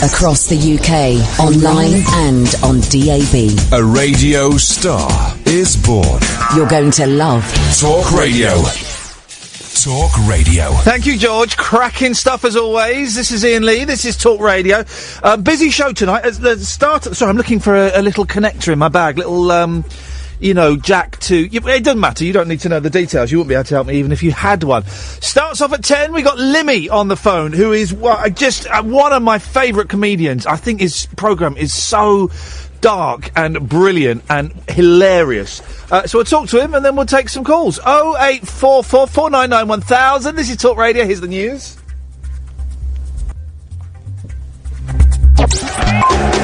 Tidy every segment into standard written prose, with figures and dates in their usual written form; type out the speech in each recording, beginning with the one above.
Across the UK, online and on DAB. A radio star is born. You're going to love Talk Radio. Talk Radio. Thank you, George. Cracking stuff as always. This is Iain Lee. This is Talk Radio. Busy show tonight. At the start. Sorry, I'm looking for a little connector in my bag. Little, jack to. It doesn't matter. You don't need to know the details. You wouldn't be able to help me even if you had one. Starts off at 10. We got Limmy on the phone, who is just one of my favourite comedians. I think his programme is so dark and brilliant and hilarious. So we'll talk to him and then we'll take some calls. 0844 499 1000. This is Talk Radio. Here's the news.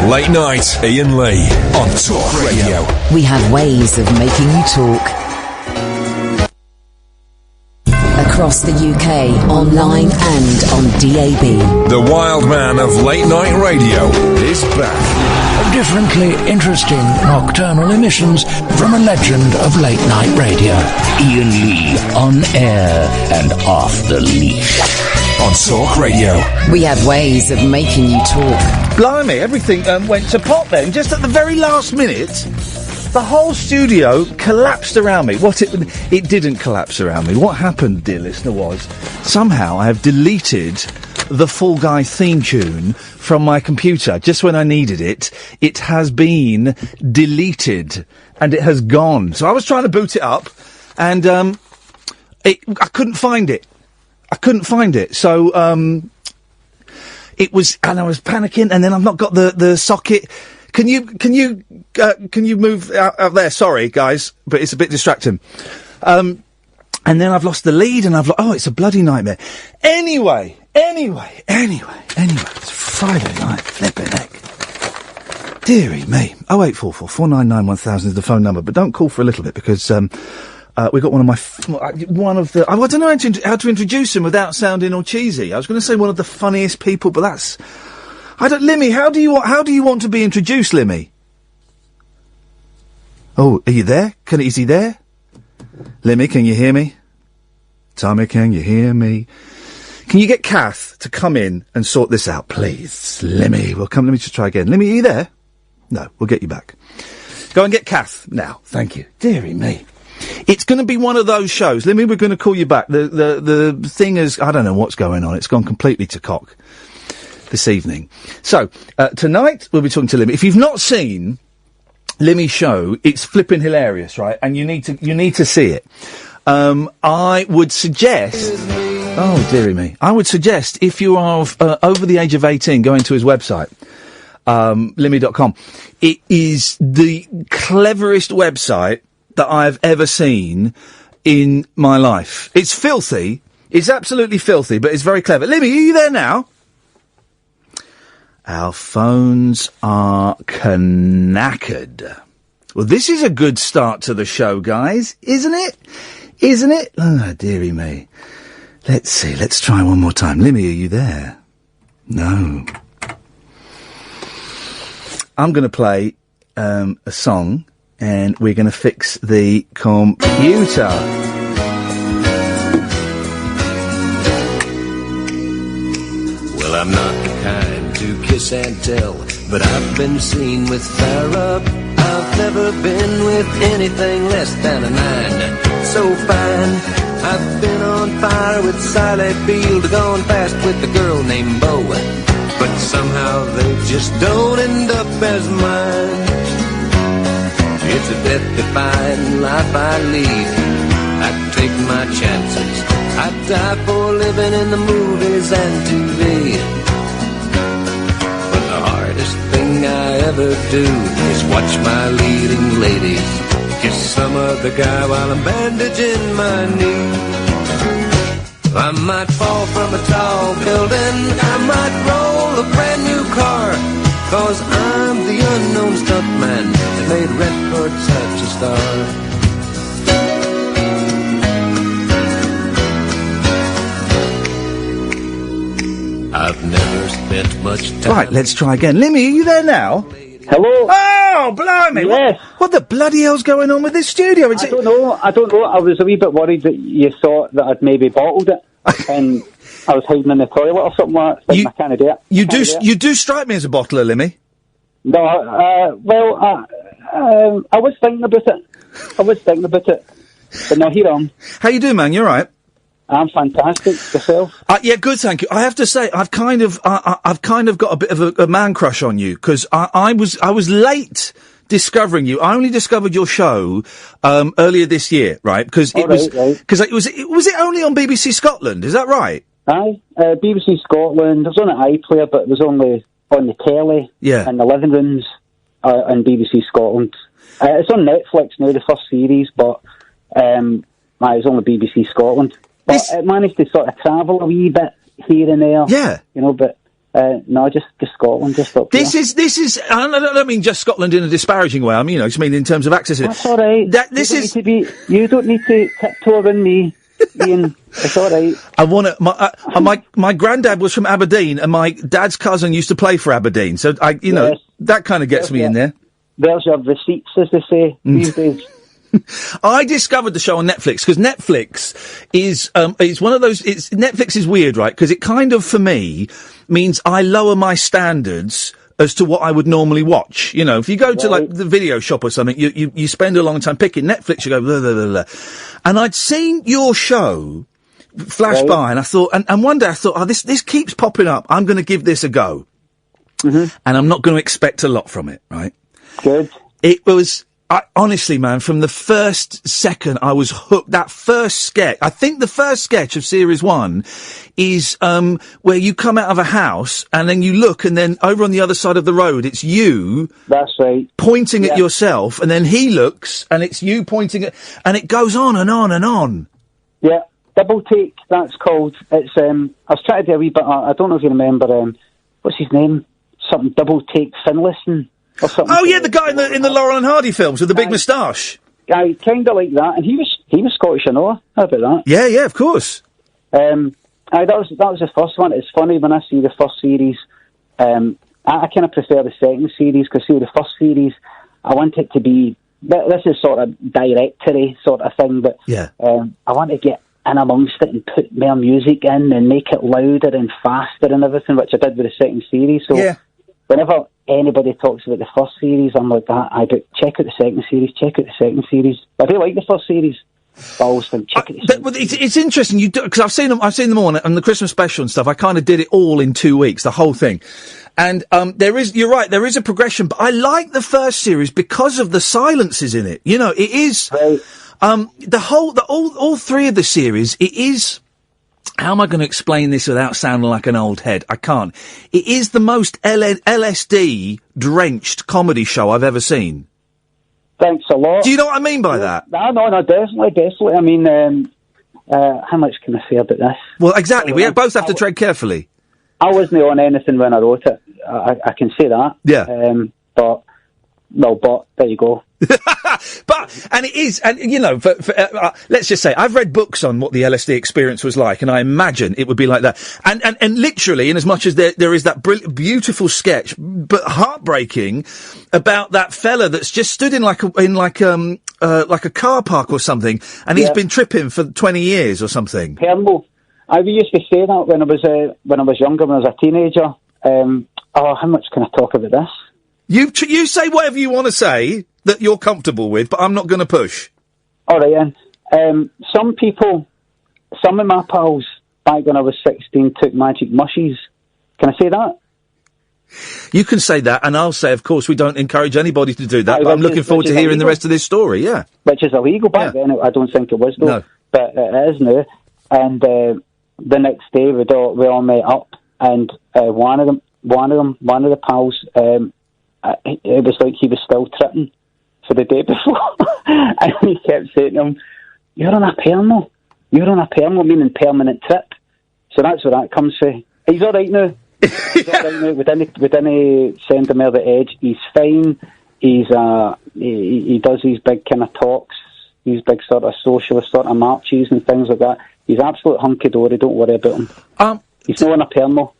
Late night, Iain Lee on Talk Radio. We have ways of making you talk. Across the UK, online and on DAB. The wild man of late night radio is back. Differently interesting nocturnal emissions from a legend of late night radio. Iain Lee, on air and off the leash. On Talk Radio. We have ways of making you talk. Blimey, everything went to pot then. Just at the very last minute, the whole studio collapsed around me. It didn't collapse around me. What happened, dear listener, was somehow I have deleted the Fall Guy theme tune from my computer. Just when I needed it, it has been deleted and it has gone. So I was trying to boot it up and I couldn't find it. So it was, and I was panicking, and then I've not got the socket. Can you move out there? Sorry, guys, but it's a bit distracting. And then I've lost the lead, and it's a bloody nightmare. Anyway, it's Friday night, flipping heck. Dearie me. 0844 499 1000 is the phone number, but don't call for a little bit, because, we got I don't know how to introduce him without sounding all cheesy. I was going to say one of the funniest people, but that's, Limmy, how do you want to be introduced, Limmy? Oh, are you there? Is he there? Limmy, can you hear me? Tommy, can you hear me? Can you get Kath to come in and sort this out, please? Limmy, let me just try again. Limmy, are you there? No, we'll get you back. Go and get Kath now. Thank you. Dearie me. It's going to be one of those shows. Limmy, we're going to call you back. The thing is, I don't know what's going on. It's gone completely to cock this evening. So, tonight we'll be talking to Limmy. If you've not seen Limmy's show, it's flipping hilarious, right? And you need to see it. I would suggest, oh dearie me, I would suggest if you are over the age of 18, going to his website, limmy.com. It is the cleverest website that I've ever seen in my life. It's filthy. It's absolutely filthy, but it's very clever. Limmy, are you there now? Our phones are knackered. Well, this is a good start to the show, guys, isn't it? Isn't it? Oh, dearie me. Let's see. Let's try one more time. Limmy, are you there? No. I'm going to play a song, and we're going to fix the computer. Well, I'm not the kind to kiss and tell, but I've been seen with fire up. I've never been with anything less than a 9. So fine. I've been on fire with Sally Field, gone fast with a girl named Bo, but somehow they just don't end up as mine. It's a death-defying life I lead. I take my chances. I die for living in the movies and TV. But the hardest thing I ever do is watch my leading ladies kiss some other guy while I'm bandaging my knee. I might fall from a tall building, I might roll a brand new car, 'cause I'm the unknown stuntman that made Redford such a star. I've never spent much time. Right, let's try again. Limmy, are you there now? Hello? Oh, blimey! Yes. What the bloody hell's going on with this studio? I don't know. I was a wee bit worried that you thought that I'd maybe bottled it. And I was hiding in the toilet or something like that. I can't do it. You do strike me as a bottler, Limmy. No, I was thinking about it. But no, here I am. How you doing, man? You all right? I'm fantastic. Yourself? Yeah, good, thank you. I have to say, I've kind of got a bit of a man crush on you, because I was late discovering you. I only discovered your show earlier this year, right? Because it was it only on BBC Scotland? Is that right? Aye, BBC Scotland. It was on an iPlayer, but it was only on the telly in the living rooms on BBC Scotland. It's on Netflix now, the first series, but it's only BBC Scotland. But it managed to sort of travel a wee bit here and there. Yeah. You know, but no, just Scotland, just up This is. I don't mean just Scotland in a disparaging way. I mean, just mean in terms of access. That's all right. You don't need to tiptoe around me, Ian. It's all right. I want to. My granddad was from Aberdeen, and my dad's cousin used to play for Aberdeen. So that kind of gets me in there. There's your receipts, as they say these days. I discovered the show on Netflix because Netflix is one of those. Netflix is weird, right? Because it kind of, for me, means I lower my standards as to what I would normally watch. You know, if you go to like the video shop or something, you spend a long time picking Netflix. You go blah, blah, blah, blah. And I'd seen your show flash by, and I thought, and one day I thought, this keeps popping up. I'm going to give this a go, and I'm not going to expect a lot from it, right? Good. It was. Honestly, man, from the first second I was hooked. That first sketch, I think the first sketch of series 1 is where you come out of a house and then you look, and then over on the other side of the road it's you. That's right. Pointing at yourself, and then he looks and it's you pointing at, and it goes on and on and on. Yeah, double take. That's called. It's I was trying to do a wee bit. I don't know if you remember. What's his name? Something double take Finlayson. Oh yeah, the guy in the Laurel and Hardy films with the big moustache. Yeah, kind of like that, and he was Scottish, I know. How about that? Yeah, of course. That was the first one. It's funny when I see the first series. I kind of prefer the second series because the first series, I want it to be. This is sort of directory sort of thing, but I want to get in amongst it and put more music in and make it louder and faster and everything, which I did with the second series. So whenever anybody talks about the first series, I'm like, check out the second series. I do like the first series. It's interesting because I've seen them all on the Christmas special and stuff. I kind of did it all in 2 weeks, the whole thing. And you're right, there is a progression, but I like the first series because of the silences in it. You know, it is all three of the series. It is. How am I going to explain this without sounding like an old head? I can't. It is the most LSD-drenched comedy show I've ever seen. Thanks a lot. Do you know what I mean by that? No, definitely. I mean, how much can I say about this? Well, exactly. We both have to tread carefully. I wasn't on anything when I wrote it. I can say that. Yeah. But there you go. And it is, and you know, let's just say, I've read books on what the LSD experience was like, and I imagine it would be like that. And literally, in as much as there is that beautiful sketch, but heartbreaking, about that fella that's just stood in like a car park or something, and he's been tripping for 20 years or something. Permo. I used to say that when I was younger, when I was a teenager. How much can I talk about this? You say whatever you want to say that you're comfortable with, but I'm not going to push. All right, Ian. Some of my pals, back when I was 16, took magic mushies. Can I say that? You can say that, and I'll say, of course, we don't encourage anybody to do that, but I'm looking forward to hearing the rest of this story, yeah. Which is illegal back then. I don't think it was, though. No. But it is now. And the next day, we all met up, and one of the pals, it was like he was still tripping for the day before. And he kept saying to him, you're on a permo, meaning permanent trip. So that's where that comes from. He's all right now. We didn't send him over the edge. He's fine. He does these big kind of talks, these big sort of socialist sort of marches and things like that. He's absolute hunky-dory, don't worry about him. He's not on a permo.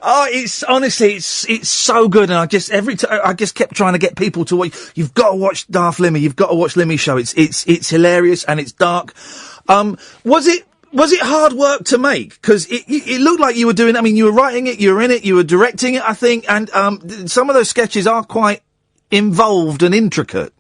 Oh, it's honestly, it's so good, and I just kept trying to get people to watch. You've got to watch Limmy. You've got to watch Limmy's show. It's hilarious and it's dark. Was it Was it hard work to make? Because it looked like you were doing. I mean, you were writing it, you were in it, you were directing it, I think, and some of those sketches are quite involved and intricate.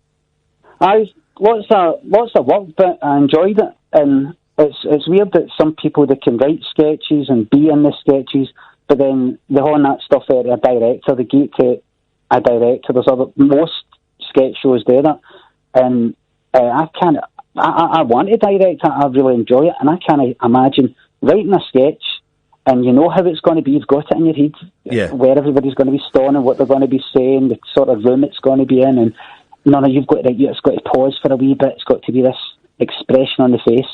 Lots of work, but I enjoyed it, and it's weird that some people, they can write sketches and be in the sketches, but then they horn that stuff out to a director. They give it to a director. Most sketch shows do that, and I want to direct it. I really enjoy it, and I can't imagine writing a sketch and you know how it's going to be. You've got it in your head, where everybody's going to be standing, and what they're going to be saying, the sort of room it's going to be in, and you've got to, it's got to pause for a wee bit. It's got to be this expression on the face,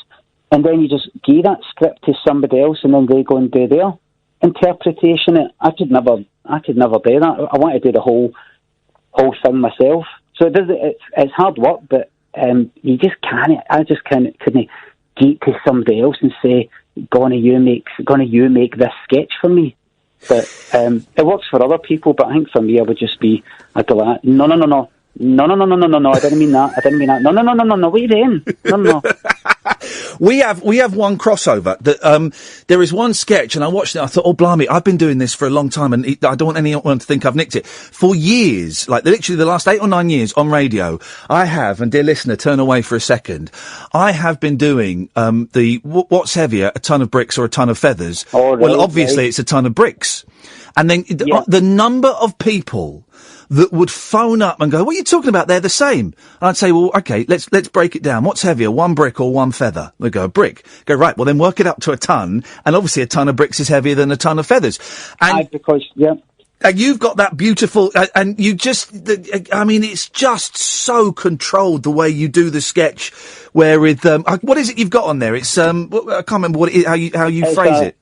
and then you just give that script to somebody else, and then they go and do their interpretation. I could never do that. I want to do the whole thing myself. So it's hard work, but you just can't. I just couldn't get to somebody else and say, "Gonna you make this sketch for me?" But it works for other people. But I think for me, I would just be, I'd go like, no, I didn't mean that. No, what are you doing? No. We have one crossover that there is one sketch, and I watched it. I thought, oh blimey, I've been doing this for a long time, and I don't want anyone to think I've nicked it for years. Like literally the last 8 or 9 years on radio, I have. And dear listener, turn away for a second. I have been doing what's heavier, a ton of bricks or a ton of feathers? Oh, right, well, obviously it's a ton of bricks, and then the number of people that would phone up and go, what are you talking about? They're the same. And I'd say, well, okay, let's break it down. What's heavier, one brick or one feather? They go, a brick. Go, right, well then work it up to a ton, and obviously a ton of bricks is heavier than a ton of feathers. And and you've got that beautiful, and you just, I mean, it's just so controlled the way you do the sketch, where with, what is it you've got on there? It's, I can't remember what it is, how you phrase it.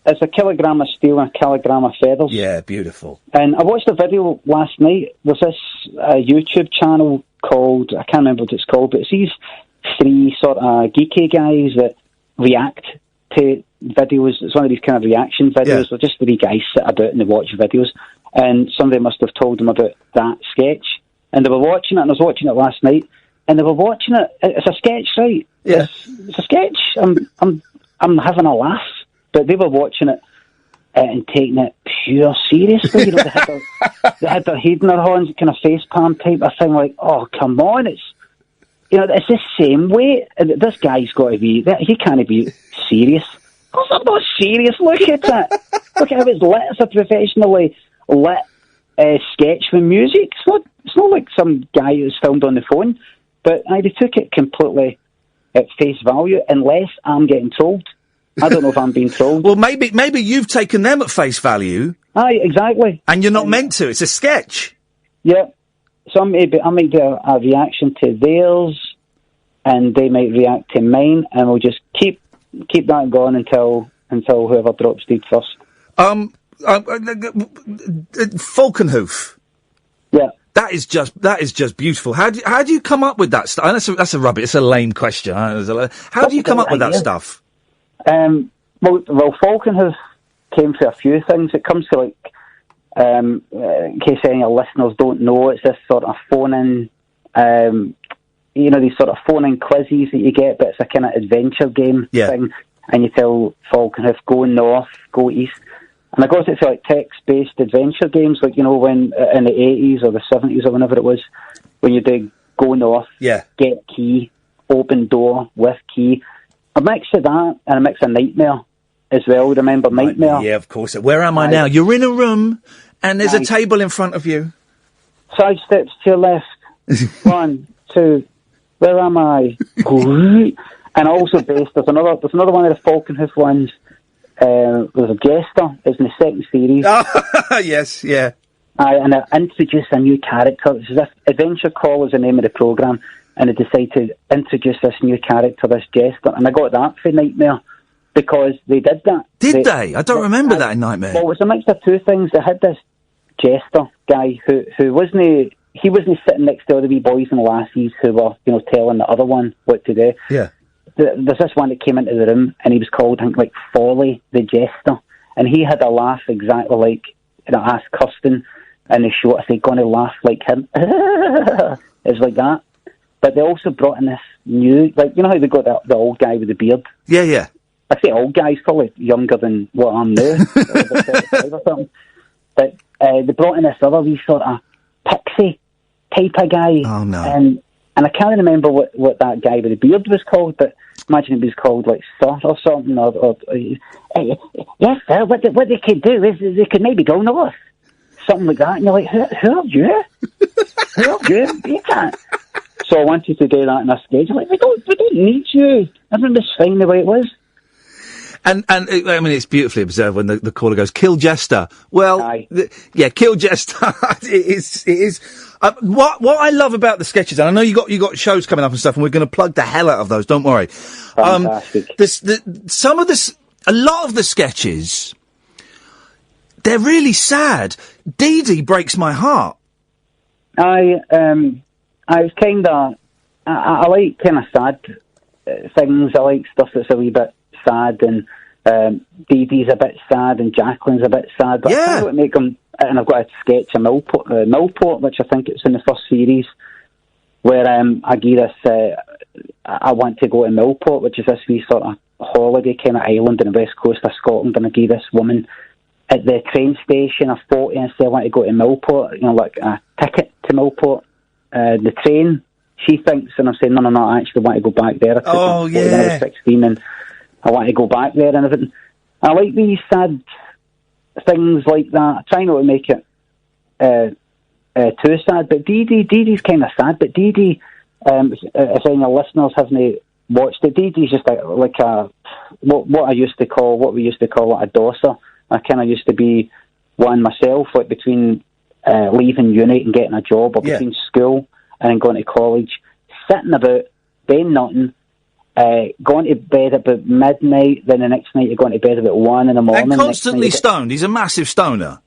It's a kilogram of steel and a kilogram of feathers. Yeah, beautiful. And I watched a video last night. There's this YouTube channel called, I can't remember what it's called, but it's these 3 sort of geeky guys that react to videos. It's one of these kind of reaction videos. Yeah. They're just 3 guys sit about and they watch videos. And somebody must have told them about that sketch. And they were watching it, and I was watching it last night. And they were watching it. It's a sketch, right? Yeah. It's a sketch. I'm having a laugh. But they were watching it and taking it pure seriously. You know, they had their head in their hands, kind of face palm type of thing. Like, oh, come on, it's the same way. And this guy's got to be. He can't be serious. Of course, I'm not serious. Look at it. Look at how it's lit. It's a professionally lit sketch with music. It's not like some guy who's filmed on the phone. But they took it completely at face value, unless I'm getting told. I don't know if I'm being trolled. Well, maybe you've taken them at face value. Aye, exactly. And you're not meant to. It's a sketch. Yeah. So I might do a reaction to theirs, and they might react to mine, and we'll just keep that going until whoever drops dead first. Falkenhoof. Yeah. That is just beautiful. How do you come up with that stuff? That's a rubbish. It's a lame question. How do you come up with that stuff? Well, Falkenhoof came for a few things. It comes to, like, in case any of listeners don't know, it's this sort of phone-in, these sort of phone-in quizzes that you get, but it's a kind of adventure game thing, and you tell Falkenhoof, go north, go east. And I got it for, like, text-based adventure games, like, when in the 80s or the 70s or whenever it was, when you do go north, get key, open door with key. A mix of that and a mix of Nightmare as well. Remember Nightmare? Yeah, of course. Where am I now? You're in a room and there's a table in front of you. 5 steps to your left. 1, 2. Where am I? And also based, there's another one of the Falkenhoof ones. There's a Jester. It's in the second series. Yes, yeah. And it introduced a new character. It's as if Adventure Call is the name of the programme. And I decided to introduce this new character, this Jester, and I got that for Nightmare because they did that. Did they? I don't remember that in Nightmare. Well, it was a mix of 2 things. They had this Jester guy who wasn't sitting next to all the wee boys and lassies who were, telling the other one what to do. Yeah. There's this one that came into the room, and he was called, I think, like Folly the Jester, and he had a laugh exactly like I asked Kirsten in the show. I said, "Gonna laugh like him." It's like that. But they also brought in this new, like, how they got the old guy with the beard? Yeah, yeah. I say old guys, probably younger than what I'm now, about 35 or something. But they brought in this other wee sort of pixie type of guy. Oh, no. And I can't remember what that guy with the beard was called, but imagine it was called like Sir or something. Yes, sir, what they could do is they could maybe go north. Something like that. And you're like, who are you? Who are you? You can't. So I wanted to do that in a schedule. Like, we don't need you. Everything was fine the way it was. And I mean, it's beautifully observed when the caller goes, "Kill Jester." Well, kill Jester. it is. What I love about the sketches, and I know you got shows coming up and stuff, and we're going to plug the hell out of those. Don't worry. Fantastic. A lot of the sketches, they're really sad. Dee Dee breaks my heart. I was kind of. I like kind of sad things. I like stuff that's a wee bit sad, and Dee Dee's a bit sad, and Jacqueline's a bit sad. But I kind of make them. And I've got a sketch of Millport, which I think it's in the first series, where I give this. I want to go to Millport, which is this wee sort of holiday kind of island on the west coast of Scotland, and I give this woman at the train station a 40 and say I want to go to Millport, like a ticket to Millport. The train, she thinks, and I'm saying, no, I actually want to go back there. I took when I was 16, and I want to go back there and everything. I like these sad things like that. I try not to make it too sad, but Dee Dee's kind of sad, but Dee Dee, if any of your listeners haven't watched it, Dee Dee's just like what we used to call a dosser. I kind of used to be one myself, like between leaving uni and getting a job, or between school and then going to college, sitting about, doing nothing, going to bed about midnight, then the next night you're going to bed about 1 in the morning. And constantly stoned. He's a massive stoner.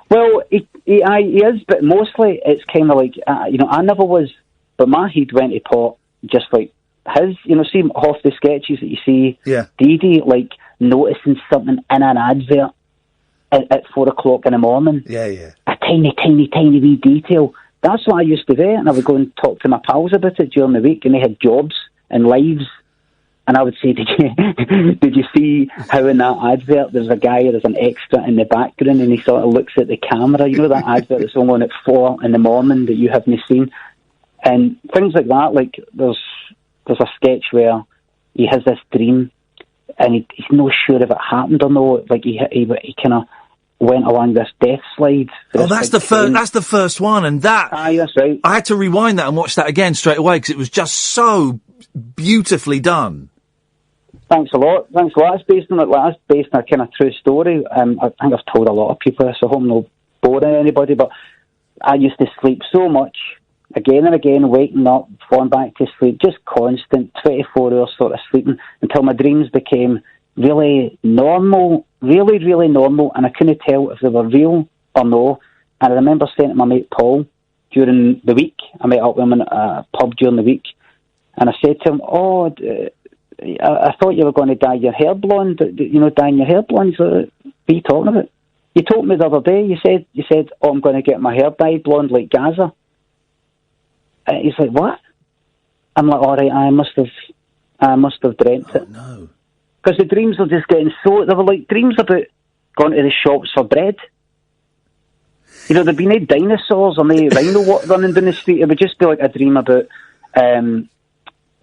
Well, he is, but mostly it's kind of like, I never was, but my head went to pot just like his, see half the sketches that you see, Dee Dee, like, noticing something in an advert at 4 o'clock in the morning. Yeah. A tiny, tiny, tiny wee detail. That's what I used to do, and I would go and talk to my pals about it during the week, and they had jobs and lives, and I would say, did you see how in that advert there's an extra in the background, and he sort of looks at the camera, that advert that's only on at 4 in the morning that you haven't seen, and things like that. Like there's a sketch where he has this dream, and he's not sure if it happened or not. Like he kind of went along this death slide. That's the first one, and that. That's right. I had to rewind that and watch that again straight away because it was just so beautifully done. Thanks a lot. It's based on a kind of true story. I think I've told a lot of people this. I hope I'm not boring anybody, but I used to sleep so much, again and again, waking up, falling back to sleep, just constant 24 hours sort of sleeping until my dreams became really normal, really, really normal, and I couldn't tell if they were real or no. And I remember saying to my mate Paul during the week, I met up with him in a pub during the week, and I said to him, I thought you were going to dye your hair blonde, dyeing your hair blonde. So, what are you talking about? You told me the other day, you said, I'm going to get my hair dyed blonde like Gaza. He's like, what? I'm like, all right, I must have dreamt it. No. Because the dreams were just getting they were like dreams about going to the shops for bread. There'd be no dinosaurs or no rhino running down the street. It would just be like a dream about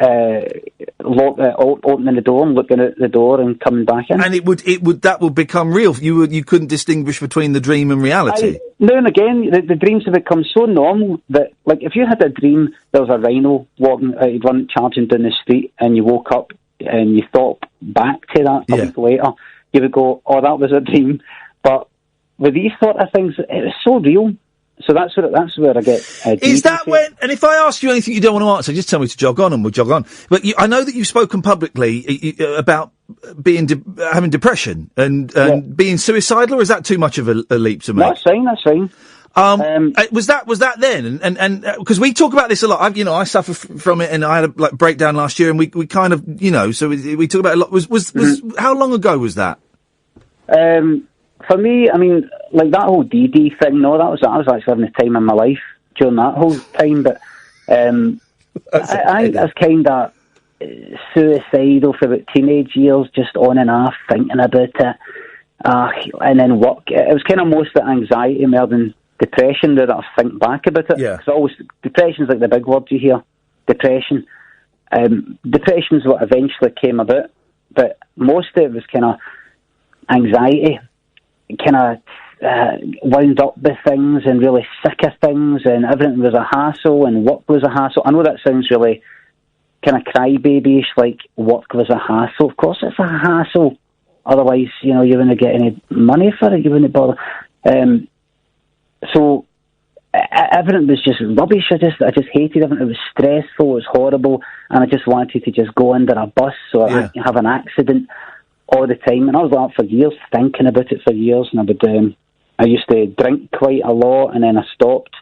opening the door and looking at the door and coming back in. And that would become real. You couldn't distinguish between the dream and reality. Now and again, the dreams have become so normal that, like, if you had a dream there was a rhino walking, charging down the street, and you woke up and you thought back to that a week later, you would go, "Oh, that was a dream." But with these sort of things, it was so real. So that's where I get. Is that when? And if I ask you anything you don't want to answer, just tell me to jog on, and we'll jog on. But I know that you've spoken publicly about being having depression and being suicidal. Or is that too much of a leap to make? That's fine. Was that then? And because we talk about this a lot. I suffer from it, and I had a breakdown last year, and we kind of so we talk about it a lot. Was how long ago was that? For me, I mean, like that whole Dee Dee thing, no, I was actually having a time in my life during that whole time, but I think that's kind of, suicidal for about teenage years, just on and off, thinking about it. And then work. It was kind of mostly anxiety more than depression that I think back about it. Yeah. Because depression's like the big word you hear. Depression. Depression's what eventually came about, but most of it was kind of anxiety, kind of wound up with things and really sick of things, and everything was a hassle and work was a hassle. I know that sounds really kind of crybaby-ish, like work was a hassle. Of course it's a hassle. Otherwise, you wouldn't get any money for it. You wouldn't bother. So everything was just rubbish. I just hated everything. It was stressful. It was horrible, and I just wanted to just go under a bus or have an accident all the time. And I was like that for years, thinking about it for years. And I used to drink quite a lot, and then I stopped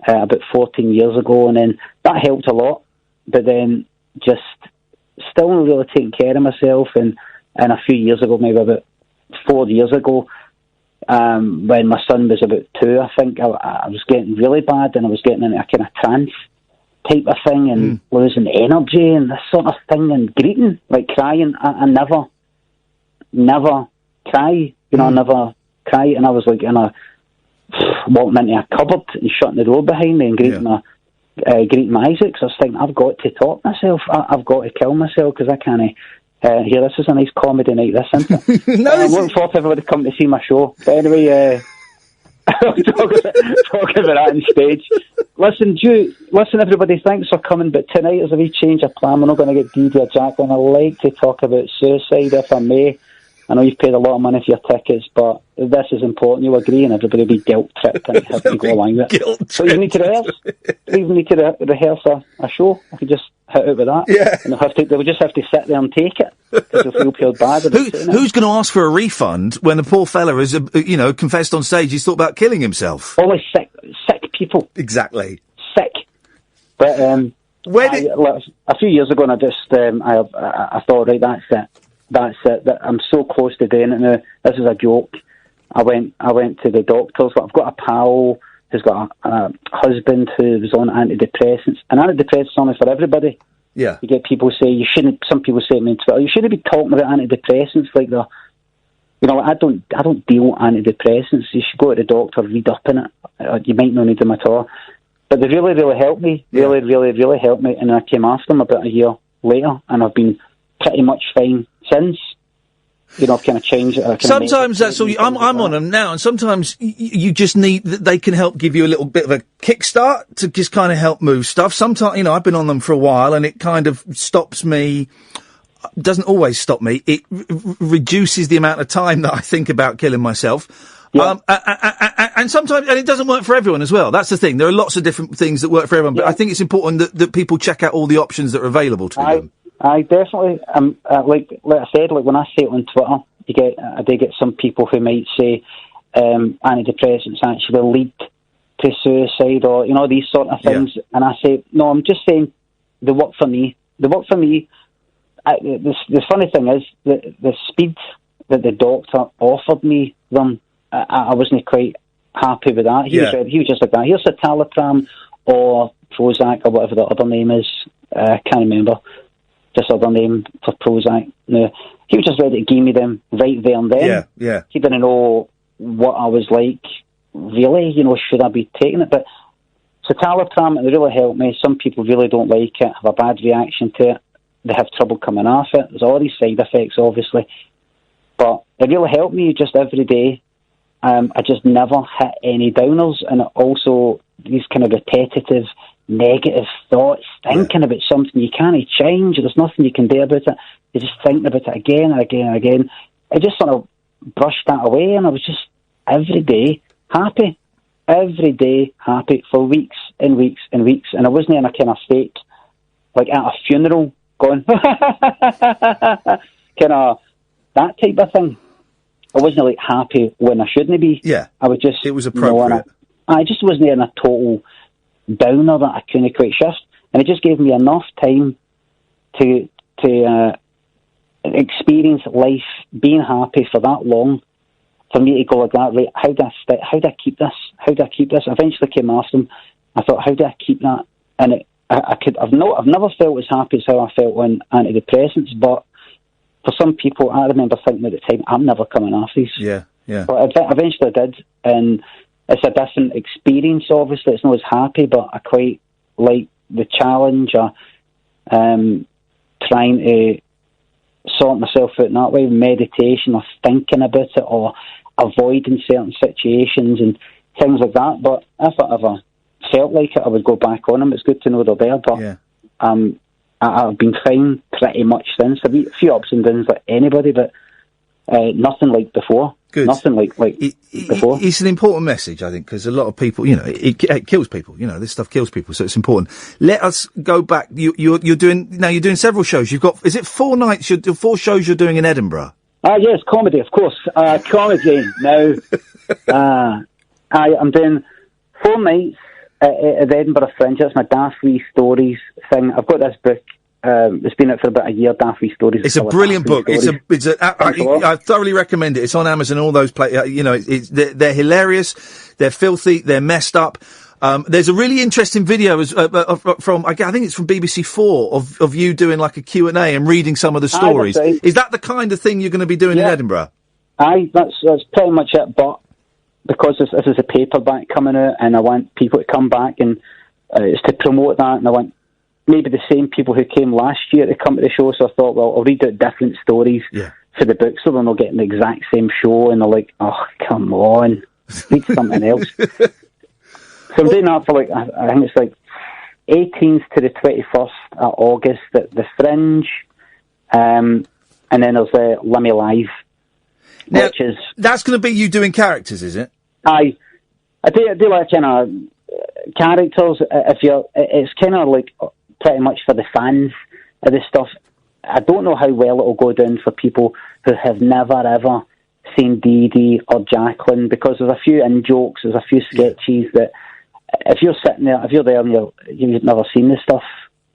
about 14 years ago, and then that helped a lot. But then just still not really taking care of myself, and a few years ago, maybe about 4 years ago, when my son was about 2, I think, I was getting really bad, and I was getting into a kind of trance type of thing, and losing energy and this sort of thing, and greeting, like crying. I never cry, I never cry, and I was like walking into a cupboard and shutting the door behind me and greeting my Isaac. So I was thinking, I've got to talk myself. I've got to kill myself because I can't. Here, this is a nice comedy night, this, isn't it? I'm looking forward to everybody coming to see my show. But anyway, talk about that on stage. Listen, everybody, thanks for coming, but tonight is a wee change of plan. We're not going to get Dee or Jacqueline. I like to talk about suicide, if I may. I know you've paid a lot of money for your tickets, but this is important. You agree, and everybody will be guilt-tripped and have to go along with it. So you need to rehearse. You need to rehearse a show. I could just hit out with that. Yeah. And they would just have to sit there and take it, because they'll feel pure bad about who's going to ask for a refund when the poor fella has, confessed on stage he's thought about killing himself? Always sick people. Exactly. Sick. But a few years ago, and I thought, right, that's it. That's it. I'm so close to doing it now. This is a joke. I went to the doctors. I've got a pal who's got a husband who was on antidepressants. And antidepressants are only for everybody. Yeah. You get people say you shouldn't. Some people say to me on Twitter, you shouldn't be talking about antidepressants like they're. I don't deal with antidepressants. You should go to the doctor, read up on it. You might not need them at all. But they really, really helped me. Really, really, really helped me. And I came after them about a year later, and I've been pretty much fine since. I've kind of changed it. Sometimes that's all. I'm on them now, and sometimes you just need that they can help give you a little bit of a kickstart to just kind of help move stuff. Sometimes, I've been on them for a while, and it kind of stops me. Doesn't always stop me. It reduces the amount of time that I think about killing myself. Yeah. And sometimes, and it doesn't work for everyone as well. That's the thing. There are lots of different things that work for everyone, but I think it's important that people check out all the options that are available to them. I definitely, like I said, like when I say it on Twitter, I do get some people who might say antidepressants actually lead to suicide, or these sort of things, and I say no. I'm just saying they work for me. They work for me. The funny thing is that the speed that the doctor offered me them, I wasn't quite happy with that. He was just like that. Here's citalopram or Prozac or whatever the other name is. I can't remember. This other name for Prozac. No, he was just ready to give me them right there and then. Yeah. He didn't know what I was like, really. Should I be taking it? But citalopram, it really helped me. Some people really don't like it, have a bad reaction to it. They have trouble coming off it. There's all these side effects, obviously. But it really helped me just every day. I just never hit any downers, and also these kind of repetitive negative thoughts, thinking about something you can't change, there's nothing you can do about it, you're just thinking about it again and again and again. I just sort of brushed that away, and I was just every day happy for weeks and weeks and weeks, and I wasn't in a kind of state like at a funeral going kind of that type of thing. I wasn't like happy when I shouldn't be. I was just, it was appropriate. I just wasn't in a total downer that I couldn't quite shift, and it just gave me enough time to experience life being happy for that long, for me to go like that. Right, how do I keep this? I eventually came after them. I thought, how do I keep that? And I've never felt as happy as how I felt on antidepressants, but for some people, I remember thinking at the time, I'm never coming off these. Yeah. But eventually I did, and it's a different experience, obviously. It's not as happy, but I quite like the challenge of trying to sort myself out in that way, meditation or thinking about it or avoiding certain situations and things like that. But if I ever felt like it, I would go back on them. It's good to know they're there, but I've been fine pretty much since. I've had a few ups and downs like anybody, but nothing like before. Good. Nothing like before. It's an important message, I think, because a lot of people, it kills people. This stuff kills people, so it's important. Let us go back. You're doing several shows. You've got, is it 4 nights? 4 shows you're doing in Edinburgh? Yes, comedy, of course. Comedy now. I'm doing 4 nights at the Edinburgh Fringe. That's my Daft Wee Stories thing. I've got this book. It's been out for about a year, Daft Wee Stories. It's a brilliant book. I thoroughly recommend it. It's on Amazon, all those they're hilarious, they're filthy, they're messed up. There's a really interesting video from, I think it's from BBC 4 of you doing like a Q&A and reading some of the stories. Right. Is that the kind of thing you're going to be doing in Edinburgh? That's pretty much it, but because this is a paperback coming out and I want people to come back and it's to promote that, and I want maybe the same people who came last year to come to the show, so I thought, well, I'll read out different stories for the book so they're not getting the exact same show, and they're like, oh, come on, read something else. So I'm doing that for I think it's 18th to the 21st of August at the Fringe, and then there's Limmy Live, now, which is... That's going to be you doing characters, is it? I do like kind of characters. It's kind of like pretty much for the fans of this stuff. I don't know how well it'll go down for people who have never ever seen Dee Dee or Jacqueline, because there's a few in-jokes, there's a few sketches that if you're sitting there, if you're there and you've never seen this stuff,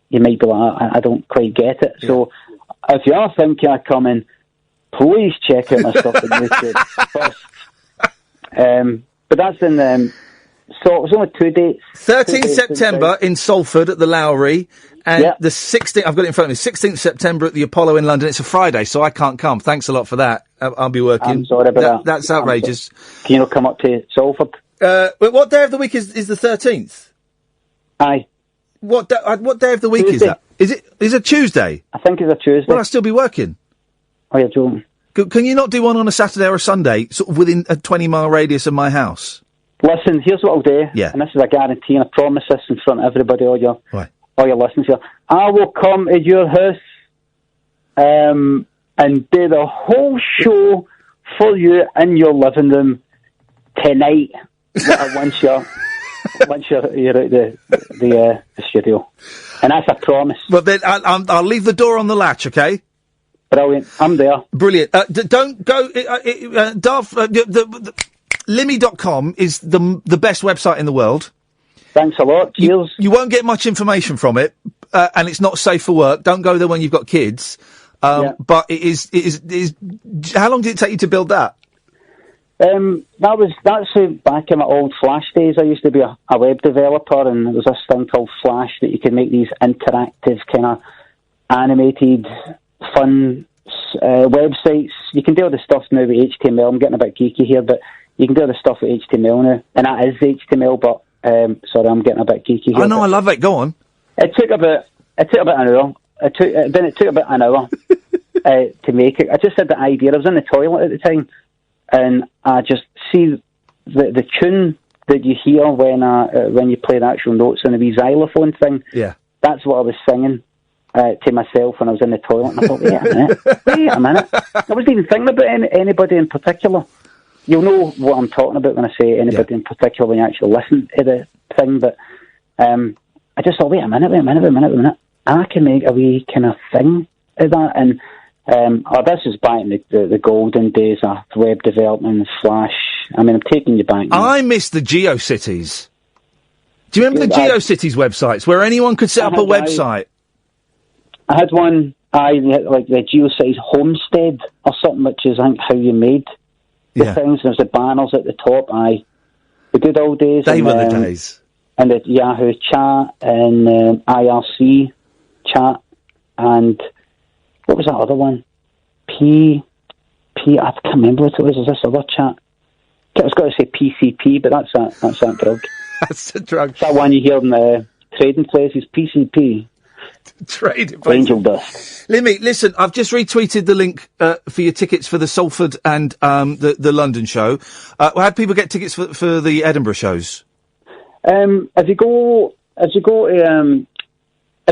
you might be like, I don't quite get it. Yeah. So if you are thinking of coming, please check out my stuff on YouTube first. But that's in... So it's only 2 dates. 13th September in Salford at the Lowry, and the 16th, I've got it in front of me, 16th September at the Apollo in London. It's a Friday, so I can't come. Thanks a lot for that. I'll be working. I'm sorry about that. That's outrageous. Can you not come up to Salford? What day of the week is the 13th? Aye. What day of the week Tuesday. is that? Is it Tuesday? I think it's a Tuesday. Well, I'll still be working. Oh, you're joking. Can you not do one on a Saturday or a Sunday, sort of within a 20-mile radius of my house? Listen, here's what I'll do, and this is a guarantee, and I promise this in front of everybody, all your listeners here. I will come to your house and do the whole show for you in your living room tonight. once you're out the studio, and that's a promise. Well, then I'll leave the door on the latch, okay? Brilliant, I'm there. Brilliant. Don't go, Limmy.com is the best website in the world. Thanks a lot. Cheers. You won't get much information from it, and it's not safe for work. Don't go there when you've got kids. But it is. How long did it take you to build that? That's back in my old Flash days. I used to be a web developer, and there was this thing called Flash that you could make these interactive kind of animated, fun websites. You can do all the stuff now with HTML. I'm getting a bit geeky here, but you can do the stuff with HTML now, and that is HTML, but, sorry, I'm getting a bit geeky here. I know, I love it, go on. It took about an hour. It took about an hour to make it. I just had the idea. I was in the toilet at the time, and I just see the tune that you hear when you play the actual notes on the wee xylophone thing. Yeah. That's what I was singing to myself when I was in the toilet, and I thought, wait a minute. I wasn't even thinking about anybody in particular. You'll know what I'm talking about when I say anybody in particular when you actually listen to the thing, but I just thought, wait a minute. I can make a wee kind of thing of that, and this is back in the golden days of web development, Flash. I mean, I'm taking you back now. I miss the GeoCities. Do you remember the GeoCities websites, where anyone could set up a website? I had one, like the GeoCities Homestead or something, which is, I think, how you made the things. There's the banners at the top. The good old days. They were the days. and the Yahoo chat, and IRC chat, and what was that other one? I can't remember what it was. Is this other chat? I was going to say PCP, but that's that drug. That's the drug. It's that one you hear in the trading places, PCP. Trading places. Angel dust. Limmy, listen, I've just retweeted the link for your tickets for the Salford and the London show. How do people get tickets for the Edinburgh shows? If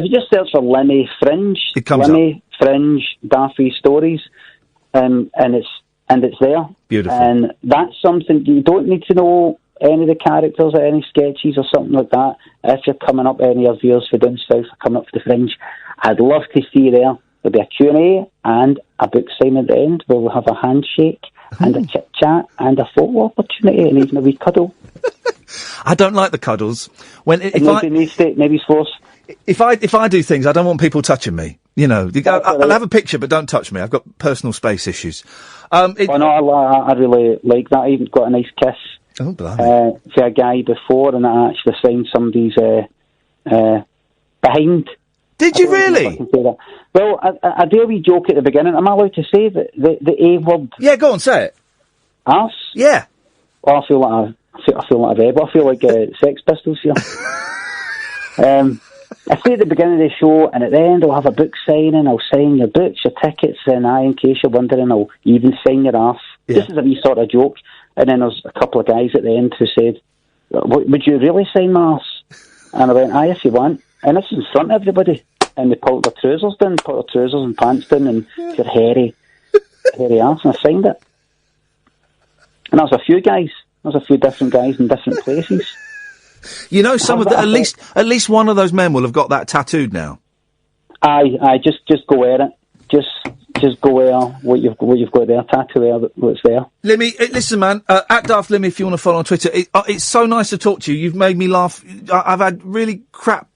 you just search for Limmy Fringe, it comes Limmy Fringe Daffy Stories, and it's there. Beautiful. And that's something you don't need to know any of the characters or any sketches or something like that. If you're coming up, any of yours for down south or coming up for the Fringe, I'd love to see you there. There'll be a Q&A and a book sign at the end where we'll have a handshake and a chit chat and a photo opportunity and even a wee cuddle. I don't like the cuddles. Maybe force. If I do things, I don't want people touching me. You know, I'll have a picture, but don't touch me. I've got personal space issues. I really like that. I even got a nice kiss. Oh, blimey. For a guy before, and I actually signed somebody's behind. Did you really? Well, I do a wee joke at the beginning. Am I allowed to say the A word? Yeah, go on, say it. Arse? Yeah. Well, I feel like a rebel. I feel like Sex Pistols here. I say at the beginning of the show, and at the end I'll have a book signing. I'll sign your books, your tickets, and in case you're wondering, I'll even sign your arse. Yeah. This is a wee sort of joke. And then there's a couple of guys at the end who said, would you really sign my arse? And I went, aye, if you want. And this is in front of everybody. And they pulled their trousers down, put their trousers and pants down, and your hairy arse, and I signed it. And there was a few guys. There was a few different guys in different places. You know, at least one of those men will have got that tattooed now. Aye, just go wear it. Just go wear what you've got there, tattoo what's there. Limmy, listen, man, at Daft Limmy, if you want to follow on Twitter, it's so nice to talk to you. You've made me laugh. I've had really crap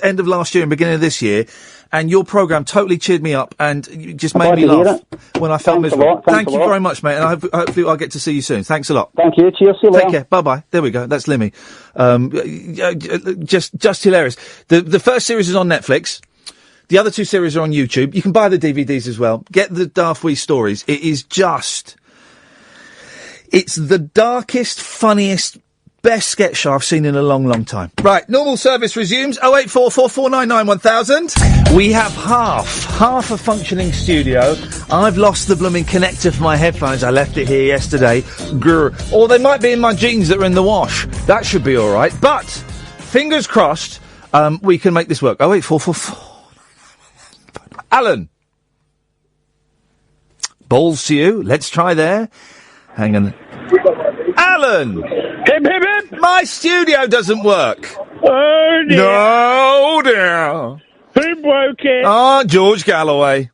end of last year and beginning of this year, and your programme totally cheered me up and you just made me laugh when I felt miserable. Thank you very much, mate, and hopefully I'll get to see you soon. Thanks a lot. Thank you. Cheers. See you later. Take care. Bye-bye. There we go. That's Limmy. Just hilarious. The first series is on Netflix. The other two series are on YouTube. You can buy the DVDs as well. Get the Daft Wee Stories. It's the darkest, funniest, best sketch show I've seen in a long, long time. Right, normal service resumes. 0844 499 1000. We have half a functioning studio. I've lost the blooming connector for my headphones. I left it here yesterday. Grr. Or they might be in my jeans that are in the wash. That should be all right. But, fingers crossed, we can make this work. 0844 Alan. Balls to you. Let's try there. Hang on. Alan! Hip, hip, hip! My studio doesn't work. Oh, dear. No, dear. Who broke it? George Galloway.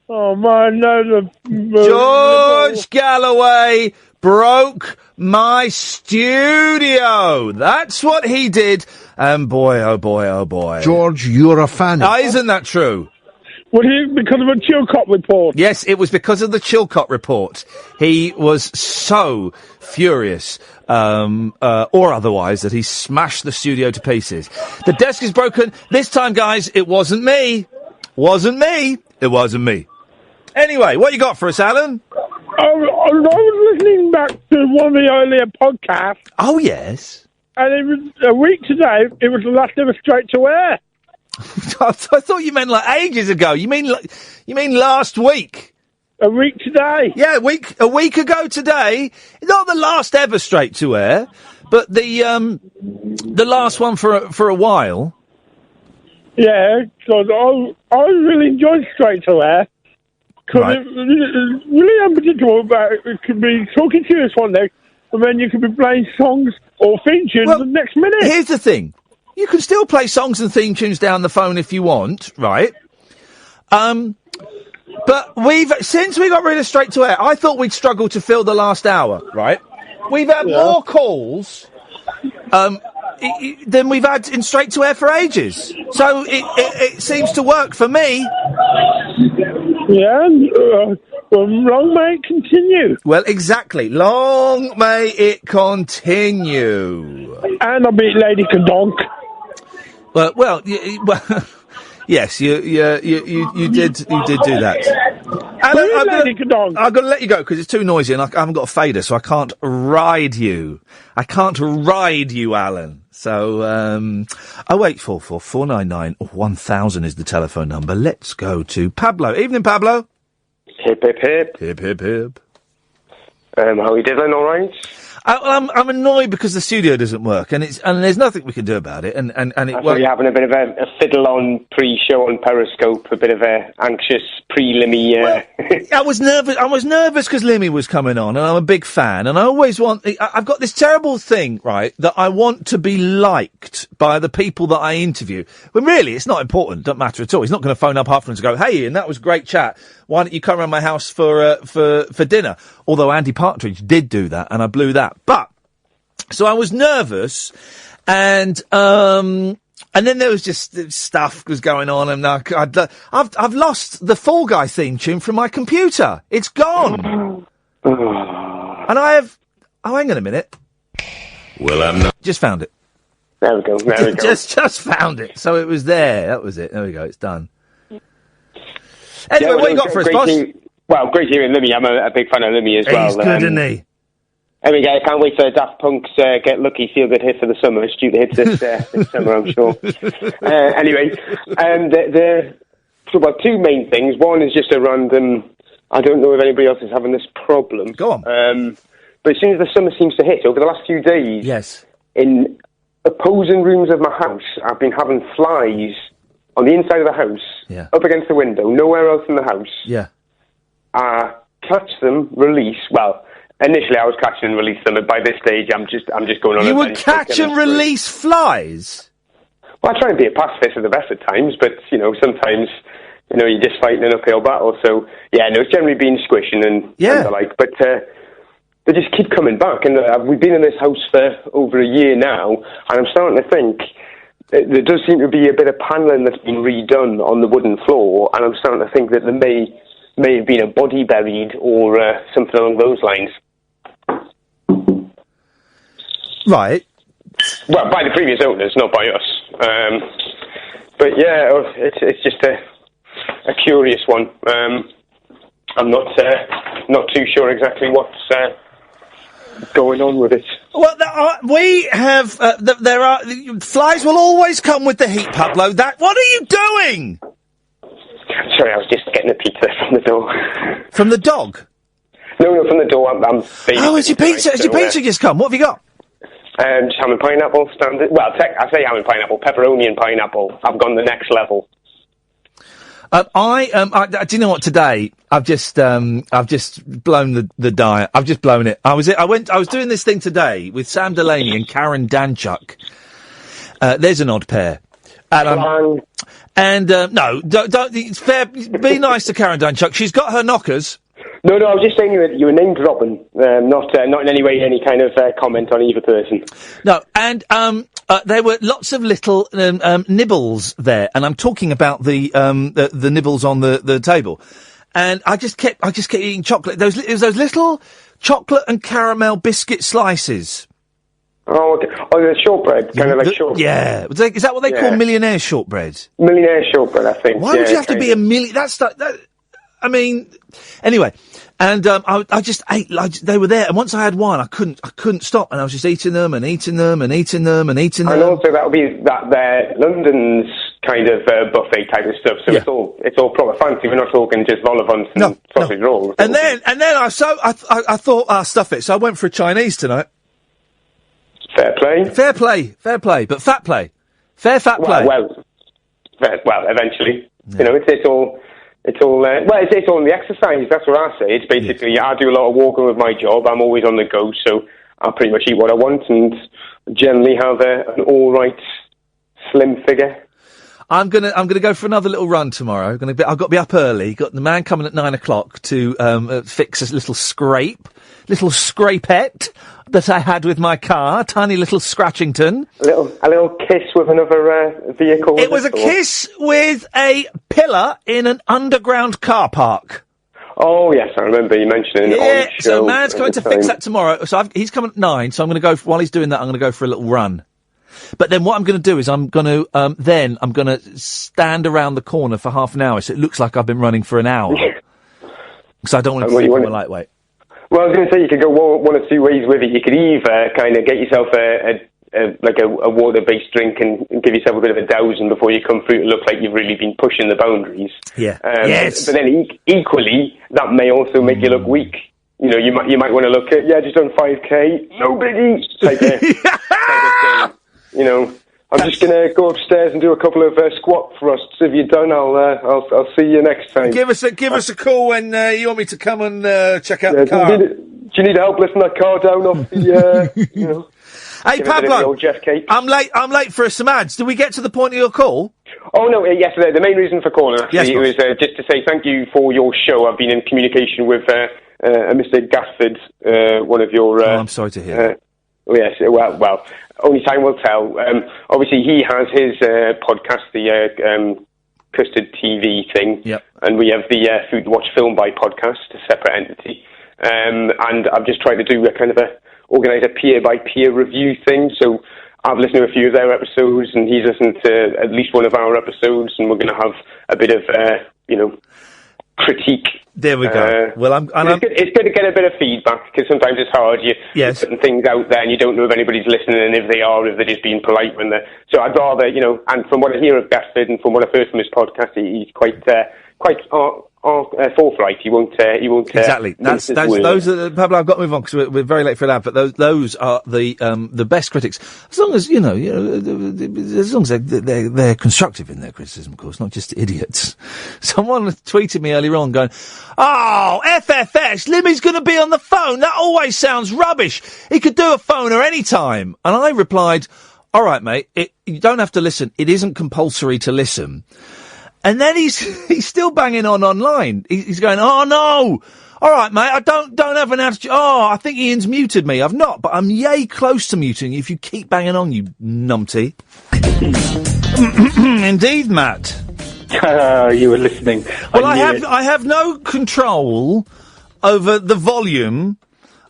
Oh, my nose. George Galloway broke my studio. That's what he did. And boy, oh boy, oh boy. George, you're a fan. Isn't that true? Was it because of a Chilcott report? Yes, it was because of the Chilcott report. He was so furious, or otherwise, that he smashed the studio to pieces. The desk is broken. This time, guys, it wasn't me. Wasn't me. It wasn't me. Anyway, what you got for us, Alan? I was listening back to one of the earlier podcasts. Oh, yes. And it was a week today. It was the last ever Straight to Air. I thought you meant like ages ago. You mean last week? A week today? Yeah, a week ago today. Not the last ever Straight to Air, but the last one for a while. Yeah, because I really enjoyed Straight to Air. Because it's really unpredictable. It could be talking to you one day, and then you could be playing songs or theme tunes the next minute. Here's the thing. You can still play songs and theme tunes down the phone if you want, right? But since we got rid of Straight to Air, I thought we'd struggle to fill the last hour, right? We've had more calls, than we've had in Straight to Air for ages. So it seems to work for me. Yeah, well, long may it continue. Well, exactly. Long may it continue. And I beat Lady Kadonk. Well, yes, you did do that. Alan, I've got to let you go because it's too noisy and I haven't got a fader, so I can't ride you. Alan. So, 0844 499 1000 is the telephone number. Let's go to Pablo. Evening, Pablo. Hip, hip, hip. Hip, hip, hip. How are you doing, all right? I'm annoyed because the studio doesn't work, and there's nothing we can do about it. And it won't. You're having a bit of a fiddle on pre-show on Periscope, a bit of a anxious pre-Limmy. I was nervous because Limmy was coming on, and I'm a big fan, and I always I've got this terrible thing, right, that I want to be liked by the people that I interview. When really, it's not important, doesn't matter at all. He's not going to phone up afterwards and go, "Hey, Ian, that was great chat. Why don't you come around my house for dinner?" Although Andy Partridge did do that, and I blew that. But so I was nervous, and then there was just stuff was going on, and I've lost the Fall Guy theme tune from my computer. It's gone, and I have. Oh, hang on a minute. Well, I'm not. Just found it. There we go. Just found it. So it was there. That was it. There we go. It's done. Anyway, what you got for us, boss? Well, great hearing Limmy. I'm a big fan of Limmy as well. He's good, isn't he? There we go. Can't wait for Daft Punk's Get Lucky, Feel Good hit for the summer. It's due to hit this summer, I'm sure. Anyway, so about two main things. One is just a random, I don't know if anybody else is having this problem. Go on. But as soon as the summer seems to hit, over the last few days, yes, in opposing rooms of my house, I've been having flies on the inside of the house, up against the window, nowhere else in the house. Yeah. Catch them, release, well... Initially, I was catch and release them, but by this stage, I'm just going on. You would catch and release flies? Well, I try and be a pacifist at the best of times, but sometimes, you're just fighting an uphill battle. So it's generally been squishing and the like. But they just keep coming back, and we've been in this house for over a year now, and I'm starting to think there does seem to be a bit of panelling that's been redone on the wooden floor, and I'm starting to think that there may have been a body buried or something along those lines. Right. Well, by the previous owners, not by us. But it's just a curious one. I'm not too sure exactly what's going on with it. Well, we have. There are flies will always come with the heat, Pablo. What are you doing? Sorry, I was just getting a pizza from the door. From the dog? No, from the door. I'm has your pizza? Has your pizza just come? What have you got? Just ham and pineapple standard. Well, I say ham and pineapple, pepperoni and pineapple. I've gone the next level. Do you know what? Today I've just blown the diet. I've just blown it. I was doing this thing today with Sam Delaney and Karen Danchuk. There's an odd pair. No, don't. It's fair. Be nice to Karen Danchuk. She's got her knockers. No, I was just saying you were name dropping, not in any way any kind of comment on either person. No, and there were lots of little nibbles there, and I'm talking about the nibbles on the table, and I just kept eating chocolate. Those little chocolate and caramel biscuit slices. Oh, okay. Oh, the shortbread, kind of like shortbread. Yeah, is that what they call millionaire shortbread? Millionaire shortbread, I think. Why would you have to be a million? I mean, anyway, and I just ate. They were there, and once I had one, I couldn't stop, and I was just eating them and eating them and eating them and eating them. And also that'll be London's kind of buffet type of stuff. So it's all proper fancy. We're not talking just vol au vents and sausage rolls. And then I thought, stuff it. So I went for a Chinese tonight. Fair play. But fat play. Fat play. Well, eventually, it's all. It's all it's all in the exercise. That's what I say. It's basically I do a lot of walking with my job. I'm always on the go, so I pretty much eat what I want and generally have an all right slim figure. I'm gonna go for another little run tomorrow. I've got to be up early. Got the man coming at 9:00 to fix a little scrapette that I had with my car. Tiny little Scratchington. A little kiss with another vehicle. It was a kiss with a pillar in an underground car park. Oh, yes, I remember you mentioning it on the show. So Mad's coming to fix that tomorrow. So he's coming at 9, so I'm going to go, while he's doing that, I'm going to go for a little run. But then what I'm going to do is I'm going to stand around the corner for half an hour, so it looks like I've been running for an hour. Because I don't want to think I'm a lightweight. Well, I was going to say, you could go one or two ways with it. You could either kind of get yourself a water-based drink and give yourself a bit of a dousing before you come through to look like you've really been pushing the boundaries. Yeah. Yes. But then equally, that may also make you look weak. You know, you might want to look at, just done 5K, no biggie, type of thing. You know, I'm just going to go upstairs and do a couple of squat thrusts. If you're done, I'll see you next time. Give us a call when you want me to come and check out the car. Do you need help lifting that car down off the, you know? Hey, Pablo, I'm late for some ads. Did we get to the point of your call? Oh, no, yes, the main reason for calling, actually, was just to say thank you for your show. I've been in communication with Mr. Jalford, one of your... I'm sorry to hear that. Yes, well, only time will tell. Obviously, he has his podcast, the Custard TV thing, and we have the Food Watch Film By podcast, a separate entity. And I've just tried to do organise a peer-by-peer review thing, so I've listened to a few of their episodes, and he's listened to at least one of our episodes, and we're going to have a bit of, critique. There we go. It's good to get a bit of feedback, because sometimes it's hard. You're putting things out there, and you don't know if anybody's listening, and if they are, if they're just being polite when they're... So I'd rather, and from what I hear of Jalford, and from what I've heard from his podcast, he's quite forthright. He won't. Exactly. Those are Pablo. I've got to move on because we're very late for that. But those are the best critics. As long as as long as they're constructive in their criticism, of course, not just idiots. Someone tweeted me earlier on going, "Oh, FFS, Limmy's going to be on the phone. That always sounds rubbish. He could do a phoner any time." And I replied, "All right, mate. You don't have to listen. It isn't compulsory to listen." And then he's still banging on online. He's going, "Oh no! All right, mate, I don't have an attitude. Oh, I think Ian's muted me. I've not, but I'm yay close to muting you if you keep banging on, you numpty." Indeed, Matt. You were listening. Well, I have no control over the volume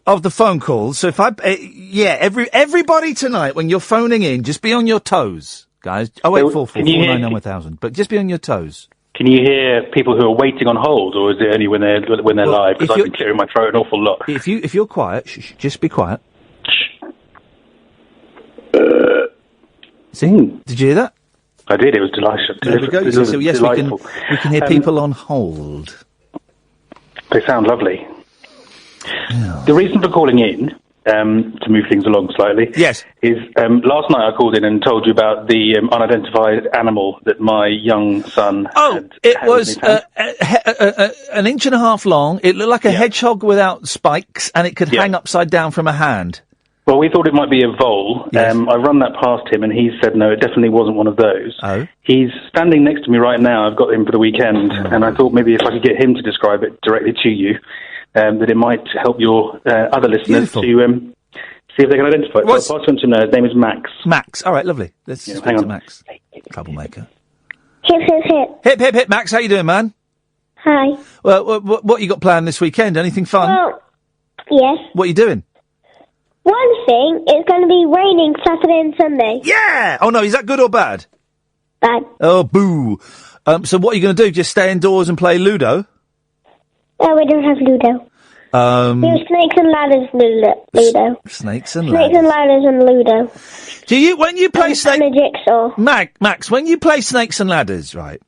of the phone calls. So if everybody tonight, when you're phoning in, just be on your toes. Guys, 08444991000. But just be on your toes. Can you hear people who are waiting on hold, or is it only when they're live? Because I've been clearing my throat an awful lot. If you're quiet, just be quiet. See? Did you hear that? I did. It was delicious. There we go. So yes, we can hear people on hold. They sound lovely. Yeah. The reason for calling in, to move things along slightly, yes, is last night I called in and told you about the unidentified animal that my young son it was an inch and a half long. It looked like a hedgehog without spikes, and it could hang upside down from a hand. Well, we thought it might be a vole. Yes. I run that past him, and he said no, it definitely wasn't one of those. Oh. He's standing next to me right now. I've got him for the weekend, and I thought maybe if I could get him to describe it directly to you, that it might help your other listeners to see if they can identify it. So I'll pass on to him. His name is Max. Max. All right, lovely. Let's speak to Max. Troublemaker. Hip, hip, hip. Hip, hip, hip. Max, how you doing, man? Hi. Well, what you got planned this weekend? Anything fun? Well, yes. What are you doing? One thing, it's going to be raining Saturday and Sunday. Yeah! Oh, no, is that good or bad? Bad. Oh, boo. So what are you going to do? Just stay indoors and play Ludo? No, we don't have Ludo. We have Snakes and Ladders Ludo. Snakes and Ladders and Ludo. Do you, when you play Snakes... And a jigsaw. Max, when you play Snakes and Ladders, right,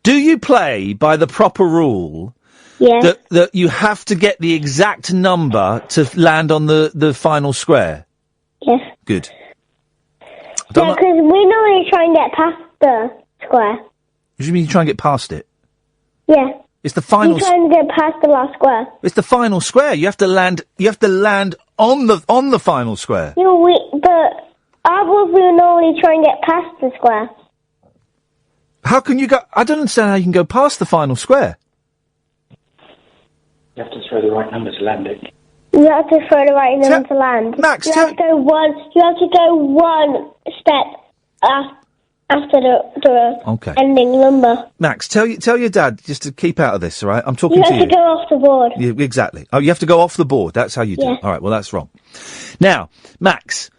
do you play by the proper rule... Yeah. That you have to get the exact number to land on the final square? Yes. Good. Yeah, because we normally try and get past the square. What do you mean you try and get past it? Yeah. It's the final... You try and get past the last square. It's the final square. You have to land on the final square. Yeah, but our rules, we normally try and get past the square. How can you go... I don't understand how you can go past the final square. You have to throw the right number to land it. You have to throw the right number to land. Max, you have to go one step after the ending number. Max, tell your dad just to keep out of this, all right? I'm talking You to have you. to go off the board. Yeah, exactly. Oh, you have to go off the board. That's how you do Yeah. it. All right, well, that's wrong. Now, Max,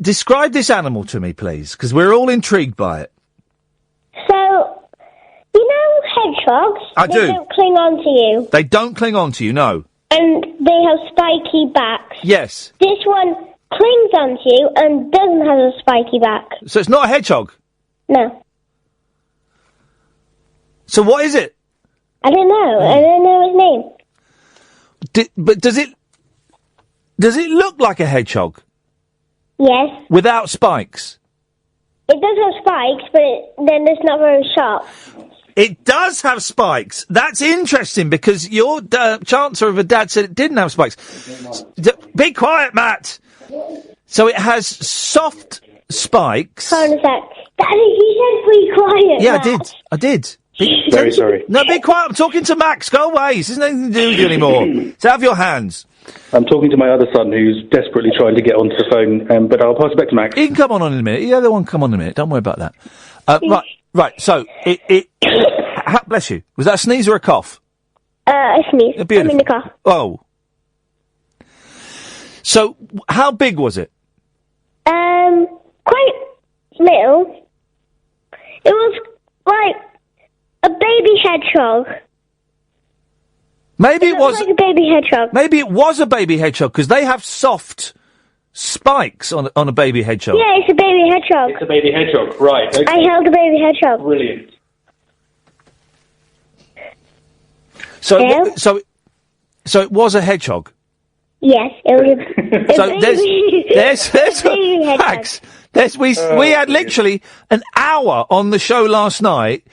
describe this animal to me, please, because we're all intrigued by it. So, you know hedgehogs? I do. They don't cling on to you. They don't cling on to you, no. And they have spiky backs. Yes. This one clings onto you and doesn't have a spiky back. So it's not a hedgehog? No. So what is it? I don't know. I don't know his name. But does it look like a hedgehog? Yes. Without spikes? It does have spikes, but then it's not very sharp. It does have spikes. That's interesting because your chancer of a dad said it didn't have spikes. Be quiet, Matt. So it has soft spikes. Hold on a sec. Daddy, you said be quiet. Yeah, Matt. I did. Very sorry. No, be quiet. I'm talking to Max. Go away. This has nothing to do with you anymore. It's out of your hands. I'm talking to my other son who's desperately trying to get onto the phone, but I'll pass it back to Max. He can come on in a minute. The other one come on in a minute. Don't worry about that. Right. So, bless you. Was that a sneeze or a cough? A sneeze. Beautiful. I'm in the car. Oh. So, how big was it? Quite little. It was like a baby hedgehog. Maybe it was like a baby hedgehog. Maybe it was a baby hedgehog because they have soft spikes on a baby hedgehog. Yeah, it's a baby hedgehog. It's a baby hedgehog, right. Okay. I held a baby hedgehog. Brilliant. So it was a hedgehog. Yes, it was a So baby. there's baby hedgehog. Max. We had literally an hour on the show last night,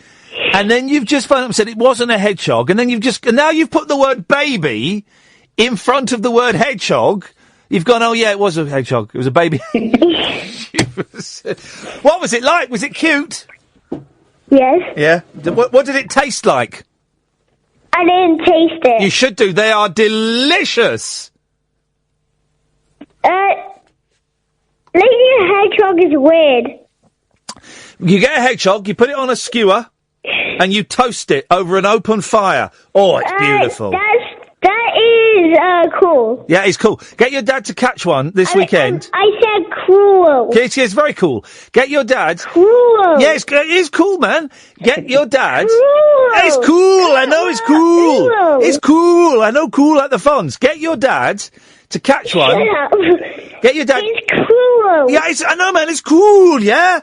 and then you've just phoned up and said it wasn't a hedgehog, and then now you've put the word baby in front of the word hedgehog. You've gone, oh yeah, it was a hedgehog. It was a baby. What was it like? Was it cute? Yes. Yeah. What did it taste like? I didn't taste it. You should do. They are delicious. Lady hedgehog is weird. You get a hedgehog, you put it on a skewer, and you toast it over an open fire. Oh, it's beautiful. That is cool. Yeah, it's cool. Get your dad to catch one this weekend. I said cruel. It's very cool. Get your dad. Cruel. Yeah, it is cool, man. Get your dad. Cruel. It's cool. I know it's cool. Cruel. It's cool. I know cool like the fonts. Get your dad to catch one. Get your dad. It's cruel. Yeah, I know, man. It's cool. Yeah.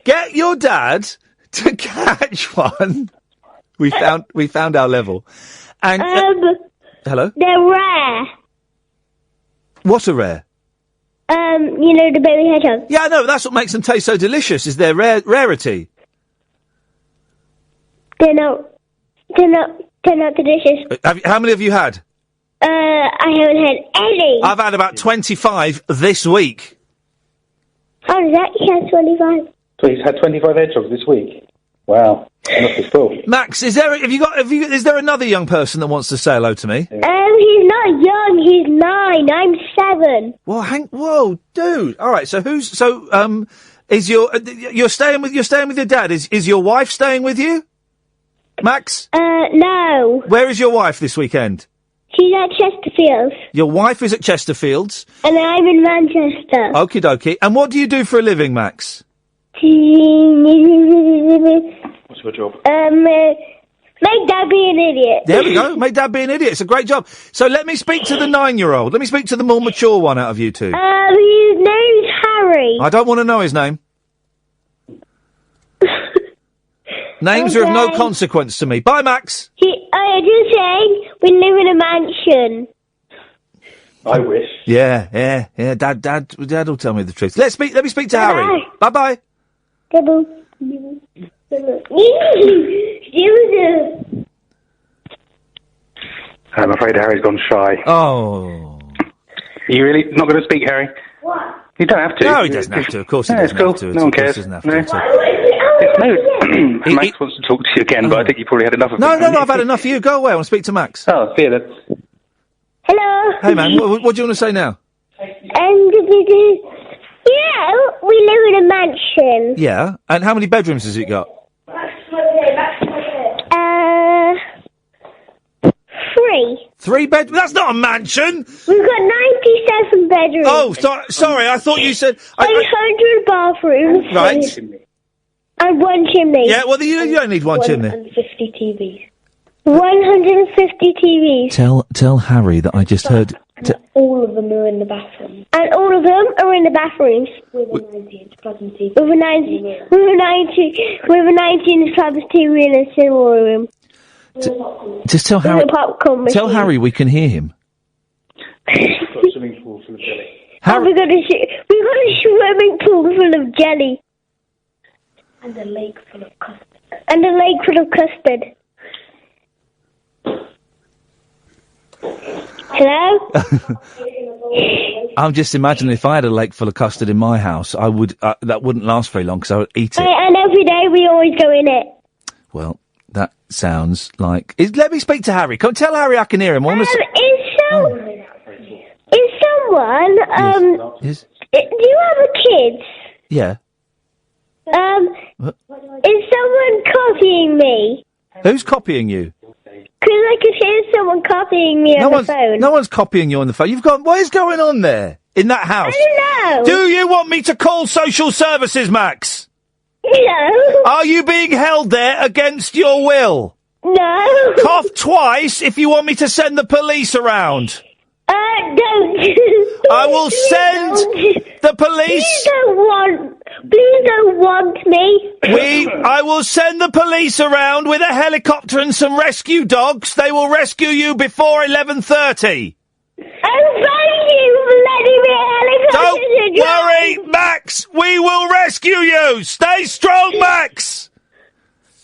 Get your dad to catch one. We found our level. And hello. They're rare. What are rare? The baby hedgehog. Yeah, I know. That's what makes them taste so delicious. Is their rarity. They're not delicious. How many have you had? I haven't had any. I've had about 25 this week. How does that count 25? So he's had 25 hedgehogs this week. Wow, that must be full. Max, is there another young person that wants to say hello to me? He's not young. He's 9. I'm 7. Well, whoa, dude. All right. So is you're staying with your dad? Is your wife staying with you, Max? No. Where is your wife this weekend? She's at Chesterfields. Your wife is at Chesterfields. And I'm in Manchester. Okie dokie. And what do you do for a living, Max? What's your job? Make Dad be an idiot. There we go. Make Dad be an idiot. It's a great job. So let me speak to the 9-year-old. Let me speak to the more mature one out of you two. His name's Harry. I don't want to know his name. Names are of no consequence to me. Bye, Max. Just saying, we live in a mansion. I wish. Yeah. Dad will tell me the truth. Let me speak to Harry. Bye-bye. I'm afraid Harry's gone shy. Oh. Are you really not going to speak, Harry? What? You don't have to. No, he doesn't have to. Of course he doesn't have to. No one cares. Doesn't have to. Max wants to talk to you again, but I think you probably had enough of it. No, I've had enough of you. Go away. I want to speak to Max. Oh, see you then. Hello. Hey, man, what do you want to say now? Yeah, we live in a mansion. Yeah. And how many bedrooms has it got? 3. 3 bedrooms? That's not a mansion! We've got 97 bedrooms. Oh, sorry, I thought you said... 800 bathrooms. Right. And 1 chimney. Yeah, well, you don't need 1 chimney. 150 TVs. 150 TVs. Tell Harry that I just heard... All of them are in the bathroom. And all of them are in the bathrooms. With a 90-inch plasma TV. With a 19-inch plasma TV in a cinema room. Just tell Harry... Tell Harry we can hear him. Swimming pool full of jelly. Harry, we got a swimming pool full of jelly. And a lake full of custard. Hello? I'm just imagining if I had a lake full of custard in my house, I would that wouldn't last very long because I would eat it. And every day we always go in it. Well, that sounds like... let me speak to Harry. Come tell Harry I can hear him. Is someone... Yes. Do you have a kid? Yeah. Is someone copying me? Who's copying you? Because I could hear someone copying me on the phone. No one's copying you on the phone. What is going on there in that house? I don't know. Do you want me to call social services, Max? No. Are you being held there against your will? No. Cough twice if you want me to send the police around. Don't. I will send the police. Please don't want me. I will send the police around with a helicopter and some rescue dogs. They will rescue you before 11:30. Oh, thank you for letting me helicopter. Don't worry, Max. We will rescue you. Stay strong, Max.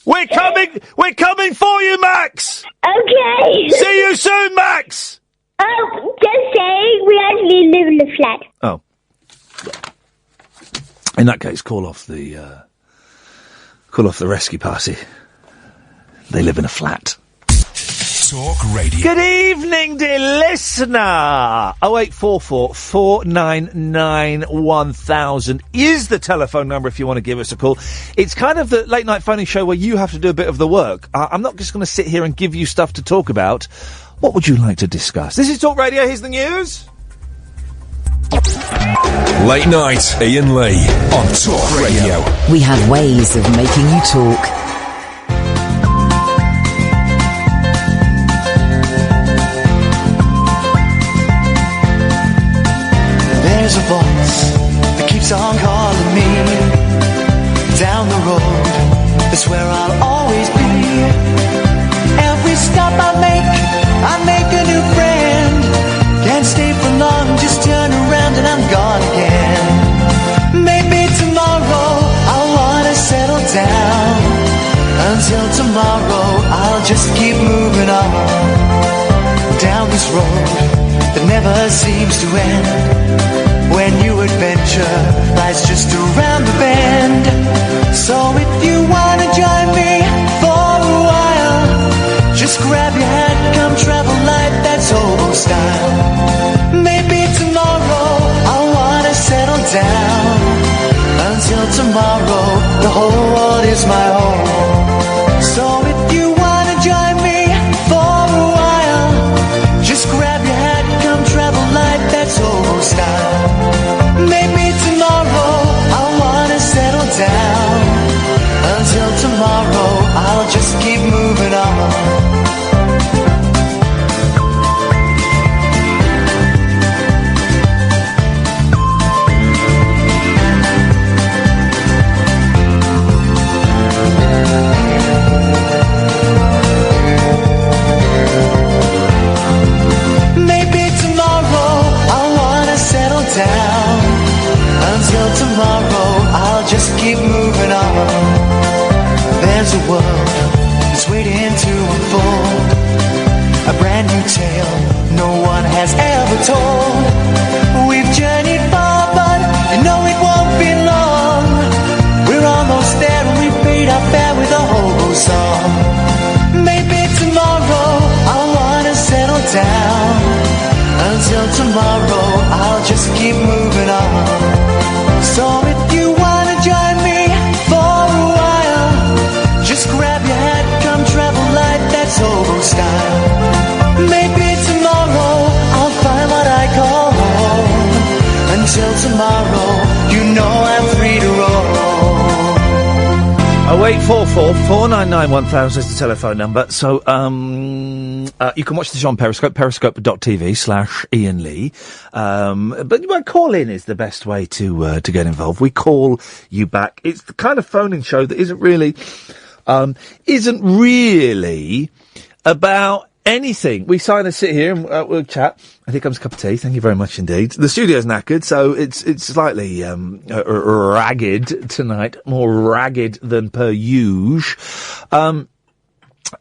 We're coming for you, Max. Okay. See you soon, Max. Oh, just saying, we actually live in a flat. Oh. In that case, call off the rescue party. They live in a flat. Talk Radio. Good evening, dear listener. 0844 499 1000 is the telephone number if you want to give us a call. It's kind of the late night phoning show where you have to do a bit of the work. I'm not just going to sit here and give you stuff to talk about. What would you like to discuss? This is Talk Radio. Here's the news. Late night, Iain Lee on Talk Radio. We have ways of making you talk. There's a voice that keeps on calling me down the road. That's where I'll always be. Every stop I make a new friend. Can't stay for long, just turn around and I'm gone again. Maybe tomorrow I'll wanna settle down. Until tomorrow I'll just keep moving on down this road that never seems to end. When new adventure lies just around the bend. So if you wanna join me for a while, just grab your hat, come travel light, that's old style. Maybe tomorrow I'll wanna settle down. Until tomorrow, the whole world is my home. So if you wanna join me for a while, just grab your hat, come travel light, that's old style. Maybe tomorrow I'll wanna settle down. Until tomorrow, I'll just keep moving on. Maybe tomorrow I'll wanna settle down. Until tomorrow, I'll just keep moving on. There's a world that's waiting to unfold. A brand new tale no one has ever told. We've journeyed far, but you know it won't be long. We're almost there and we paid our fare with a hobo song. Maybe tomorrow I'll wanna settle down. Until tomorrow, I'll just keep moving on. know I'm free to roll. 0844 499 1000 is the telephone number. So, you can watch the show on Periscope, periscope.tv/Iain Lee. But call in is the best way to get involved. We call you back. It's the kind of phoning show that isn't really about anything. We kind of sit here and we'll chat. I think comes a cup of tea. Thank you very much indeed. The studio's knackered, so it's slightly ragged tonight, more ragged than per usual.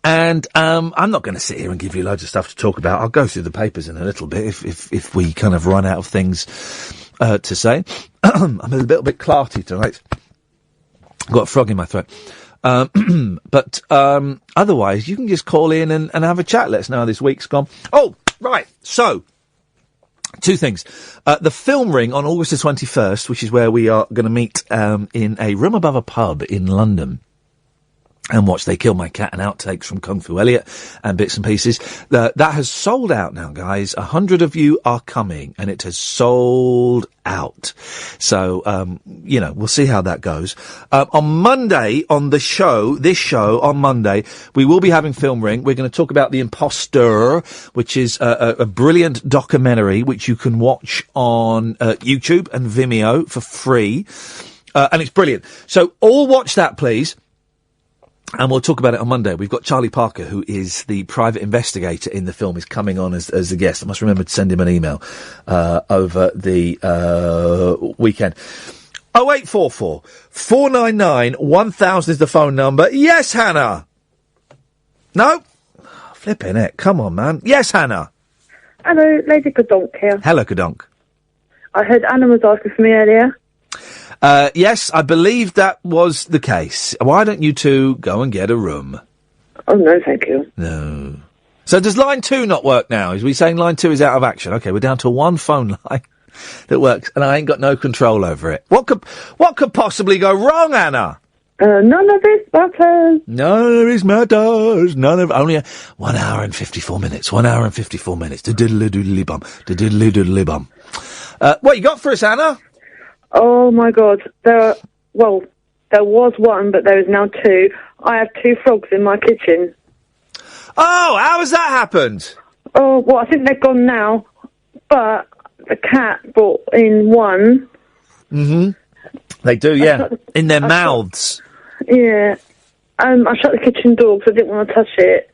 And I'm not going to sit here and give you loads of stuff to talk about. I'll go through the papers in a little bit if we kind of run out of things to say. I'm a little bit clarty tonight. Got a frog in my throat. But otherwise, you can just call in and have a chat. Let us know how this week's gone. Oh, right. So, two things. The Film Ring on August the 21st, which is where we are going to meet in a room above a pub in London and watch They Killed My Cat and outtakes from Kung Fu Elliot and bits and pieces. That has sold out now, guys. 100 of you are coming, and it has sold out. So, we'll see how that goes. On Monday, on this show, on Monday, we will be having Film Ring. We're going to talk about The Imposter, which is a brilliant documentary which you can watch on YouTube and Vimeo for free. And it's brilliant. So, all watch that, please. And we'll talk about it on Monday. We've got Charlie Parker, who is the private investigator in the film, is coming on as a guest. I must remember to send him an email over the weekend. 0844 499 1000 is the phone number. Yes, Hannah. No? Flipping it. Come on, man. Yes, Hannah. Hello, Lady Godonk here. Hello, Godonk. I heard Anna was asking for me earlier. Yes, I believe that was the case. Why don't you two go and get a room? Oh, no, thank you. No. So does line 2 not work now? Is we saying line 2 is out of action? Okay, we're down to one phone line that works, and I ain't got no control over it. What could possibly go wrong, Anna? None of this matters. None of this matters. Only 1 hour and 54 minutes. 1 hour and 54 minutes. Da-diddly-doodly-bum. Da-diddly-doodly-bum. What you got for us, Anna? Oh, my God. There was one, but there is now two. I have two frogs in my kitchen. Oh, how has that happened? Oh, well, I think they're gone now, but the cat brought in one. Mm-hmm. They do, yeah. In their mouths. Yeah. I shut the kitchen door because I didn't want to touch it.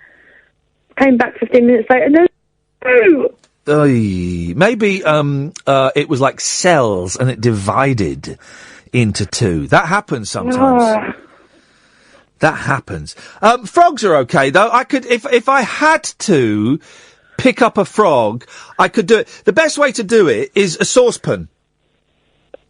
Came back 15 minutes later, no. Maybe it was like cells and it divided into two. That happens sometimes. That happens. Frogs are okay though. I could, if I had to pick up a frog, I could do it. The best way to do it is a saucepan.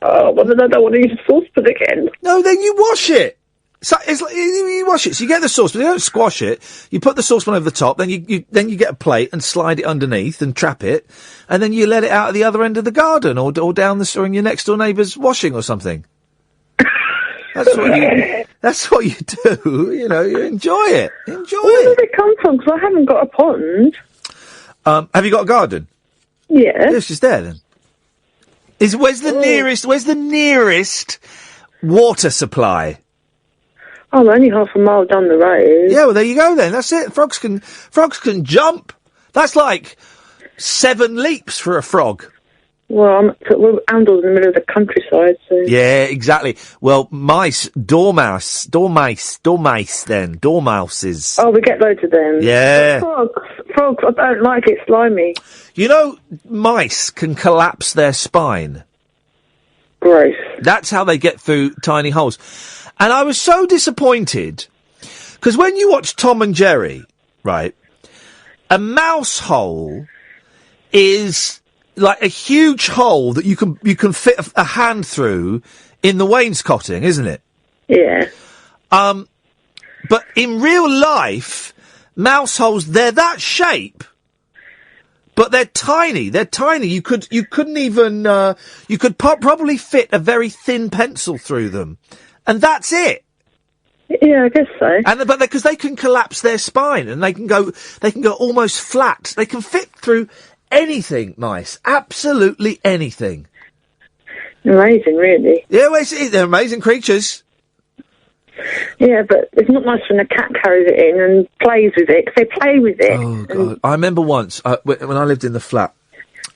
Oh, well then I don't want to use a saucepan again. No, then you wash it. So it's like, you wash it. So you get the saucepan. You don't squash it. You put the saucepan over the top. Then you get a plate and slide it underneath and trap it, and then you let it out at the other end of the garden or down or in your next door neighbour's washing or something. That's what you do. You know, you enjoy it. Where did it come from? Because I haven't got a pond. Have you got a garden? Yeah. It's just there then. Where's the nearest water supply? I'm only half a mile down the road. Yeah, well, there you go then. That's it. Frogs can jump. That's like 7 leaps for a frog. Well, we're Andals in the middle of the countryside, so... Yeah, exactly. Well, dormouses. Oh, we get loads of them. Yeah. Frogs, I don't like it, slimy. You know, mice can collapse their spine. Gross. That's how they get through tiny holes. And I was so disappointed, because when you watch Tom and Jerry, right, a mouse hole is like a huge hole that you can fit a hand through in the wainscoting, isn't it? Yeah. But in real life, mouse holes, they're that shape, but they're tiny. They're tiny. You couldn't even, you could probably fit a very thin pencil through them. And that's it. Yeah, I guess so. But because they can collapse their spine and they can go almost flat. They can fit through anything, mice. Absolutely anything. amazing, really. Yeah, well, they're amazing creatures. Yeah, but it's not nice when a cat carries it in and plays with it, 'cause they play with it. Oh, God. I remember once, when I lived in the flat,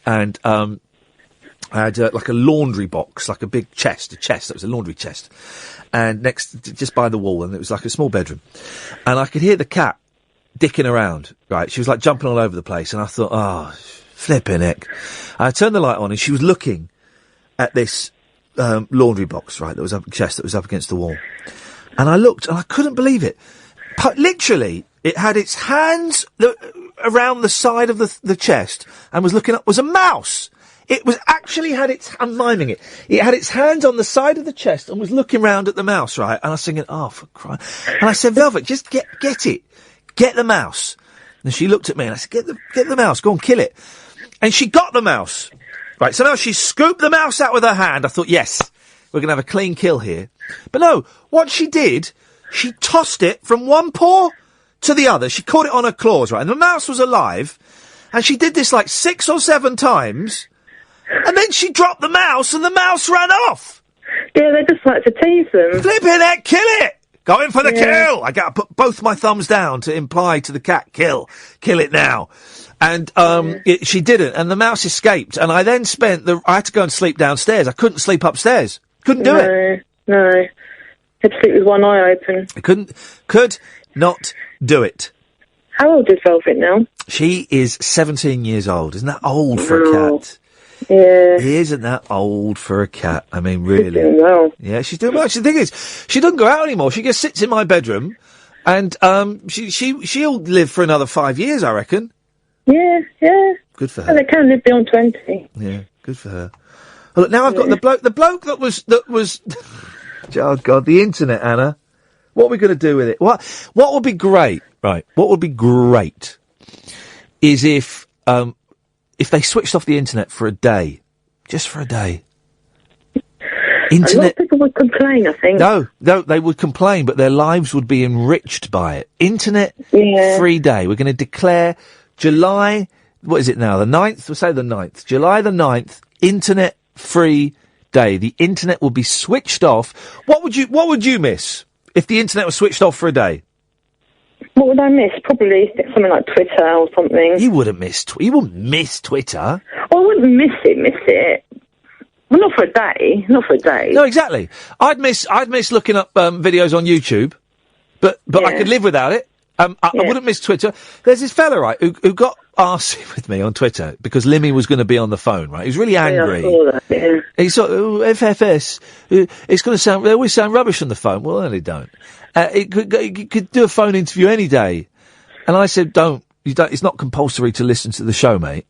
and I had like a laundry box, like a big chest, that was a laundry chest, and just by the wall, and it was like a small bedroom. And I could hear the cat dicking around, right? She was like jumping all over the place, and I thought, oh, flipping heck. I turned the light on, and she was looking at this laundry box, right, that was up against the wall. And I looked, and I couldn't believe it. Literally, it had its hands around the side of the chest and was looking up. Was a mouse. It was actually I'm miming it. It had its hands on the side of the chest and was looking round at the mouse, right? And I was thinking, oh, for crying. And I said, Velvet, just get it. Get the mouse. And she looked at me and I said, get the mouse. Go on, kill it. And she got the mouse. Right, so now she scooped the mouse out with her hand. I thought, yes, we're going to have a clean kill here. But no, what she did, she tossed it from one paw to the other. She caught it on her claws, right? And the mouse was alive. And she did this like 6 or 7 times. And then she dropped the mouse and the mouse ran off. Yeah, they just like to tease them. Flipping it, kill it! Go in for the kill! I got to put both my thumbs down to imply to the cat, kill it now. And she didn't, and the mouse escaped. And I then I had to go and sleep downstairs. I couldn't sleep upstairs. Couldn't do it. No. Had to sleep with one eye open. I could not do it. How old is Velvet now? She is 17 years old. Isn't that old for a cat? Yeah. Isn't that old for a cat? I mean, really. She's doing well. Yeah, she's doing well. The thing is, she doesn't go out anymore. She just sits in my bedroom, and she'll live for another 5 years, I reckon. Yeah. Good for her. And they can live beyond 20. Yeah, good for her. Well, look, now I've got the bloke that was. Oh God, the internet, Anna. What are we going to do with it? What would be great, right? What would be great is if they switched off the internet for a day, just for a day. Internet. A lot of people would complain, I think. No, they would complain, but their lives would be enriched by it. Internet-free day. We're going to declare July. What is it now? The 9th? We'll say the 9th. July the 9th. Internet-free day. The internet will be switched off. What would you miss if the internet was switched off for a day? What would I miss? Probably something like Twitter or something. You wouldn't miss Twitter. Oh, I wouldn't miss it. Well, not for a day. No, exactly. I'd miss looking up videos on YouTube, but I could live without it. I wouldn't miss Twitter. There's this fella, right, who got arsey with me on Twitter because Limmy was going to be on the phone, right? He was really angry. Yeah, I saw that, yeah. He thought, FFS, it's going to sound, they always sound rubbish on the phone. Well, no, they don't. It could do a phone interview any day. And I said, it's not compulsory to listen to the show, mate.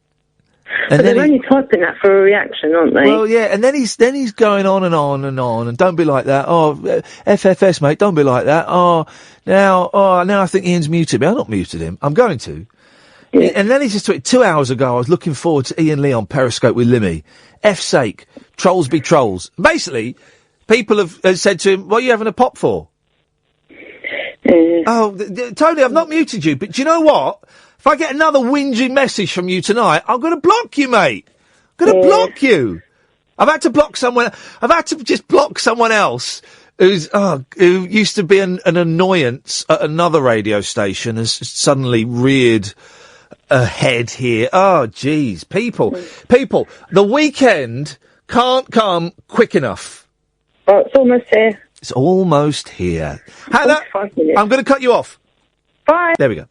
And but they're only typing that for a reaction, aren't they? Well, yeah, and then he's going on and on and on, and don't be like that. Oh, FFS, mate, don't be like that. Now I think Ian's muted me. I'm not muted him. I'm going to. Yeah. And then he just tweeted 2 hours ago, I was looking forward to Iain Lee on Periscope with Limmy. F's sake, trolls be trolls. Basically, people have said to him, what are you having a pop for? Oh, Tony, I've not muted you, but do you know what? If I get another whinging message from you tonight, I'm going to block you, mate. I'm going to block you. I've had to block someone. I've had to just block someone else who used to be an annoyance at another radio station has suddenly reared a head here. Oh, jeez. People, the weekend can't come quick enough. Oh, it's almost here. It's almost here. Hannah, I'm going to cut you off. Bye. There we go.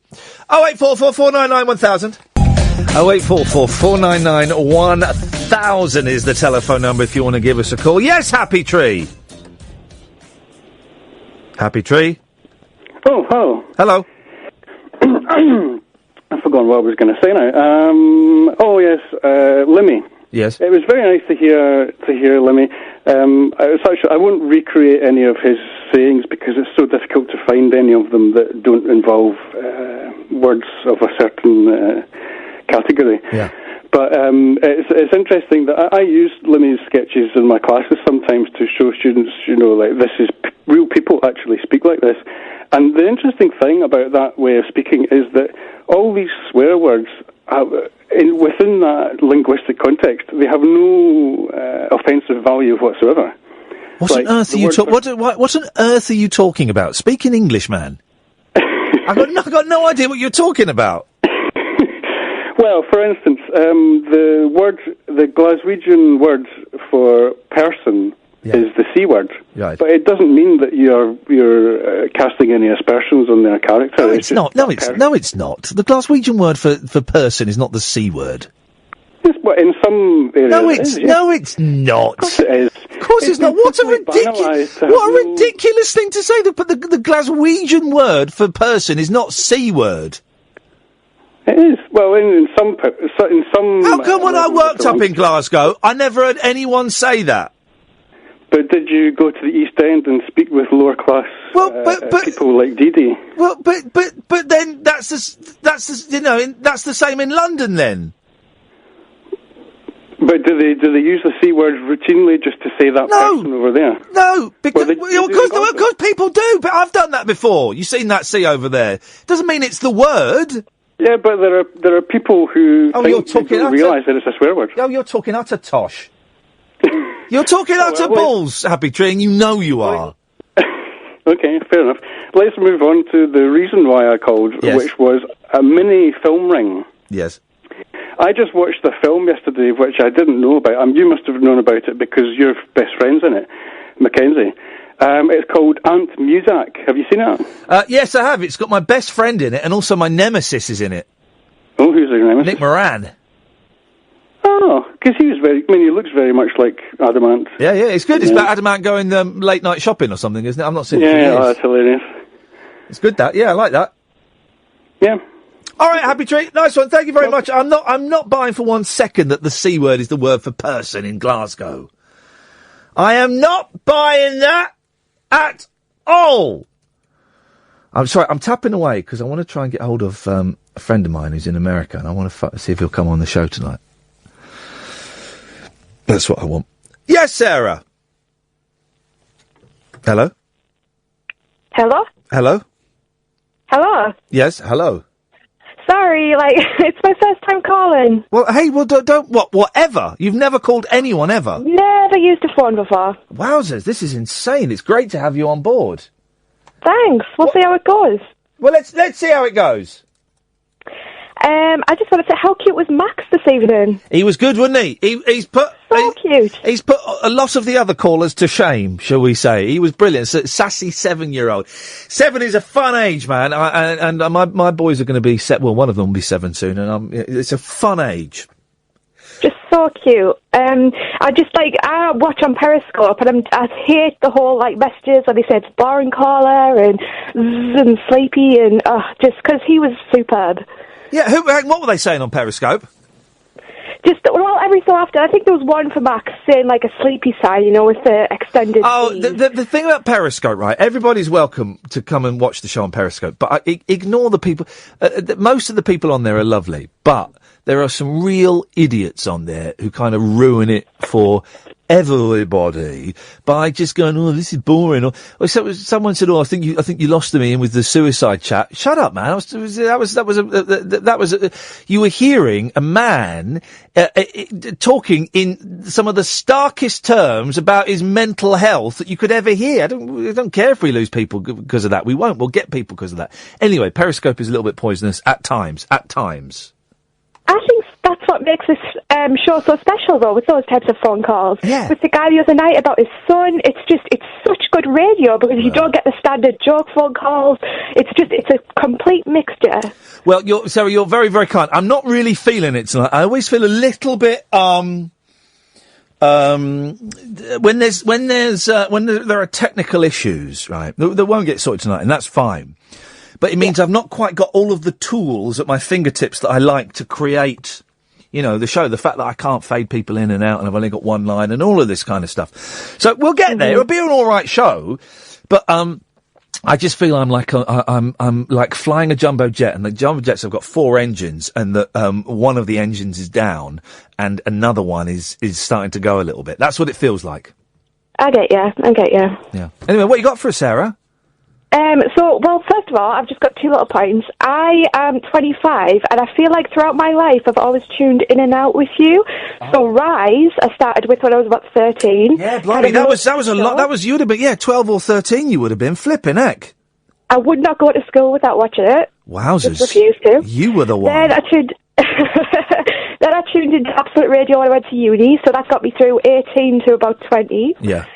0844 499 1000. 0844 499 1000 is the telephone number if you want to give us a call. Yes, Happy Tree. Happy Tree. Oh. Hello. I've forgotten what I was going to say now. Yes, Limmy. Yes. It was very nice to hear Limmy. I won't recreate any of his sayings because it's so difficult to find any of them that don't involve words of a certain category. Yeah. But it's interesting that I use Limmy's sketches in my classes sometimes to show students, like this is real people actually speak like this. And the interesting thing about that way of speaking is that all these swear words within that linguistic context, they have no offensive value whatsoever. What on earth are you what on earth are you talking about? Speak in English, man. I've got no idea what you're talking about. Well, for instance, the Glaswegian word for person is the C word, right. But it doesn't mean that you're casting any aspersions on their character. No, it's not. No, it's not. The Glaswegian word for person is not the C word. Yes, but in some areas no, it's not. Of course it is. Of course it's not. What a ridiculous thing to say. But the Glaswegian word for person is not C word. It is. Well, in some. How come when I worked up in Glasgow, I never heard anyone say that? But did you go to the East End and speak with lower class people like Dee? Well, but then that's the same in London then. But do they use the C word routinely just to say that person over there? No, because people do. But I've done that before. You've seen that C over there. Doesn't mean it's the word. Yeah, but there are people who don't realise that it's a swear word. Oh, you're talking utter tosh. You're talking utter balls, Happy Tree, and you know you are. Okay, fair enough. Let's move on to the reason why I called, which was a mini film ring. Yes. I just watched the film yesterday, which I didn't know about. You must have known about it because you're best friends in it, Mackenzie. It's called Aunt Muzak. Have you seen it? Yes, I have. It's got my best friend in it, and also my nemesis is in it. Oh, who's your nemesis? Nick Moran. Oh, because he looks very much like Adamant. Yeah, it's good. It's about Adamant going late night shopping or something, isn't it? I'm not seeing it for years. Yeah, that's hilarious. It's good, that. Yeah, I like that. Yeah. All right, Happy Tree. Nice one. Thank you very much. I'm not buying for 1 second that the C word is the word for person in Glasgow. I am not buying that at all. I'm sorry, I'm tapping away because I want to try and get hold of a friend of mine who's in America, and I want to see if he'll come on the show tonight. That's what I want. Yes, Sarah. Hello? Hello? Hello? Hello? Yes, hello. Sorry, it's my first time calling. Well, hey, whatever. You've never called anyone ever. Never used a phone before. Wowzers, this is insane. It's great to have you on board. Thanks. We'll see how it goes. Well, let's see how it goes. I just wanted to say, how cute was Max this evening? He was good, wasn't he? He's put cute. He's put a lot of the other callers to shame, shall we say? He was brilliant. Sassy 7-year-old. 7 is a fun age, man. And my boys are going to be well, one of them will be 7 soon, and it's a fun age. Just so cute. I watch on Periscope, and I hate the whole messages where they say it's boring caller and zzz and sleepy, and just because he was superb. Yeah, what were they saying on Periscope? Every so often, I think there was one for Max saying a sleepy sign, with the extended. Oh, the thing about Periscope, right? Everybody's welcome to come and watch the show on Periscope, but ignore the people. Most of the people on there are lovely, but there are some real idiots on there who kind of ruin it for everybody by just going, oh, this is boring. Or someone said, oh, I think you lost me in with the suicide chat. Shut up, man. You were hearing a man talking in some of the starkest terms about his mental health that you could ever hear. I don't care if we lose people because of that. We won't. We'll get people because of that. Anyway, Periscope is a little bit poisonous at times. I think that's what makes this show so special, though, with those types of phone calls. Yeah. With the guy the other night about his son, it's such good radio because you don't get the standard joke phone calls. It's a complete mixture. Well, Sarah, you're very, very kind. I'm not really feeling it tonight. I always feel a little bit, when there are technical issues, right? They won't get sorted tonight, and that's fine. But it means I've not quite got all of the tools at my fingertips that I like to create, the show. The fact that I can't fade people in and out and I've only got one line and all of this kind of stuff. So we'll get there. It'll be an all right show. But I just feel I'm like flying a jumbo jet, and the jumbo jets have got 4 engines, and one of the engines is down and another one is starting to go a little bit. That's what it feels like. I get you. Yeah. Anyway, what you got for us, Sarah? Well, first of all, I've just got two little points. I am 25, and I feel like throughout my life I've always tuned in and out with you. So Rise, I started with when I was about 13. Yeah, blimey, that was a lot. That was, you would have been, 12 or 13 you would have been. Flipping heck. I would not go to school without watching it. Wowzers. Just refused to. You were the one. Then I tuned into Absolute Radio when I went to uni, so that got me through 18 to about 20. Yeah.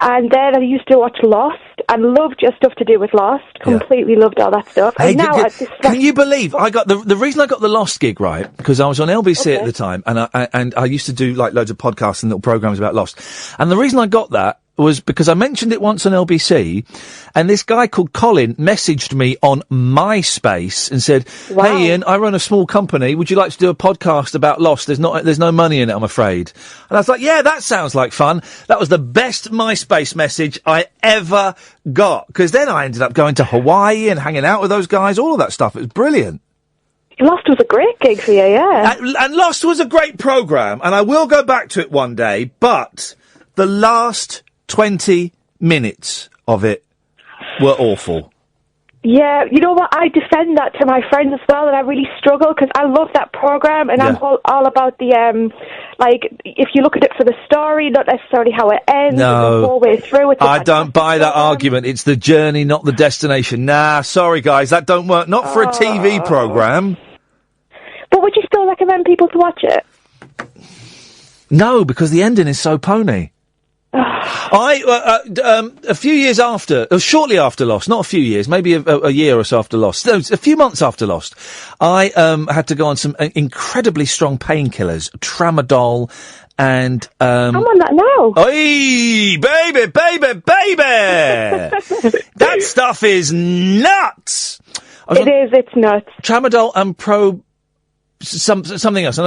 And then I used to watch Lost and loved your stuff to do with Lost. Completely loved all that stuff. Hey, and now can you believe I got the reason I got the Lost gig, right? Because I was on LBC at the time, and I used to do like loads of podcasts and little programs about Lost. And the reason I got that was because I mentioned it once on LBC, and this guy called Colin messaged me on MySpace and said, "Hey Ian, I run a small company. Would you like to do a podcast about Lost? There's no money in it, I'm afraid." And I was like, "Yeah, that sounds like fun." That was the best MySpace message I ever got, because then I ended up going to Hawaii and hanging out with those guys, all of that stuff. It was brilliant. Lost was a great gig for you, yeah. And Lost was a great programme, and I will go back to it one day, but the last 20 minutes of it were awful. Yeah, you know what? I defend that to my friends as well, and I really struggle because I love that program, and I'm all about the if you look at it for the story, not necessarily how it ends, No, the whole way through. I don't buy that argument. It's the journey, not the destination. Nah, sorry guys, that don't work. Not for a TV program. But would you still recommend people to watch it? No, because the ending is so pony. A few years after, shortly after Lost, not a few years, maybe a year or so after Lost, no, a few months after Lost, I had to go on some incredibly strong painkillers, tramadol, and I'm on that now. Oi, baby! That stuff is nuts. It's nuts. Tramadol and something else.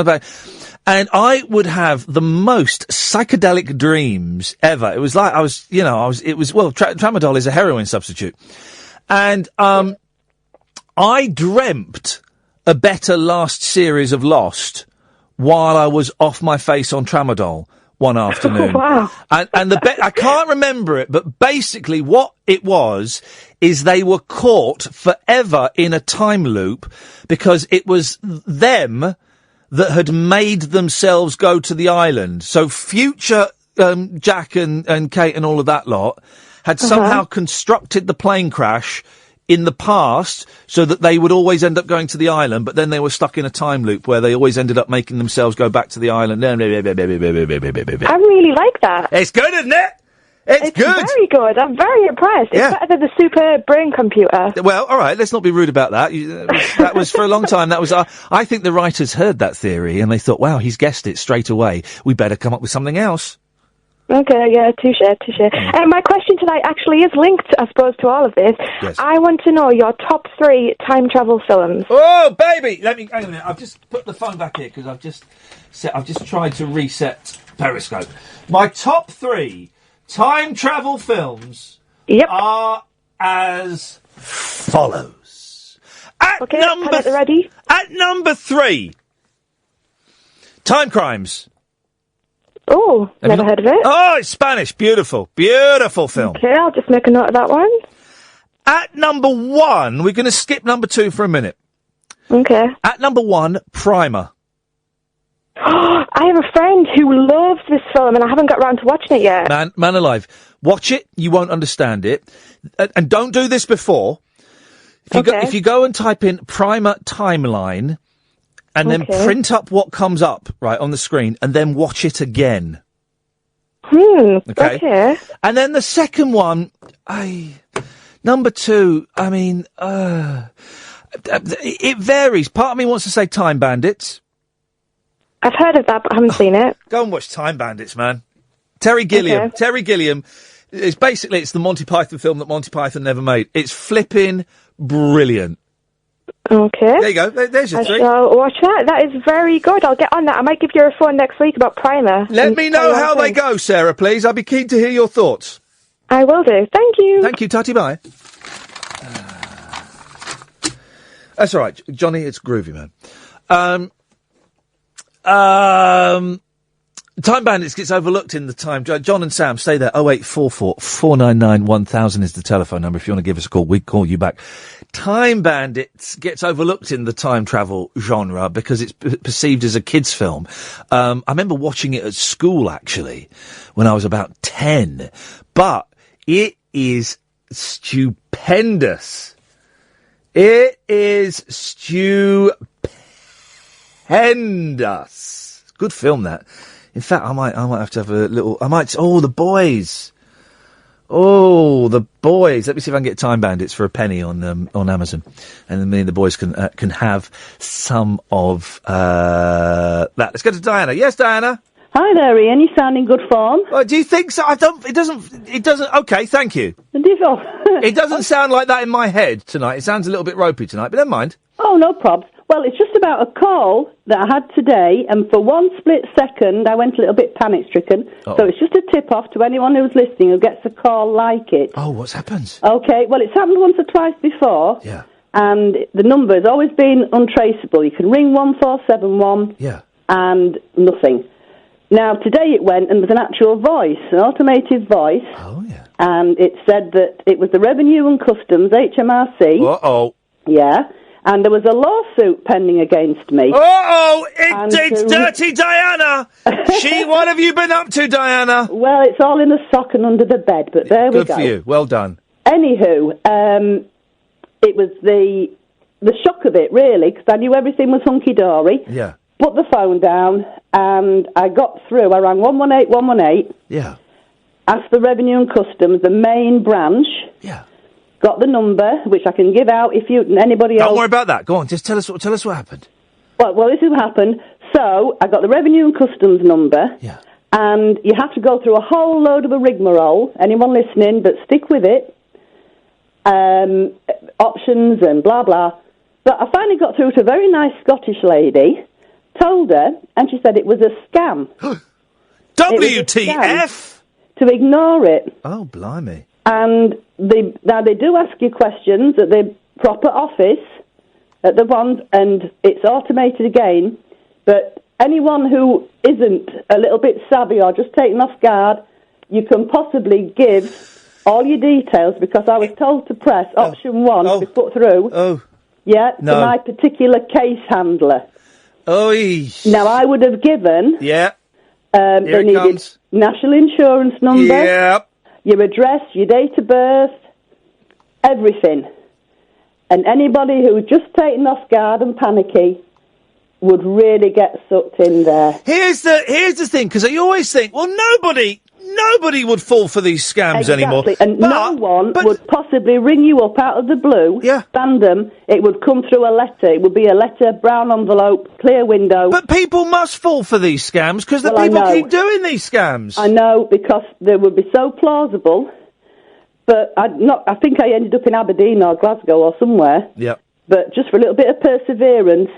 And I would have the most psychedelic dreams ever. It was like tramadol is a heroin substitute. And, I dreamt a better last series of Lost while I was off my face on tramadol one afternoon. Wow. And I can't remember it, but basically what it was is they were caught forever in a time loop because it was them that had made themselves go to the island. So future Jack and Kate and all of that lot had somehow constructed the plane crash in the past so that they would always end up going to the island, but then they were stuck in a time loop where they always ended up making themselves go back to the island. I really like that. It's good, isn't it? It's good. Very good. I'm very impressed. It's better than the super brain computer. Well, all right, let's not be rude about that. That was for a long time. That was. I think the writers heard that theory and they thought, wow, he's guessed it straight away. We better come up with something else. Okay, yeah, touche. My question tonight actually is linked, I suppose, to all of this. Yes. I want to know your top 3 time travel films. Oh, baby! Hang on a minute. I've just put the phone back here because I've just tried to reset Periscope. My top 3 time travel films are as follows. At number 3, Time Crimes. Oh, never heard of it. Oh, it's Spanish. Beautiful film. Okay, I'll just make a note of that one. At number 1, we're going to skip number 2 for a minute. Okay. At number 1, Primer. I have a friend who loves this film and I haven't got around to watching it yet. Man alive. Watch it, you won't understand it. And don't do this before. If you go and type in Primer timeline and then print up what comes up, right, on the screen and then watch it again. Okay. And then the second one, number 2, I mean, it varies. Part of me wants to say Time Bandits. I've heard of that, but I haven't seen it. Go and watch Time Bandits, man. Terry Gilliam. Okay. Terry Gilliam. It's the Monty Python film that Monty Python never made. It's flipping brilliant. Okay. There you go. There's your 3. I shall watch that. That is very good. I'll get on that. I might give you a phone next week about Primer. Let me know how they go, Sarah, please. I'd be keen to hear your thoughts. I will do. Thank you. Thank you, Tutty. Bye. That's all right, Johnny. It's groovy, man. Time Bandits gets overlooked in the time. John and Sam, stay there. 0844 499 1000 is the telephone number. If you want to give us a call, we'd call you back. Time Bandits gets overlooked in the time travel genre because it's perceived as a kids' film. I remember watching it at school, actually, when I was about 10. But it is stupendous. It is stupendous. Good film, that. In fact, I might have to have a little. The Boys. Oh, The Boys. Let me see if I can get Time Bandits for a penny on Amazon, and then me and the boys can have some of that. Let's go to Diana. Yes, Diana. Hi there, Ian. You sound in good form. Do you think so? It doesn't. Okay, thank you. It doesn't sound like that in my head tonight. It sounds a little bit ropey tonight, but never mind. Oh, no probs. Well, it's just about a call that I had today, and for one split second, I went a little bit panic-stricken. Uh-oh. So it's just a tip-off to anyone who's listening who gets a call like it. Oh, what's happened? Okay, well, it's happened once or twice before. Yeah. And the number has always been untraceable. You can ring 1471. Yeah. And nothing. Now, today it went, and there was an actual voice, an automated voice. Oh, yeah. And it said that it was the Revenue and Customs, HMRC. Uh-oh. Yeah. And there was a lawsuit pending against me. Uh-oh! It's Dirty Diana! What have you been up to, Diana? Well, it's all in the sock and under the bed, but there we go. Good for you. Well done. Anywho, it was the shock of it, really, because I knew everything was hunky-dory. Yeah. Put the phone down, and I got through. I rang 118. Yeah. Asked the Revenue and Customs, the main branch. Yeah. Got the number, which I can give out if anybody else... Don't worry about that. Go on, just tell us what happened. Well, this is what happened. So, I got the Revenue and Customs number. Yeah. And you have to go through a whole load of a rigmarole. Anyone listening, but stick with it. Options and blah, blah. But I finally got through to a very nice Scottish lady, told her, and she said it was a scam. WTF? To ignore it. Oh, blimey. And they do ask you questions at the proper office, at the ones, and it's automated again. But anyone who isn't a little bit savvy or just taken off guard, you can possibly give all your details, because I was told to press option 1 to be put through. Oh. Yeah, No. to my particular case handler. Oy. Now, I would have given... Yeah. They Here it needed comes. national insurance number. Yep. Your address, your date of birth, everything. And anybody who's just taken off guard and panicky would really get sucked in there. Here's the thing, because I always think, well, nobody would fall for these scams anymore. And no one would possibly ring you up out of the blue, random. It would come through a letter. It would be a letter, brown envelope, clear window. But people must fall for these scams because the people keep doing these scams. I know, because they would be so plausible. But I think I ended up in Aberdeen or Glasgow or somewhere. Yep. But just for a little bit of perseverance,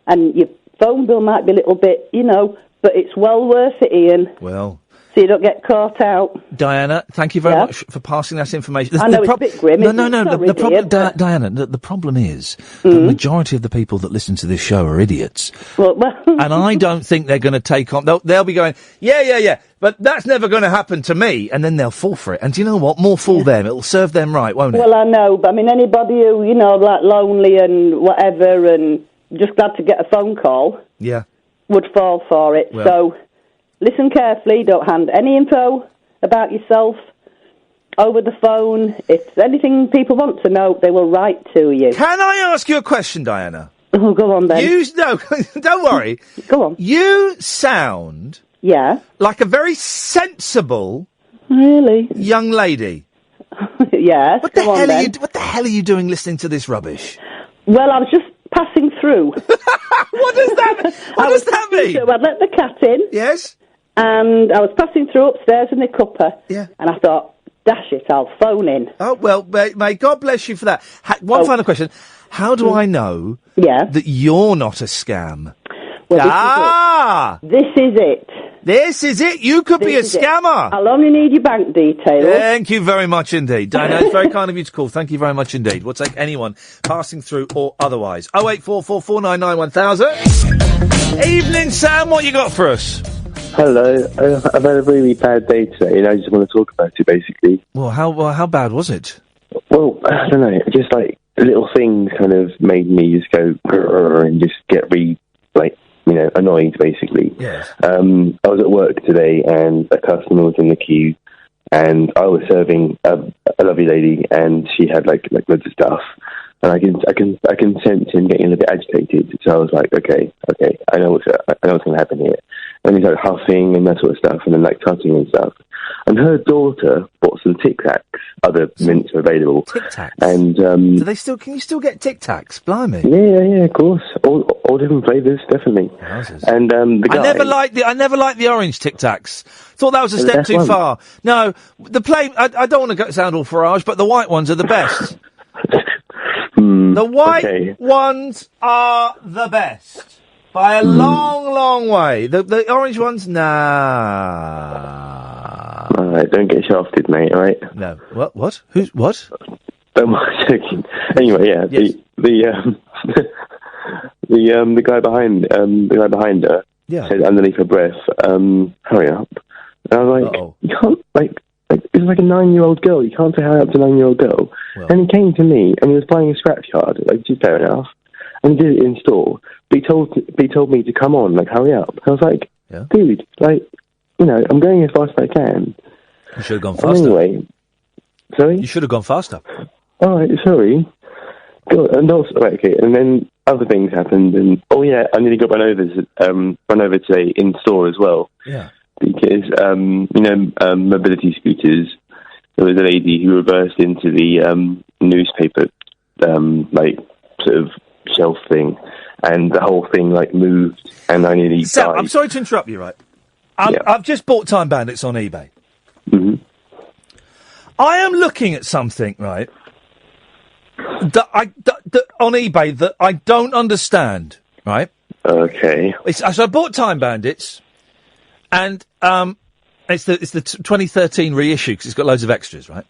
and your phone bill might be a little bit, but it's well worth it, Ian. Well... So you don't get caught out. Diana, thank you very much for passing that information. I know it's a bit grim. No. The problem, Diana, the problem is the majority of the people that listen to this show are idiots. Well, and I don't think they're going to take on. They'll be going, yeah, but that's never going to happen to me, and then they'll fall for it. And do you know what? More fool them. It'll serve them right, won't it? Well, I know, but I mean, anybody who like lonely and whatever, and just glad to get a phone call, would fall for it. Well. So. Listen carefully, don't hand any info about yourself over the phone. If there's anything people want to know, they will write to you. Can I ask you a question, Diana? Oh, go on then. No, don't worry. Go on. You sound... like a very sensible... Really? ...young lady. Yes, What the hell are you doing listening to this rubbish? Well, I was just passing through. What does that mean? So I'd let the cat in. Yes. And I was passing through upstairs in the cuppa. Yeah. And I thought, dash it, I'll phone in. Oh, well, may God bless you for that. One final question. How do I know that you're not a scam? Well, this is it. This is it. You could be a scammer. I'll only need your bank details. Thank you very much indeed. Diana, it's very kind of you to call. Thank you very much indeed. We'll take anyone passing through or otherwise. 0844 499 1000. Evening, Sam. What you got for us? Hello. I've had a really bad day today, and I just want to talk about it, basically. Well, how bad was it? Well, I don't know. Just like little things kind of made me just go grrr and just get really, like, you know, annoyed, basically. Yes. I was at work today, and a customer was in the queue, and I was serving a lovely lady, and she had like loads of stuff. And I can sense him getting a little bit agitated. So I was like, okay, I know what's going to happen here. And he's like huffing and that sort of stuff, and then like touching and stuff. And her daughter bought some Tic Tacs. Other mints are available. Tic Tacs. And Do they still? Can you still get Tic Tacs? Blimey. Yeah, of course. All different flavours, definitely. And the guy. I never liked the orange Tic Tacs. Thought that was a step too far. No, the plain. I don't want to sound all Farage, but the white ones are the best. The white ones are the best by a long, long way. The orange ones, nah. All right, don't get shafted, mate. All right. No. What? Who's what? I'm joking. Anyway, yeah. Yes. The guy behind her said underneath her breath, "Hurry up." And I was like, you can't it's like a 9-year-old girl. You can't say hurry up to a 9-year-old girl. Well. And he came to me, and he was playing a scrapyard, which is fair enough, and he did it in store. But he told me to come on, like, hurry up. I was like, dude, like, you know, I'm going as fast as I can. You should have gone faster. Anyway, sorry? You should have gone faster. All right, sorry. God, and also, right, okay, and then other things happened, and I nearly got run over today in store as well. Yeah. Because, mobility scooters, there was a lady who reversed into the newspaper, sort of shelf thing, and the whole thing, moved, and I nearly died. I'm sorry to interrupt you, right? I've just bought Time Bandits on eBay. Mm-hmm. I am looking at something, right, that on eBay that I don't understand, right? Okay. So I bought Time Bandits, and it's the 2013 reissue because it's got loads of extras, right?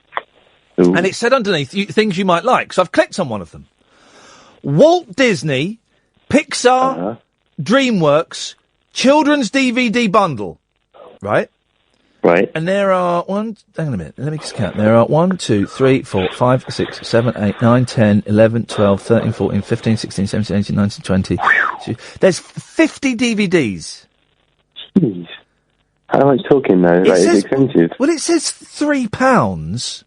Ooh. And it said underneath things you might like. So I've clicked on one of them. Walt Disney, Pixar, DreamWorks, children's DVD bundle, right? Right. And there are hang on a minute, let me just count. There are 1, 2, 3, 4, 5, 6, 7, 8, 9, 10, 11, 12, 13, 14, 15, 16, 17, 18, 19, 20. There's 50 DVDs. Jeez. How much talking though? It's expensive. Well, it says £3.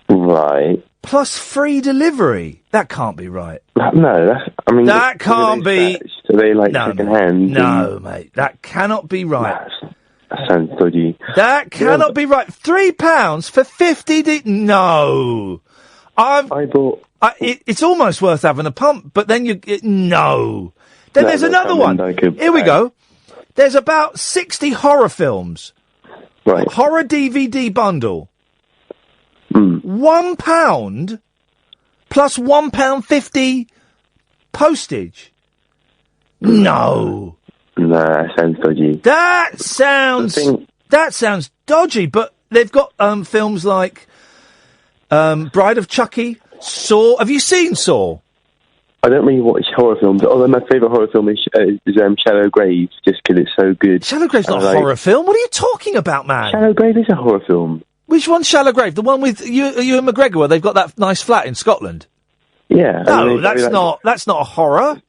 Right. Plus free delivery. That can't be right. No, that can't be. So they second hand? No, mate. That cannot be right. That sounds dodgy. That cannot be right. £3 for 50 No. I bought. It's almost worth having a pump, but then no. Then there's another one. Here we go. There's about 60 horror films. Right. Horror DVD bundle. £1 plus £1.50 postage. No. No, that sounds dodgy. That sounds dodgy, but they've got films like Bride of Chucky, Saw. Have you seen Saw? I don't really watch horror films, although my favourite horror film is Shallow Grave, just because it's so good. Shallow Grave's not a horror film. What are you talking about, man? Shallow Grave is a horror film. Which one's Shallow Grave? The one with Ewan McGregor, where they've got that nice flat in Scotland? Yeah. No, that's not a horror.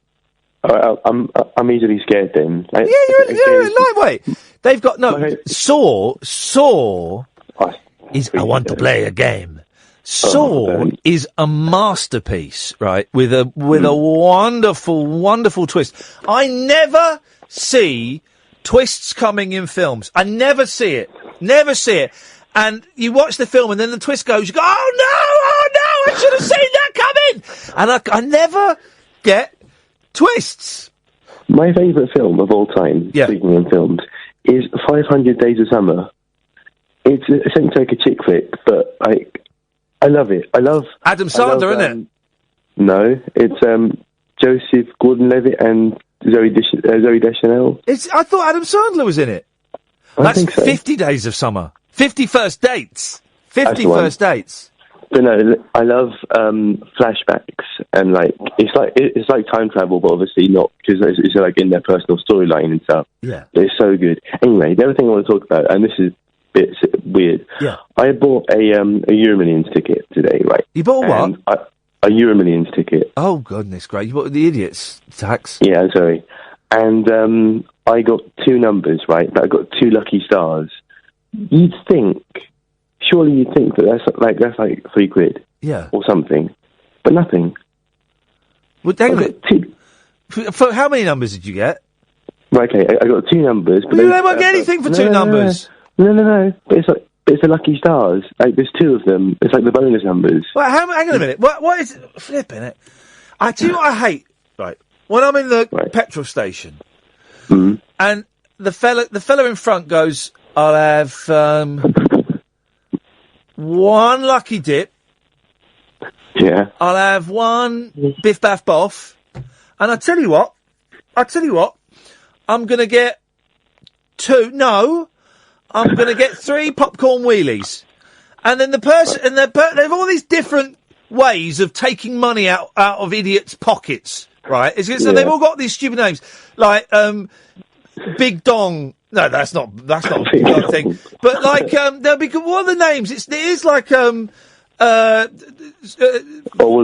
I'm easily scared then. You're lightweight. They've got Saw is I want to play a game. Saw is a masterpiece, right? With a wonderful, wonderful twist. I never see twists coming in films. I never see it. Never see it. And you watch the film and then the twist goes, you go, oh no, I should have seen that coming! And I never get twists. My favourite film of all time, speaking in films, is 500 Days of Summer. It's essentially like a chick flick, but I love it. I love Adam Sandler, isn't it? No, it's Joseph Gordon-Levitt and Zooey Deschanel. I thought Adam Sandler was in it. I think so. 50 Days of Summer. 50 First Dates. 50 First Dates. But no, I love flashbacks, and like it's like time travel, but obviously not, because it's like in their personal storyline and stuff. Yeah, but it's so good. Anyway, the other thing I want to talk about, and this is a bit weird. Yeah, I bought a Euromillions ticket today, right? You bought what? A Euromillions ticket. Oh goodness, great! You bought the idiot's tax. Yeah, sorry. And I got 2 numbers, right? But I got 2 lucky stars. Surely you'd think that that's like £3, yeah, or something, but nothing. Well, hang on a minute. For how many numbers did you get? Right, okay, I got 2 numbers. But you won't get anything for 2 numbers. No. But it's the lucky stars. Like, there's 2 of them. It's like the bonus numbers. Well, hang on a minute. What is flipping it? I tell you what I hate. Right, when I'm in the petrol station, and the fella in front goes, "I'll have 1 lucky dip. Yeah. I'll have 1 Biff Baff Boff, and I tell you what, I'm gonna get 2. No, I'm gonna get 3 popcorn wheelies, and then the person and they have all these different ways of taking money out of idiots' pockets, right? So they've all got these stupid names like Big Dong. No, that's not a big dog thing. But like, there'll be what are the names? It is like well,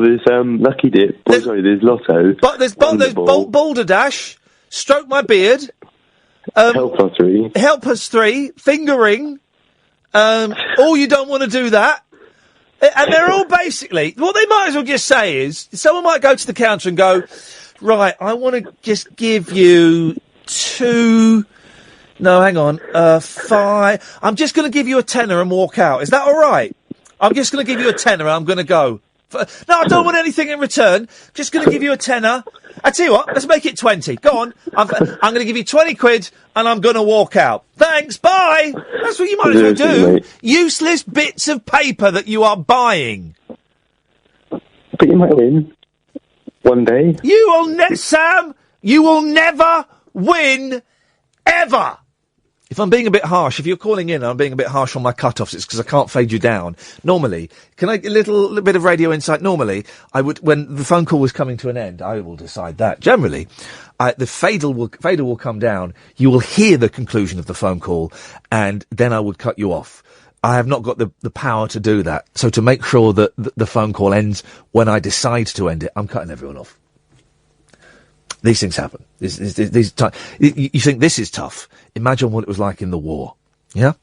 there's Lucky Dip. There's Lotto. But there's Boulder Dash, Stroke My Beard, Help Us 3, Fingering, All You Don't Want to Do That. And they're all basically, what they might as well just say is, someone might go to the counter and go, right, I want to just give you 2... No, hang on. 5. I'm just going to give you a tenner and walk out. Is that all right? I'm just going to give you a tenner and I'm going to go. No, I don't want anything in return. Just going to give you a tenner. I tell you what, let's make it 20. Go on. I'm going to give you 20 quid and I'm going to walk out. Thanks, bye. That's what you might as well do. Mate. Useless bits of paper that you are buying. But you might win. One day. Sam, you will never win, ever. If I'm being a bit harsh, if you're calling in and I'm being a bit harsh on my cut-offs, it's because I can't fade you down. Normally, can I get a little bit of radio insight? Normally, I would, when the phone call was coming to an end, I will decide that. Generally, the fader will come down, you will hear the conclusion of the phone call, and then I would cut you off. I have not got the power to do that. So to make sure that the phone call ends when I decide to end it, I'm cutting everyone off. These things happen. You think this is tough? Imagine what it was like in the war. Yeah?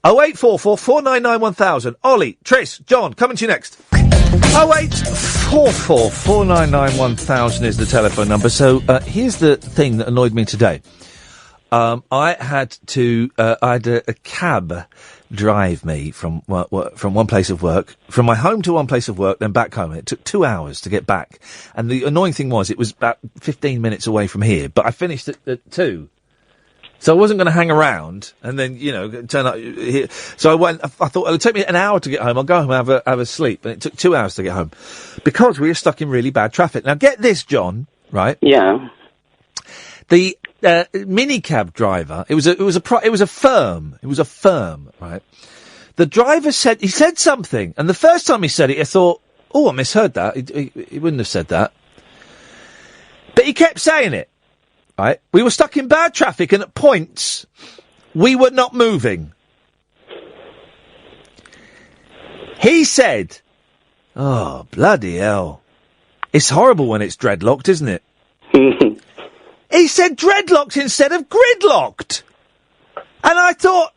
0844 499 1000. Ollie, Triss, John, coming to you next. 0844 499 1000 is the telephone number. So here's the thing that annoyed me today. I had a cab drive me from one place of work, from my home to one place of work, then back home. It took 2 hours to get back. And the annoying thing was, it was about 15 minutes away from here, but I finished at 2. So I wasn't going to hang around and then, turn up here. So I went, I thought it'll take me an hour to get home. I'll go home and have a sleep. And it took 2 hours to get home because we were stuck in really bad traffic. Now get this, John, right? Yeah. The minicab driver, it was a firm, right? The driver said something, and the first time he said it, I thought, oh, I misheard that. He wouldn't have said that. But he kept saying it, right? We were stuck in bad traffic, and at points, we were not moving. He said, oh, bloody hell. It's horrible when it's dreadlocked, isn't it? He said dreadlocked instead of gridlocked. And I thought,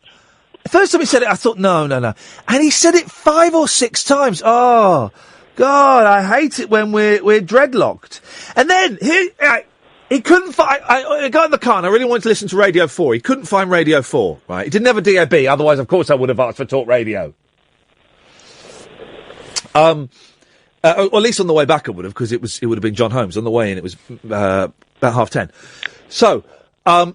first time he said it, I thought, no. And he said it 5 or 6 times. Oh, God, I hate it when we're dreadlocked. And then he couldn't find, I got in the car and I really wanted to listen to Radio 4. He couldn't find Radio 4, right? He didn't have a DAB, otherwise, of course, I would have asked for Talk Radio. Or at least on the way back I would have, because it would have been John Holmes. On the way in, it was about 10:30. So, but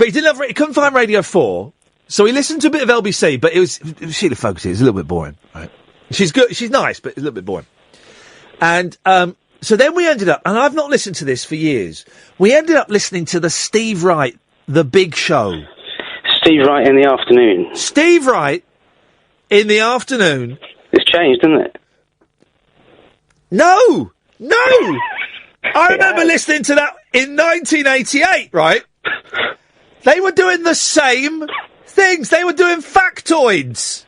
he couldn't find Radio 4, so he listened to a bit of LBC, but it was Sheila Fogarty. It was a little bit boring, right? She's good, she's nice, but it's a little bit boring. And so then we ended up, and I've not listened to this for years, we ended up listening to the Steve Wright, The Big Show. Steve Wright in the afternoon. Steve Wright in the afternoon. It's changed, didn't it? No! I remember listening to that in 1988, right? They were doing the same things. They were doing factoids.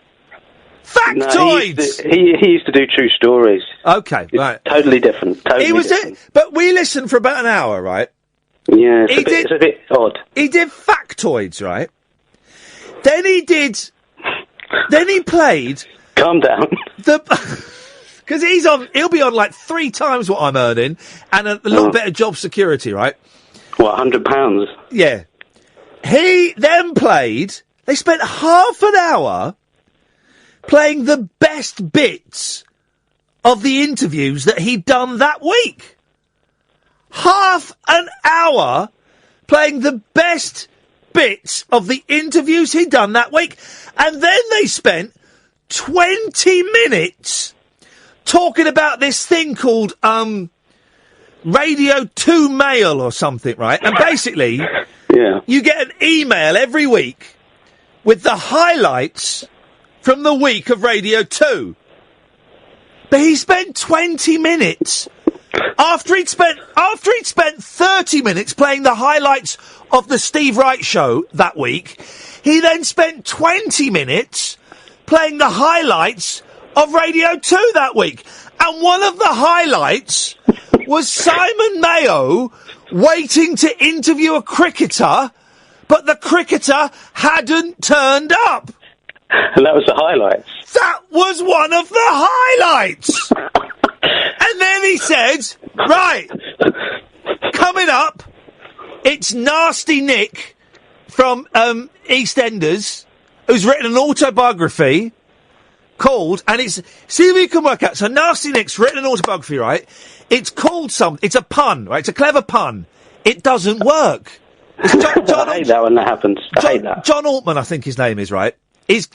Factoids! No, he used to do true stories. Okay, right. Totally different. But we listened for about an hour, right? Yeah, it's a bit odd. He did factoids, right? Then he played... Calm down. Because he'll be on like 3 times what I'm earning and a little bit of job security, right? What, £100? Yeah. He then they spent half an hour playing the best bits of the interviews that he'd done that week. Half an hour playing the best bits of the interviews he'd done that week. And then they spent 20 minutes talking about this thing called, Radio 2 Mail or something, right? And basically, you get an email every week with the highlights from the week of Radio 2. But he spent 20 minutes after he'd spent 30 minutes playing the highlights of the Steve Wright show that week. He then spent 20 minutes playing the highlights of Radio 2 that week. And one of the highlights was Simon Mayo waiting to interview a cricketer, but the cricketer hadn't turned up. And that was the highlights. That was one of the highlights. And then he said, right, coming up, it's Nasty Nick from EastEnders, who's written an autobiography called, and it's, see if you can work out, so Nasty Nick's written an autobiography, right? It's called it's a pun, right? It's a clever pun. It doesn't work. It's John I hate that when that happens. I hate that. John Altman, I think his name is, right? He's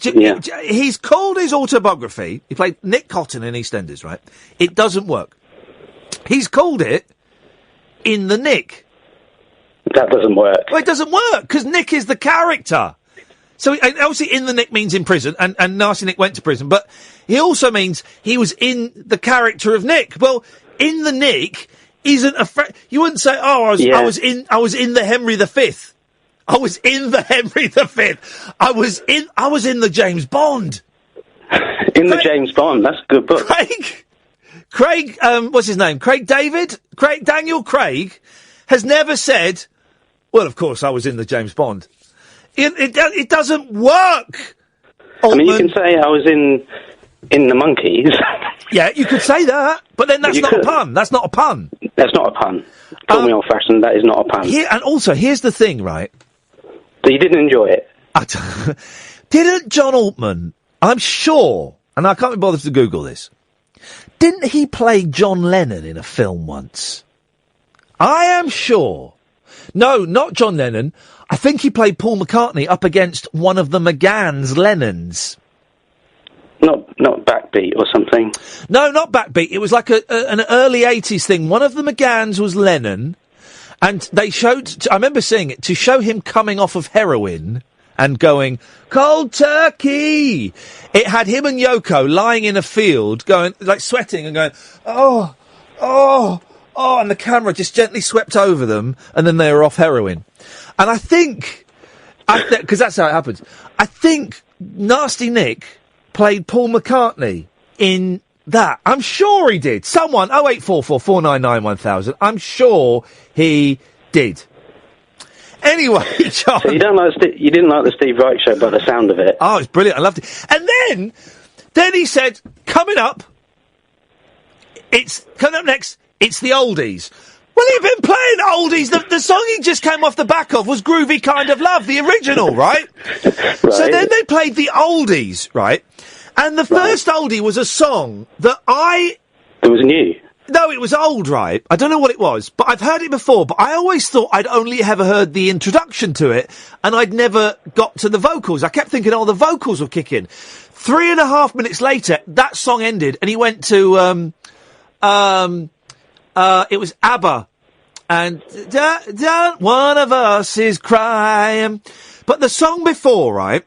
called his autobiography, he played Nick Cotton in EastEnders, right? It doesn't work. He's called it In the Nick. That doesn't work. Well, it doesn't work, because Nick is the character. So, obviously, In the Nick means in prison, and Nasty Nick went to prison, but he also means he was in the character of Nick. Well, In the Nick isn't you wouldn't say, oh, I was in the Henry V. I was in the Henry V. I was in the James Bond. The James Bond, that's a good book. Craig, what's his name? Daniel Craig has never said, well, of course, I was in the James Bond. It doesn't work. Altman. I mean, you can say I was in the Monkeys. Yeah, you could say that, but then that's not a pun. That's not a pun. That's not a pun. Call me old-fashioned, that is not a pun. And also, here's the thing, right? So you didn't enjoy it? Didn't John Altman, I'm sure, and I can't be bothered to Google this, didn't he play John Lennon in a film once? I am sure. No, not John Lennon. I think he played Paul McCartney up against one of the McGann's Lennons. Not Backbeat or something? No, not Backbeat. It was like an early 80s thing. One of the McGann's was Lennon, and they showed, I remember seeing it, to show him coming off of heroin and going, cold turkey! It had him and Yoko lying in a field, going, like sweating and going, oh, and the camera just gently swept over them, and then they were off heroin. And I think, because that's how it happens, I think Nasty Nick played Paul McCartney in that. I'm sure he did. Someone, 0844 499 1000. I'm sure he did. Anyway, John. So you didn't like the Steve Wright show by the sound of it? Oh, it's brilliant. I loved it. And then he said, coming up next, it's the oldies. Well, he'd been playing oldies. The song he just came off the back of was Groovy Kind of Love, the original, right? So then they played the oldies, right? And the first oldie was a song that It was new? No, it was old, right? I don't know what it was, but I've heard it before, but I always thought I'd only ever heard the introduction to it, and I'd never got to the vocals. I kept thinking, the vocals will kick in. 3.5 minutes later, that song ended, and he went to, it was ABBA. And one of us is crying. But the song before, right,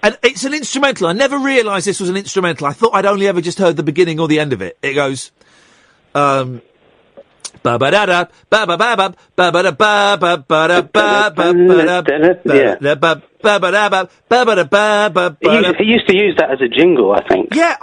And it's an instrumental. I never realised this was an instrumental. I thought I'd only ever just heard the beginning or the end of it. It goes, ba ba da da ba ba ba ba ba ba da ba ba ba da ba ba ba da ba ba ba da ba ba ba da ba ba. He used to use that as a jingle, I think. Yeah,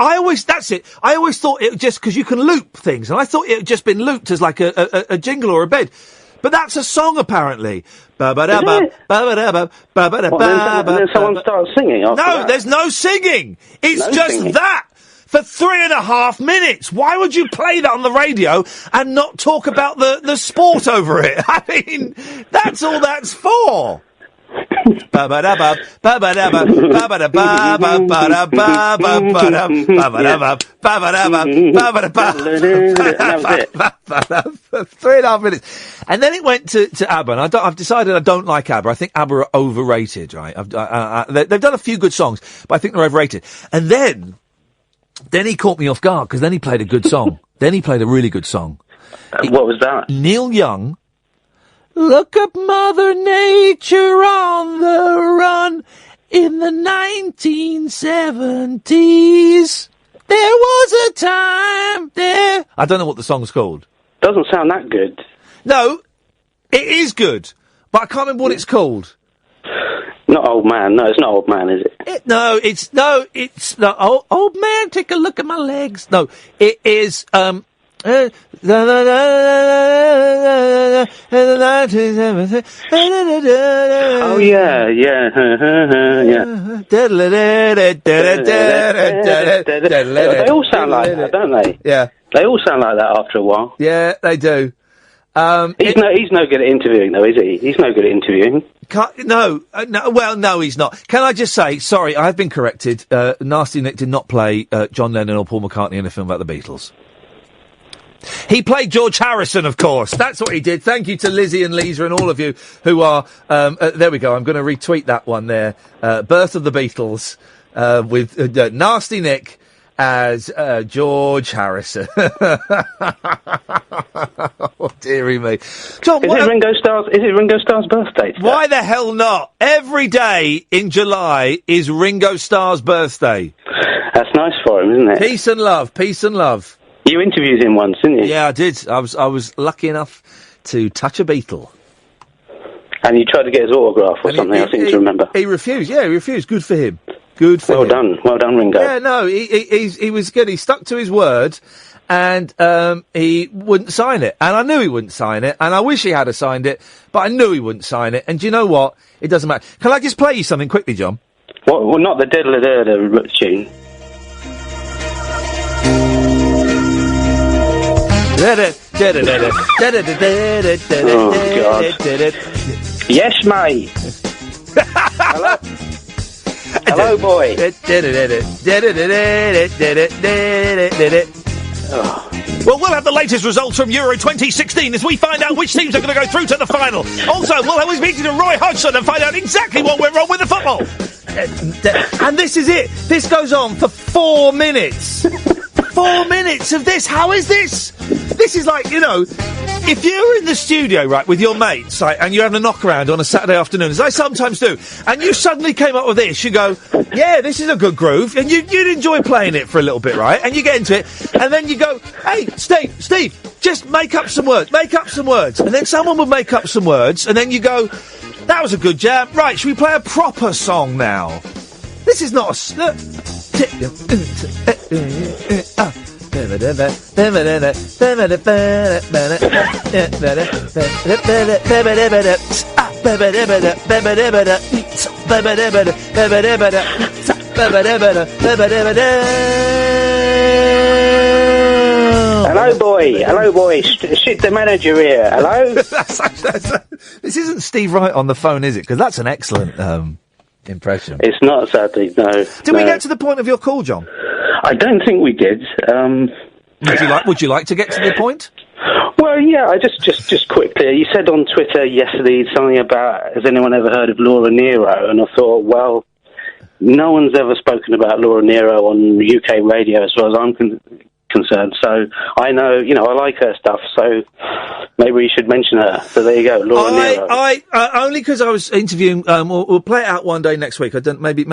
that's it. I always thought it just because you can loop things, and I thought it had just been looped as like a jingle or a bed. But that's a song, apparently. Ba ba da ba ba ba da ba ba ba da ba. And then someone starts singing. No, there's no singing. It's just that. For 3.5 minutes. Why would you play that on the radio and not talk about the sport over it? I mean, that's all that's for. Ba-ba-da-ba, ba-ba-da-ba, ba-ba-da-ba, ba-ba-da-ba, ba-ba-da, ba-ba-da-ba, ba-ba-da-ba, ba-ba-da-ba. 3.5 minutes. And then it went to ABBA, and I've decided I don't like ABBA. I think ABBA are overrated, right? They've done a few good songs, but I think they're overrated. And then he caught me off guard, because then he played a good song. Then he played a really good song. What was that? Neil Young. Look up Mother Nature on the run in the 1970s. There was a time there. I don't know what the song's called. Doesn't sound that good. No, it is good, but I can't remember what it's called. Not Old Man. No, it's not Old Man, is it? It's not. Old man, take a look at my legs. No, it is. Oh yeah. They all sound like that, don't they? Yeah. They all sound like that after a while. Yeah, they do. He's no good at interviewing, though, is he? He's no good at interviewing. No, he's not. Can I just say, sorry, I've been corrected. Nasty Nick did not play John Lennon or Paul McCartney in a film about the Beatles. He played George Harrison, of course. That's what he did. Thank you to Lizzie and Lisa and all of you who are... there we go. I'm going to retweet that one there. Birth of the Beatles with Nasty Nick as George Harrison. Oh, dearie me. John, is it Ringo Starr's birthday today? Why the hell not? Every day in July is Ringo Starr's birthday. That's nice for him, isn't it? Peace and love. You interviewed him once, didn't you? Yeah, I did. I was lucky enough to touch a Beatle. And you tried to get his autograph or something, I seem to remember. He refused. Yeah, he refused. Good for him. Good for him. Well done, Ringo. Yeah, no, he was good. He stuck to his word, and he wouldn't sign it. And I knew he wouldn't sign it, and I wish he had signed it, but I knew he wouldn't sign it. And do you know what? It doesn't matter. Can I just play you something quickly, John? Well, not the diddle-a-diddle tune. Oh, God. Yes, mate. Hello, boy. Well, we'll have the latest results from Euro 2016 as we find out which teams are going to go through to the final. Also, we'll have a meeting to Roy Hodgson and find out exactly what went wrong with the football. And this is it. This goes on for 4 minutes. 4 minutes of this. How is this? This is like, if you're in the studio, right, with your mates, right, and you're having a knock around on a Saturday afternoon, as I sometimes do, and you suddenly came up with this, you go, yeah, this is a good groove, and you'd enjoy playing it for a little bit, right, and you get into it, and then you go, hey, Steve, just make up some words, and then someone would make up some words, and then you go, that was a good jam, right, should we play a proper song now? This is not a... Hello, boy. Shit, the manager here. Hello? This isn't Steve Wright on the phone, is it? Because that's an excellent impression. It's not, sadly, no. Did we get to the point of your call, John? I don't think we did. Would you like to get to the point? Well, yeah, just quickly. You said on Twitter yesterday something about, has anyone ever heard of Laura Nero? And I thought, well, no one's ever spoken about Laura Nero on UK radio as far as I'm concerned. So I know, I like her stuff, so maybe we should mention her. So there you go, Laura Nero. Only because I was interviewing, we'll play it out one day next week. Maybe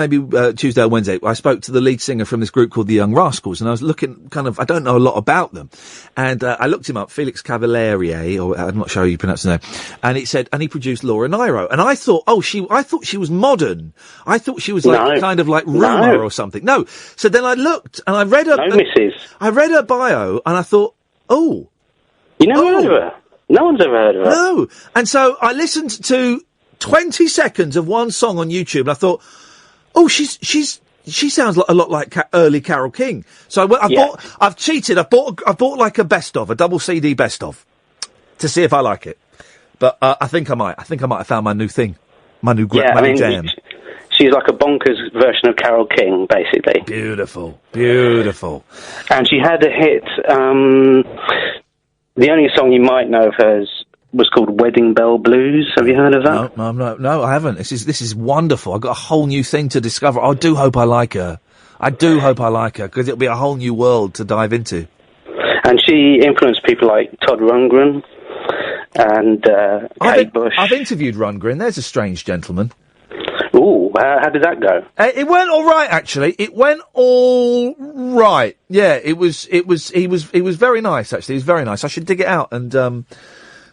Tuesday or Wednesday. I spoke to the lead singer from this group called the Young Rascals, and I was looking I don't know a lot about them. And I looked him up, Felix Cavaliere, or I'm not sure how you pronounce his name. And and he produced Laura Nyro. And I thought, I thought she was modern. I thought she was kind of like Rumour or something. No. So then I looked and I read her. I read her bio and I thought, you never heard of her? No one's ever heard of her. No. And so I listened to 20 seconds of one song on YouTube and I thought, she sounds a lot like early Carole King. So I've cheated. I bought like a best of, a double CD best of, to see if I like it. But I think I might have found my new thing, my new jam. She's like a bonkers version of Carole King, basically. Beautiful. And she had a hit. The only song you might know of hers was called Wedding Bell Blues. Have you heard of that? No, I haven't. This is wonderful. I've got a whole new thing to discover. I do hope I like her. Because it'll be a whole new world to dive into. And she influenced people like Todd Rundgren and Kate Bush. I've interviewed Rundgren. There's a strange gentleman. Ooh, how did that go? It went all right, actually. It went all right. Yeah, he was very nice, actually. He was very nice. I should dig it out and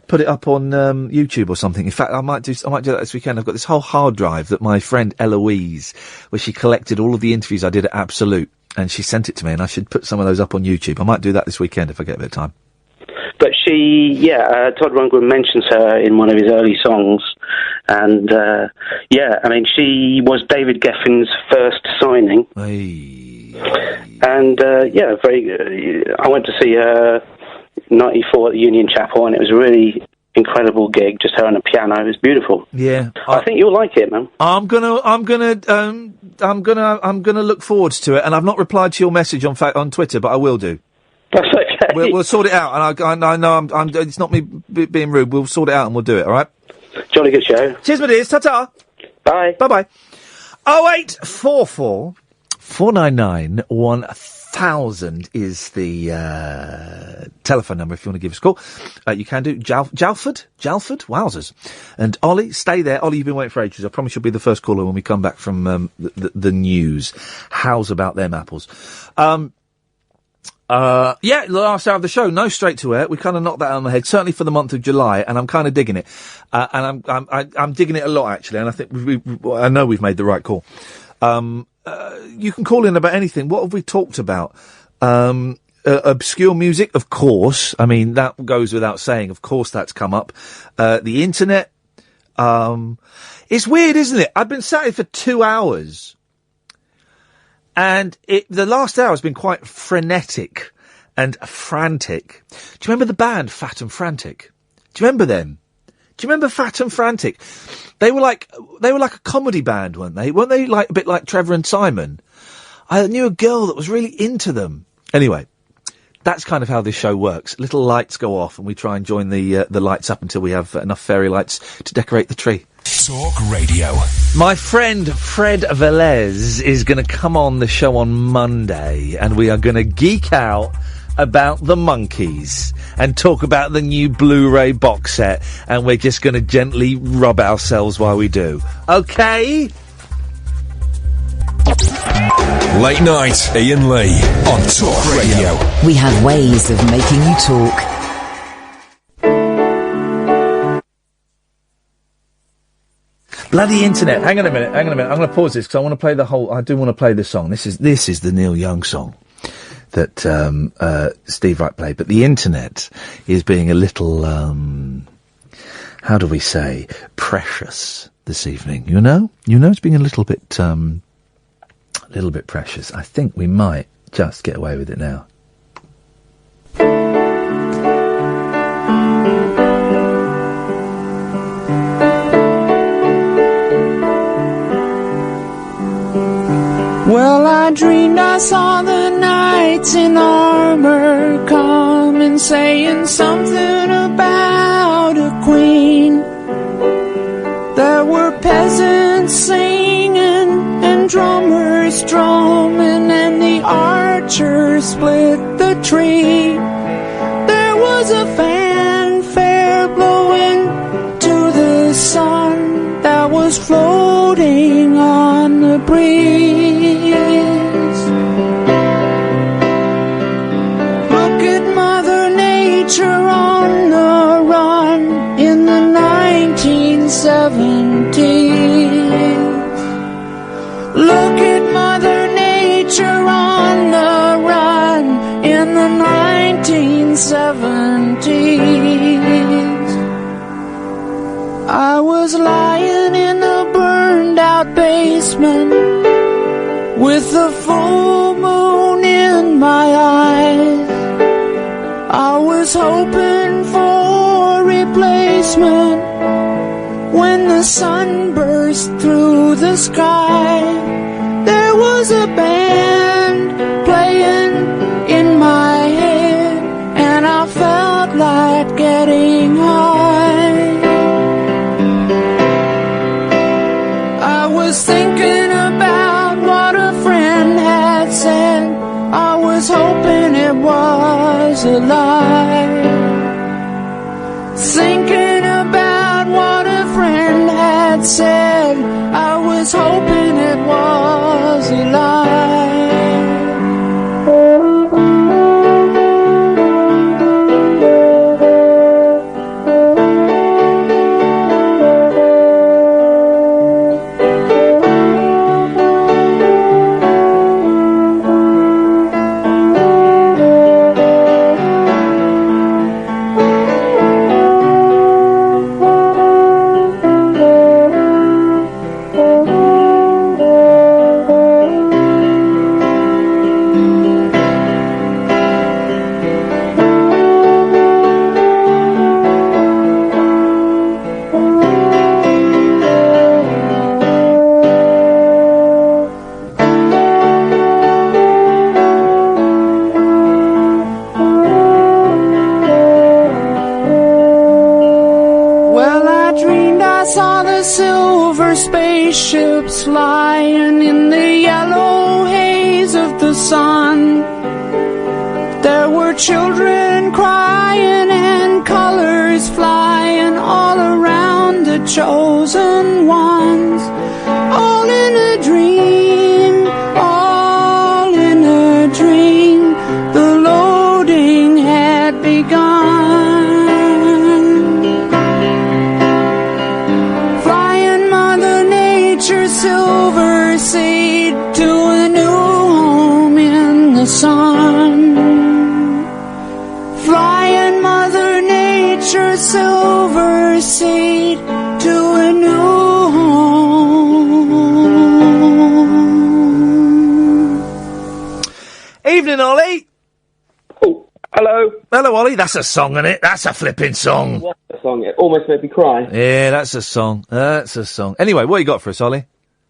put it up on YouTube or something. In fact, I might do that this weekend. I've got this whole hard drive that my friend Eloise, where she collected all of the interviews I did at Absolute, and she sent it to me, and I should put some of those up on YouTube. I might do that this weekend if I get a bit of time. But Todd Rundgren mentions her in one of his early songs. And, she was David Geffen's first signing. And, I went to see her 94 at the Union Chapel, and it was a really incredible gig, just her on a piano. It was beautiful. Yeah. I think you'll like it, man. I'm gonna look forward to it, and I've not replied to your message on Twitter, but I will do. That's okay. We'll sort it out, and I know it's not me being rude. We'll sort it out and we'll do it, all right? Jolly good show. Cheers, my dears. Ta-ta. Bye. Bye-bye. 0844 499 1000 is the telephone number if you want to give us a call. You can do. Jalford? Wowzers. And Ollie, stay there. Ollie, you've been waiting for ages. I promise you'll be the first caller when we come back from the news. How's about them apples? The last hour of the show, no straight to air. We kind of knocked that on the head, certainly for the month of July, and I'm kind of digging it. And I'm digging it a lot, actually, and I think I know we've made the right call. You can call in about anything. What have we talked about? Obscure music, of course. I mean, that goes without saying. Of course that's come up. The internet. It's weird, isn't it? I've been sat here for 2 hours. And the last hour has been quite frenetic and frantic. Do you remember the band Fat and Frantic? Do you remember them? Do you remember Fat and Frantic? They were like a comedy band, weren't they? Weren't they like a bit like Trevor and Simon? I knew a girl that was really into them. Anyway, that's kind of how this show works. Little lights go off and we try and join the lights up until we have enough fairy lights to decorate the tree. Talk Radio. My friend Fred Velez is going to come on the show on Monday and we are going to geek out about the Monkees and talk about the new Blu-ray box set, and we're just going to gently rub ourselves while we do. Okay? Late night, Iain Lee on Talk Radio. We have ways of making you talk. Bloody internet. Hang on a minute. I'm going to pause this because I want to play I do want to play this song. This is the Neil Young song that Steve Wright played. But the internet is being a little, how do we say, precious this evening. You know it's being a little bit precious. I think we might just get away with it now. Well, I dreamed I saw the knights in armor coming, saying something about a queen. There were peasants singing and drummers drumming, and the archers nature split the tree. There was a fanfare blowing to the sun that was floating on the breeze. Look at Mother Nature on the run in the 1970s. Look at Mother Nature on the run in the 1970s. I was lying in a burned out basement with the full moon in my eyes. I was hoping for a replacement when the sun burst through the sky. There was a band playing in my head, and I felt like getting high. I was thinking about what a friend had said. I was hoping it was a lie. Thinking about what a friend had said. I was hoping it was a lie. Spaceships flying in the yellow haze of the sun. There were children crying and colors flying all around the chosen ones. All in a dream, all in a dream. The loading had begun. Silver seed to a new home in the sun. Flying Mother Nature, silver seed to a new home. Evening, Ollie. Oh, hello. Hello, Ollie. That's a song, isn't it? That's a flipping song. What a song. It almost made me cry. Yeah, that's a song. That's a song. Anyway, what you got for us, Ollie?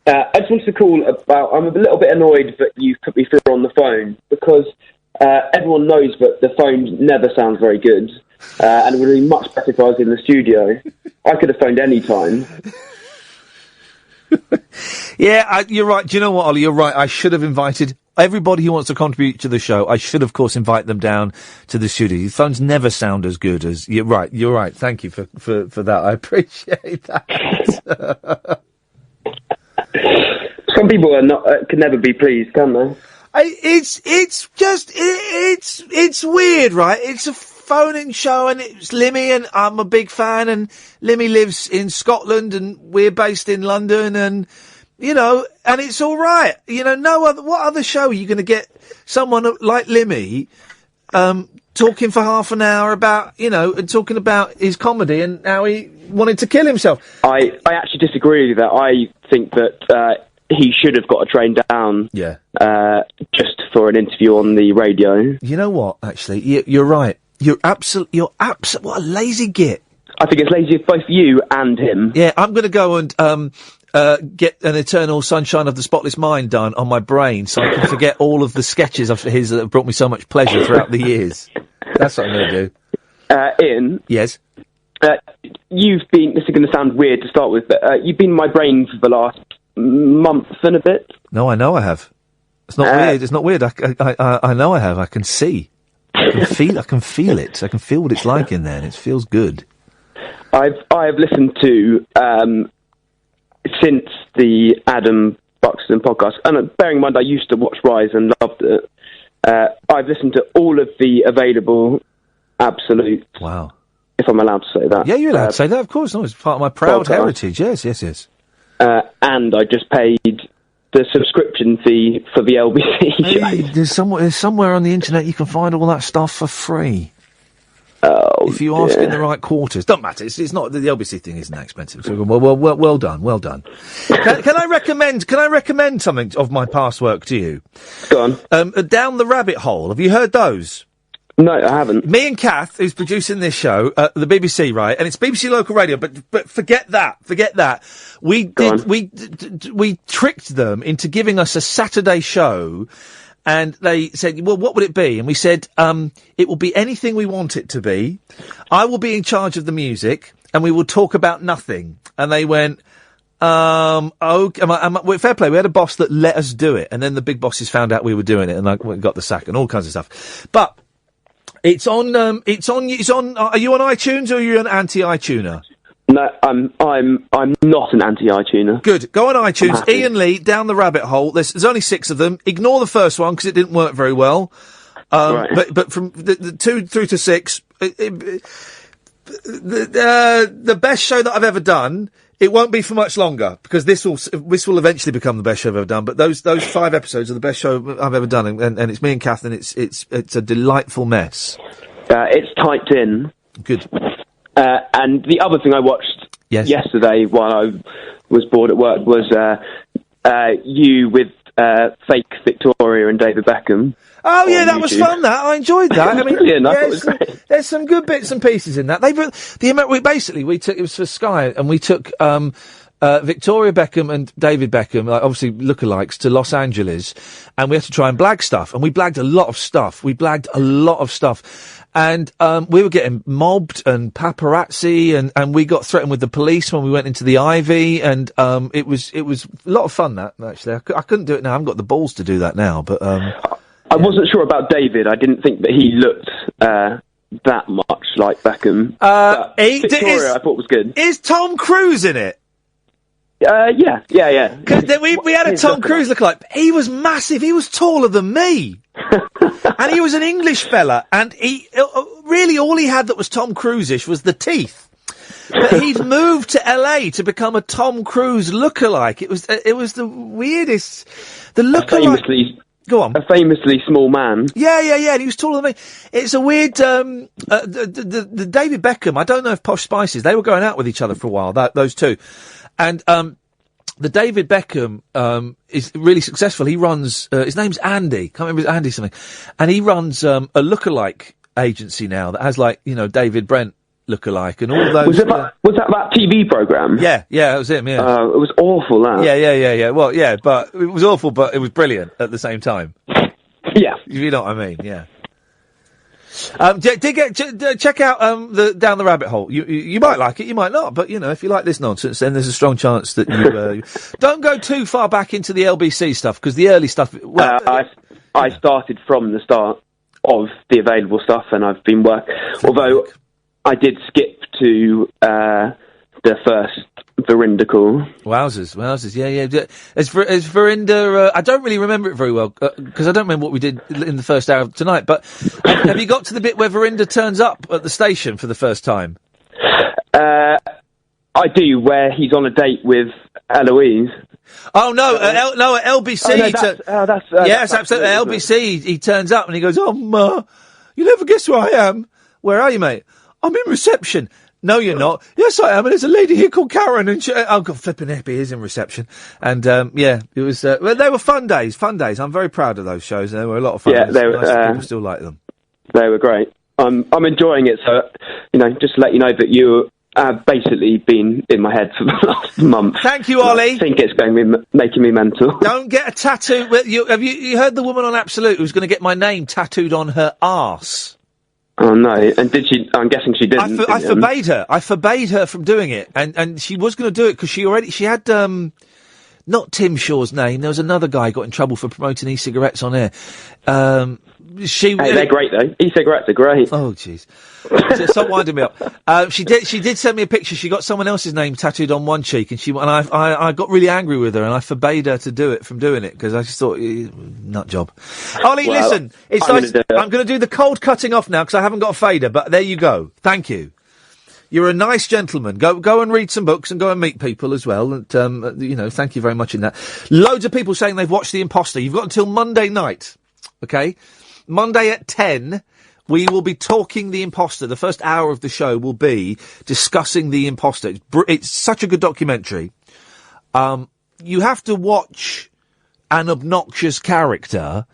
I just wanted to call about, I'm a little bit annoyed that you've put me through on the phone, because everyone knows that the phone never sounds very good, and it would be much better if I was in the studio. I could have phoned any time. Yeah, you're right. Do you know what, Ollie? You're right. I should have invited everybody who wants to contribute to the show. I should, of course, invite them down to the studio. Your phones never sound as good as... You're right. You're right. Thank you for that. I appreciate that. Some people are not can never be pleased, can they? It's weird, right? It's a phone-in show, and it's Limmy, and I'm a big fan, and Limmy lives in Scotland, and we're based in London, and you know, and it's all right. You know, what other show are you going to get someone like Limmy talking for half an hour about, you know, and talking about his comedy and how he wanted to kill himself? I actually disagree with that. I think that he should have got a train down. Yeah. Just for an interview on the radio. You know what? Actually, you're right. You're absolutely. What a lazy git. I think it's lazy of both you and him. Yeah, I'm going to go and get an Eternal Sunshine of the Spotless Mind done on my brain, so I can forget all of the sketches of his that have brought me so much pleasure throughout the years. That's what I'm going to do. Ian. Yes. You've been. This is going to sound weird to start with, but you've been in my brain for the last month and a bit. No, I know I have. It's not weird. It's not weird. I know I have. I can see. I can feel it. I can feel what it's like in there, and it feels good. I've listened to since the Adam Buxton podcast, and bearing in mind I used to watch Rise and loved it. I've listened to all of the available Absolute. Wow. If I'm allowed to say that. Yeah, you're allowed to say that. Of course, no, it's part of my proud heritage. Yes. And I just paid the subscription fee for the LBC. Hey, there's somewhere on the internet you can find all that stuff for free. Oh, if you ask in the right quarters, doesn't matter. It's not the LBC thing isn't that expensive. So, well done. Can I recommend something of my past work to you? Go on. Down the Rabbit Hole. Have you heard those? No, I haven't. Me and Kath, who's producing this show, the BBC, right? And it's BBC local radio, but forget that. We tricked them into giving us a Saturday show. And they said, well, what would it be? And we said, it will be anything we want it to be. I will be in charge of the music, and we will talk about nothing. And they went, okay, fair play. We had a boss that let us do it, and then the big bosses found out we were doing it, and we got the sack and all kinds of stuff. But it's on. Are you on iTunes or are you an anti-iTuner? No, I'm not an anti-iTuner. Good. Go on iTunes. Iain Lee, Down the Rabbit Hole. There's only 6 of them. Ignore the first one because it didn't work very well. Right. But from the 2 through to 6, the best show that I've ever done. It won't be for much longer because this will eventually become the best show I've ever done. But those 5 episodes are the best show I've ever done, and it's me and Kath, and it's a delightful mess. It's typed in. Good. And the other thing I watched yesterday while I was bored at work was you with fake Victoria and David Beckham. Oh yeah, that was fun. That I enjoyed that. I mean, brilliant. I thought it was great. There's some good bits and pieces in that. We took it was for Sky, and we took Victoria Beckham and David Beckham, obviously lookalikes, to Los Angeles, and we had to try and blag stuff, and we blagged a lot of stuff. And we were getting mobbed and paparazzi, and we got threatened with the police when we went into the Ivy, and it was a lot of fun. That actually, I couldn't do it now. I haven't got the balls to do that now, but I wasn't sure about David. I didn't think that he looked that much like Beckham. Victoria, I thought was good. Is Tom Cruise in it? Yeah. Because we had a Tom Cruise lookalike. He was massive. He was taller than me. And he was an English fella. And he really all he had that was Tom Cruise-ish was the teeth. But he'd moved to LA to become a Tom Cruise lookalike. It was the weirdest. The lookalike. Go on. A famously small man. Yeah, and he was taller than me. It's a weird, the David Beckham, I don't know if Posh Spices, they were going out with each other for a while, those two. And, the David Beckham, is really successful. He runs, his name's Andy, can't remember, Andy something. And he runs, a lookalike agency now that has David Brent lookalike and all those. Was that TV programme? Yeah, that was him, yeah. It was awful, that. Yeah. Well, yeah, but it was awful, but it was brilliant at the same time. Yeah. You know what I mean, yeah. Check out the Down the Rabbit Hole. You might like it, you might not, but if you like this nonsense, then there's a strong chance that you don't go too far back into the LBC stuff because the early stuff. Well, I started from the start of the available stuff, and I've been although I did skip to the first Verinda call. Wowzers, yeah. As Verinda, I don't really remember it very well, because I don't remember what we did in the first hour of tonight, but have you got to the bit where Verinda turns up at the station for the first time? I do, where he's on a date with Eloise. Oh, no, at LBC. Yes, absolutely. At LBC, he turns up and he goes, you never guess who I am. Where are you, mate? I'm in reception. No, you're not. Yes, I am. And there's a lady here called Karen, and God, flipping heck, he is in reception. And it was. Well, they were fun days. I'm very proud of those shows. They were a lot of fun. Yeah, they were. Nice people still like them. They were great. I'm enjoying it. So, just to let you know that you have basically been in my head for the last month. Thank you, Ollie. I think it's going to be making me mental. Don't get a tattoo. Have you heard the woman on Absolute who's going to get my name tattooed on her arse? Oh no! And did she? I'm guessing she didn't. I forbade her. I forbade her from doing it, and she was going to do it because she had not Tim Shaw's name. There was another guy who got in trouble for promoting e-cigarettes on air. Hey, they're great though. E-cigarettes are great. Oh, jeez. Stop winding me up. She did send me a picture. She got someone else's name tattooed on one cheek, and I got really angry with her, and I forbade her to do it from doing it because I just thought, nut job. Ollie, listen, it's I'm going to do the cold cutting off now because I haven't got a fader. But there you go. Thank you. You're a nice gentleman. Go and read some books and go and meet people as well. And thank you very much in that. Loads of people saying they've watched The Imposter. You've got until Monday night. Okay. Monday at 10, we will be talking The Imposter. The first hour of the show will be discussing The Imposter. It's such a good documentary. You have to watch an obnoxious character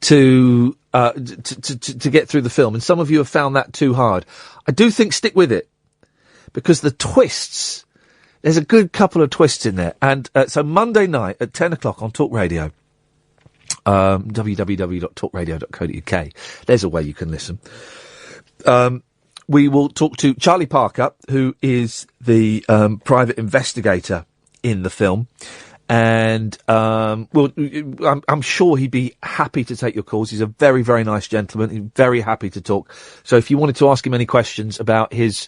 to get through the film, and some of you have found that too hard. I do think stick with it, because the twists, there's a good couple of twists in there. And so Monday night at 10 o'clock on Talk Radio, www.talkradio.co.uk. There's a way you can listen. We will talk to Charlie Parker, who is the private investigator in the film. And I'm sure he'd be happy to take your calls. He's a very, very nice gentleman. He's very happy to talk. So if you wanted to ask him any questions about his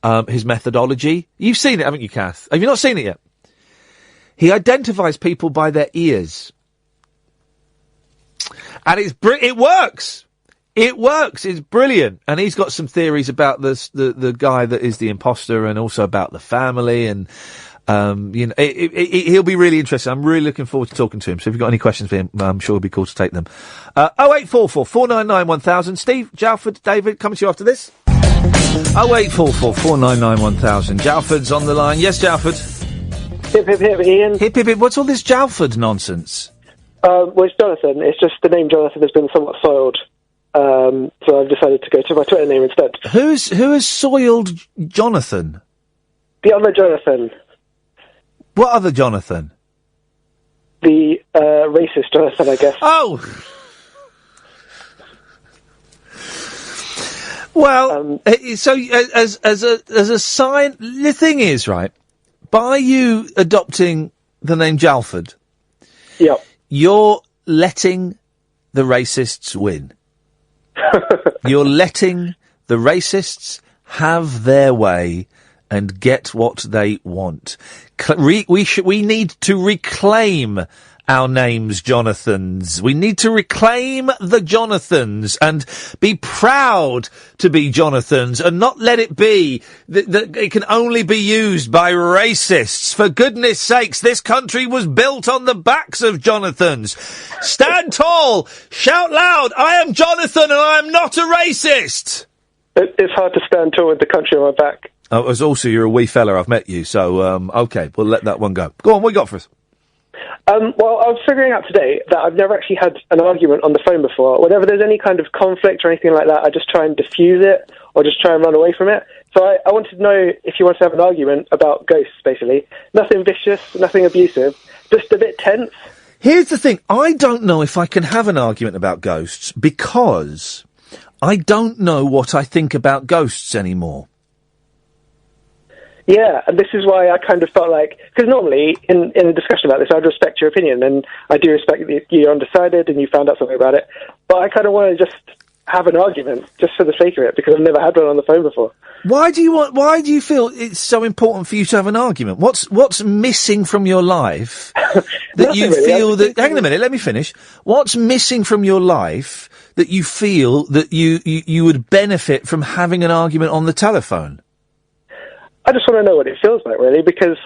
methodology, you've seen it, haven't you, Kath? Have you not seen it yet? He identifies people by their ears. And it works. It works. It's brilliant. And he's got some theories about the guy that is the imposter, and also about the family. And he'll be really interesting. I'm really looking forward to talking to him. So if you've got any questions for him, I'm sure it'll be cool to take them. 0844 499 1000. Steve, Jalford, David, coming to you after this. 0844 499 1000. Jalford's on the line. Yes, Jalford. Hip, hip, hip, Ian. Hip, hip, hip. What's all this Jalford nonsense? Well, it's Jonathan. It's just the name Jonathan has been somewhat soiled. So I've decided to go to my Twitter name instead. Who has soiled Jonathan? The other Jonathan. What other Jonathan? The racist Jonathan, I guess. Oh! Well, so as a sign, the thing is, right, by you adopting the name Jalford, yep, you're letting the racists win. You're letting the racists have their way and get what they want. We need to reclaim our names, Jonathans. We need to reclaim the Jonathans and be proud to be Jonathans, and not let it be that it can only be used by racists. For goodness sakes, this country was built on the backs of Jonathans. Stand tall, shout loud, I am Jonathan and I am not a racist. It's hard to stand tall with the country on my back. Oh, as also, you're a wee fella, I've met you, so, okay, we'll let that one go. Go on, what you got for us? Well, I was figuring out today that I've never actually had an argument on the phone before. Whenever there's any kind of conflict or anything like that, I just try and diffuse it, or just try and run away from it. So I wanted to know if you want to have an argument about ghosts, basically. Nothing vicious, nothing abusive, just a bit tense. Here's the thing, I don't know if I can have an argument about ghosts, because I don't know what I think about ghosts anymore. Yeah, and this is why I kind of felt like, because normally in a discussion about this, I'd respect your opinion, and I do respect that you're undecided and you found out something about it, but I kind of want to just have an argument, just for the sake of it, because I've never had one on the phone before. Why do you feel it's so important for you to have an argument? What's missing from your life that you feel that, hang on a minute, let me finish. What's missing from your life that you feel that you would benefit from having an argument on the telephone? I just want to know what it feels like, really, because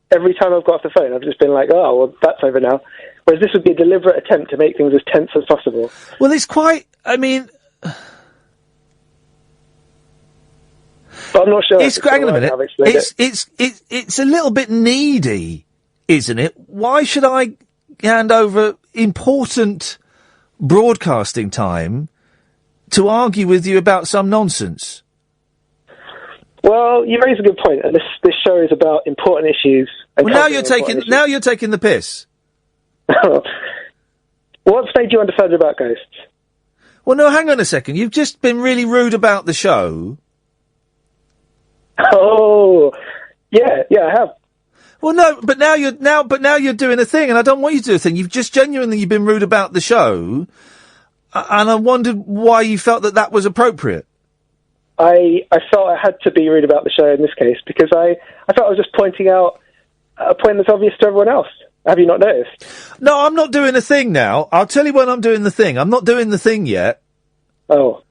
every time I've got off the phone, I've just been like, oh, well, that's over now. Whereas this would be a deliberate attempt to make things as tense as possible. Well, it's quite, I mean... But I'm not sure. Hang on a minute. It's a little bit needy, isn't it? Why should I hand over important broadcasting time to argue with you about some nonsense? Well, you raise a good point, and this show is about important issues. Well, now you're taking the piss. What's made you undecided about ghosts? Well, no, hang on a second. You've just been really rude about the show. Oh, yeah, I have. Well, no, but now you're doing a thing, and I don't want you to do a thing. You've been rude about the show, and I wondered why you felt that was appropriate. I felt I had to be rude about the show in this case because I felt I was just pointing out a point that's obvious to everyone else. Have you not noticed? No, I'm not doing a thing now. I'll tell you when I'm doing the thing. I'm not doing the thing yet. Oh.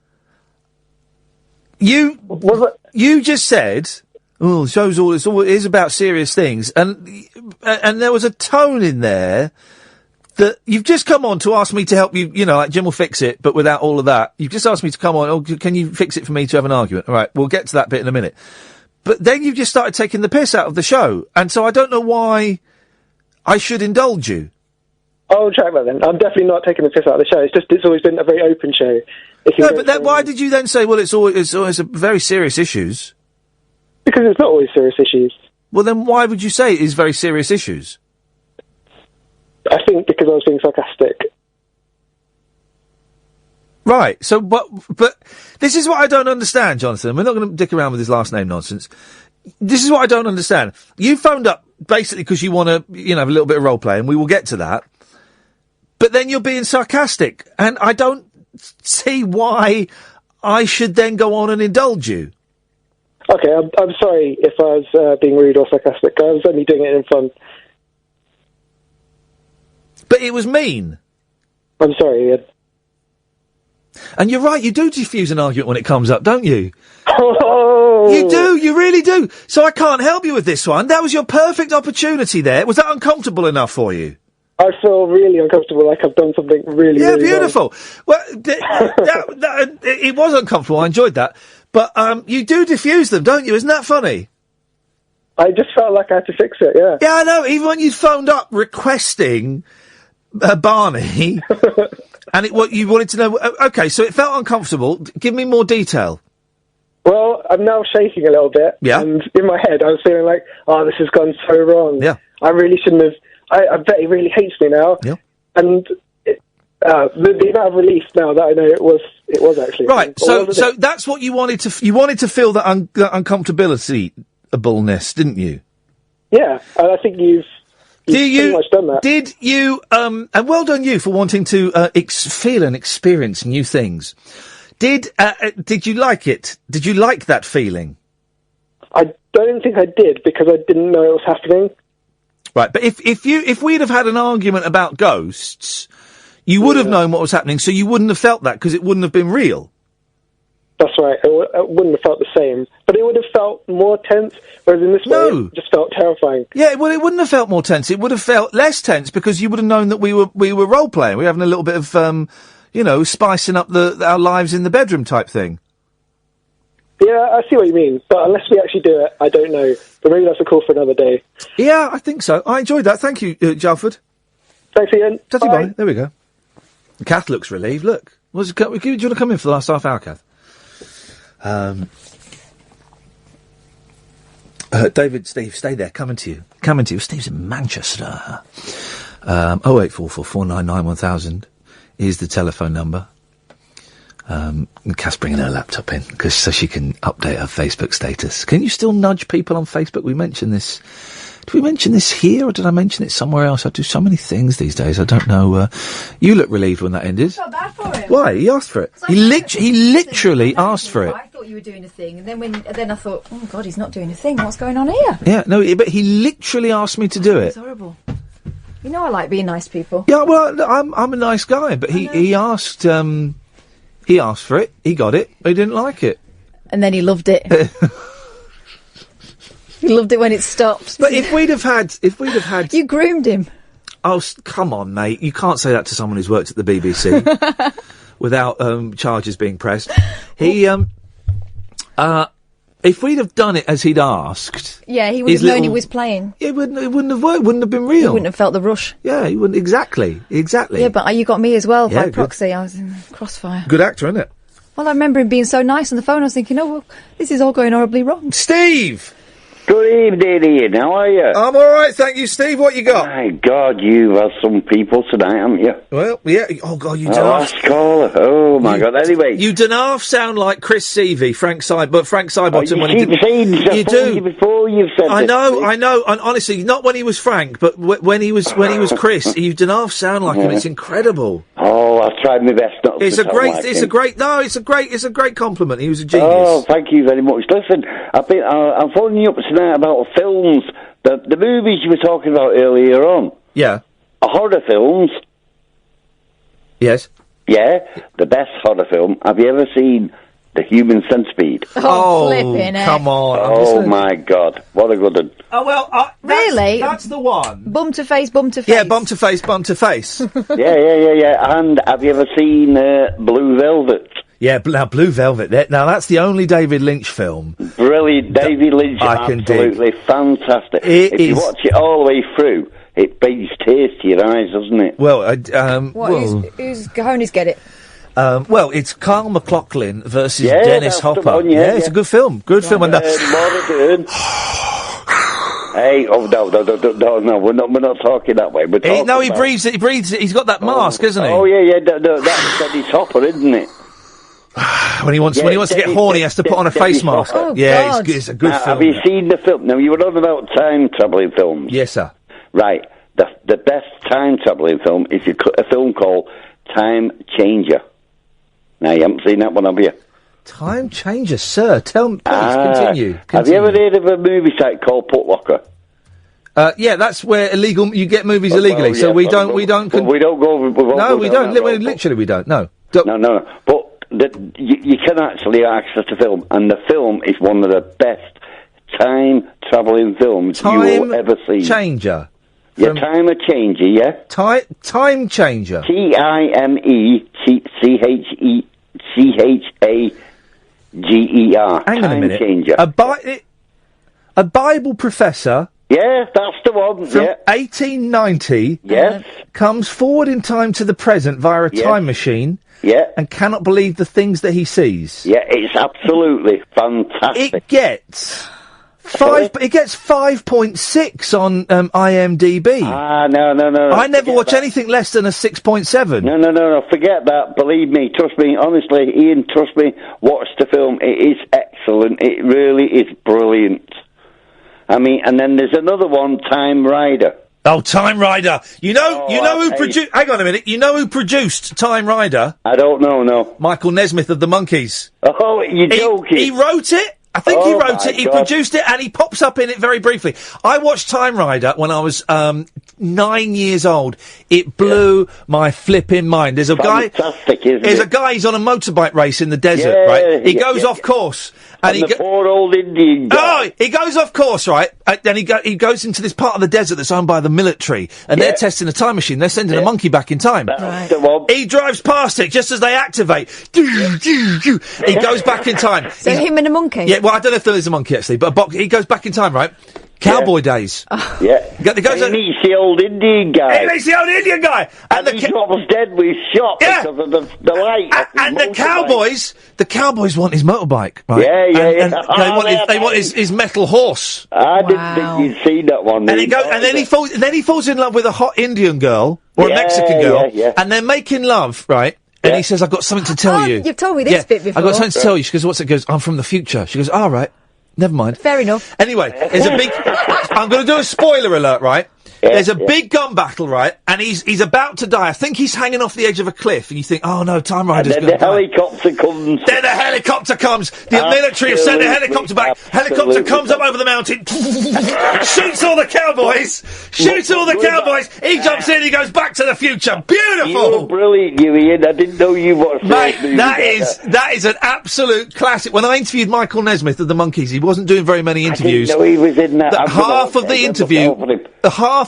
You just said, "Oh, the show's it is about serious things," and there was a tone in there that you've just come on to ask me to help you. You know, like Jim will fix it, but without all of that. You've just asked me to come on. Oh, can you fix it for me to have an argument? All right, we'll get to that bit in a minute. But then you've just started taking the piss out of the show, and so I don't know why I should indulge you. I'll track that then. I'm definitely not taking the piss out of the show. It's always been a very open show. No, but why did you then say, well, it's always very serious issues? Because it's not always serious issues. Well, then why would you say it is very serious issues? I think because I was being sarcastic. Right, so, but this is what I don't understand, Jonathan. We're not going to dick around with his last name nonsense. This is what I don't understand. You phoned up basically because you want to, have a little bit of role play, and we will get to that. But then you're being sarcastic, and I don't see why I should then go on and indulge you. Okay, I'm sorry if I was being rude or sarcastic. I was only doing it in fun. But it was mean. I'm sorry, Ian. And you're right, you do diffuse an argument when it comes up, don't you? Oh! You do, you really do. So I can't help you with this one. That was your perfect opportunity there. Was that uncomfortable enough for you? I feel really uncomfortable, like I've done something really, yeah, really beautiful. Well, it was uncomfortable. I enjoyed that. But you do diffuse them, don't you? Isn't that funny? I just felt like I had to fix it, yeah. Yeah, I know. Even when you phoned up requesting Barney, and what you wanted to know. Okay, so it felt uncomfortable. Give me more detail. Well, I'm now shaking a little bit. Yeah. And in my head, I was feeling like, oh, this has gone so wrong. Yeah. I really shouldn't have. I bet he really hates me now. Yeah. And the amount of relief now that I know it was actually right. So that's what you wanted to. You wanted to feel that uncomfortability-ableness, didn't you? Yeah, and I think you've pretty much done that. Did you? And well done you for wanting to feel and experience new things. Did you like it? Did you like that feeling? I don't think I did because I didn't know it was happening. Right, but if we'd have had an argument about ghosts, you would have known what was happening, so you wouldn't have felt that because it wouldn't have been real. That's right. It wouldn't have felt the same, but it would have felt more tense. Whereas in this way, it just felt terrifying. Yeah, well, it wouldn't have felt more tense. It would have felt less tense because you would have known that we were role playing. We were having a little bit of spicing up our lives in the bedroom type thing. Yeah, I see what you mean, but unless we actually do it, I don't know. But maybe that's a call for another day. Yeah, I think so. I enjoyed that. Thank you, Jalford. Thanks, Ian. Bye. There we go. Kath looks relieved. Look. Do you want to come in for the last half hour, Kath? David, Steve, stay there. Coming to you. Steve's in Manchester. 0844 499 1000 is the telephone number. Kath's bringing her laptop in so she can update her Facebook status. Can you still nudge people on Facebook? We mentioned this. Did we mention this here, or did I mention it somewhere else? I do so many things these days. I don't know. You look relieved when that ended. It's not bad for him. Why? He asked for it. He literally asked for it. I thought you were doing a thing, and then I thought, oh God, he's not doing a thing. What's going on here? Yeah, no, but he literally asked me to do it. It's horrible. You know, I like being nice people. Yeah, well, I'm a nice guy, but he asked. He asked for it. He got it. But he didn't like it. And then he loved it. He loved it when it stopped. But if we'd have had, you groomed him. Oh, come on, mate! You can't say that to someone who's worked at the BBC without charges being pressed. If we'd have done it as he'd asked, yeah, he would have known he was playing. Yeah, it wouldn't have worked. Wouldn't have been real. He wouldn't have felt the rush. Yeah, he wouldn't. Exactly. Yeah, but you got me as well by good. proxy. I was in the crossfire. Good actor, isn't it? Well, I remember him being so nice on the phone. I was thinking, oh, well, this is all going horribly wrong. Steve! Good evening, Ian. How are you? I'm all right, thank you, Steve. What you got? My God, you have some people tonight, haven't you? Well, yeah. Oh, God, you don't. Last caller. Oh, my God. Anyway. You don't half sound like Chris Seavey, Frank Sidebottom. When you do. you've said I this. know, and honestly, not when he was Frank, but when he was Chris, he did half sound like him. It's incredible. Oh, I've tried my best not to It's a sound great, like it's him. a great, no, it's a great compliment. He was a genius. Oh, thank you very much. Listen, I'm phoning you up tonight about films, the movies you were talking about earlier on. Yeah. Horror films. Yes. Yeah, the best horror film. Have you ever seen The Human Centipede? flipping heck. Come on. Oh, my God. What a good one. Oh, well, Really? That's the one. Bum to face, bum to face. Yeah, bump to face, bump to face. Yeah. And have you ever seen Blue Velvet? Yeah, now Blue Velvet. Now that's the only David Lynch film. Brilliant. David Lynch, I can dig. absolutely fantastic. It you is- watch it all the way through, it brings tears to your eyes, doesn't it? Well, Whose cojones get it? Well, it's Carl McLaughlin versus Yeah, Dennis that's the Hopper. one, yeah, it's yeah. a good film. Good film. And Laura Dern. Hey, no, we're not talking that way. We're talking he about- breathes. He breathes. He's got that mask, isn't he? Oh yeah. That's Dennis Hopper, isn't it? When he wants to get horny, he has to put on a face mask. Hopper. Yeah, it's a good Now, film. Have you seen the film? Now, you were on about time travelling films. Yes, sir. Right. The best time travelling film is a film called Time Changer. Now, you haven't seen that one, have you? Time Changer, sir. Please continue. Have you ever heard of a movie site called Putlocker? Yeah, that's where you get movies illegally. So we don't We don't go. We don't. Literally, we don't. No. No. But you can actually access the film, and the film is one of the best time travelling films you will ever see. Changer. Yeah, Time Changer. Yeah. Time Changer. TimeChanger. Hang on a minute. Changer. A Bible professor. Yeah, that's the one. From yeah. 1890. Yes. Comes forward in time to the present via a Yes. time machine. Yeah. And cannot believe the things that he sees. Yeah, it's absolutely fantastic. It gets 5.6 on IMDb. No. I never watch anything less than a 6.7. No. Forget that. Believe me. Trust me. Honestly, Ian, trust me. Watch the film. It is excellent. It really is brilliant. I mean, and then there's another one, Time Rider. Oh, Time Rider. You know who produced... Hang on a minute. You know who produced Time Rider? I don't know, no. Michael Nesmith of the Monkees. Oh, you're joking. He wrote it. I think he wrote it, he God. produced it, and he pops up in it very briefly. I watched Time Rider when I was 9 years old. It blew my flipping mind. There's a guy. Fantastic, isn't There's it? a guy. He's on a motorbike race in the desert, Yeah, right? He yeah, goes yeah, off course, and the poor old Indian guy. Oh, he goes off course, right? Then he goes into this part of the desert that's owned by the military, and they're testing a time machine. They're sending a monkey back in time. He drives past it just as they activate. He goes back in time. So him and a monkey? Yeah, well, I don't know if there is a monkey actually, but he goes back in time, right? Cowboy days. Yeah. He goes he meets the old Indian guy. He meets the old Indian guy. And he's almost dead with shot because of the light. And the cowboys want his motorbike, right? Yeah. And they want his metal horse. I didn't think you'd seen that one. And then he falls in love with a hot Indian girl or a Mexican girl, and they're making love, right? And he says, "I've got something to tell you." You've told me this bit before. I've got something to tell you. She goes, "What's it?" Goes, "I'm from the future." She goes, "All right, never mind." Fair enough. Anyway, there's a big. I'm going to do a spoiler alert, right? There's a big gun battle, right? And he's about to die. I think he's hanging off the edge of a cliff, and you think, "Oh no, Time Rider's going to die." Helicopter comes. Then the helicopter comes. The military have sent a helicopter back. Helicopter comes up over the mountain, shoots all the cowboys. He jumps in. He goes back to the future. Beautiful. You're brilliant, you Ian. I didn't know you watched Mate, that is an absolute classic. When I interviewed Michael Nesmith of the Monkees, he wasn't doing very many interviews. I didn't know he was in that. Half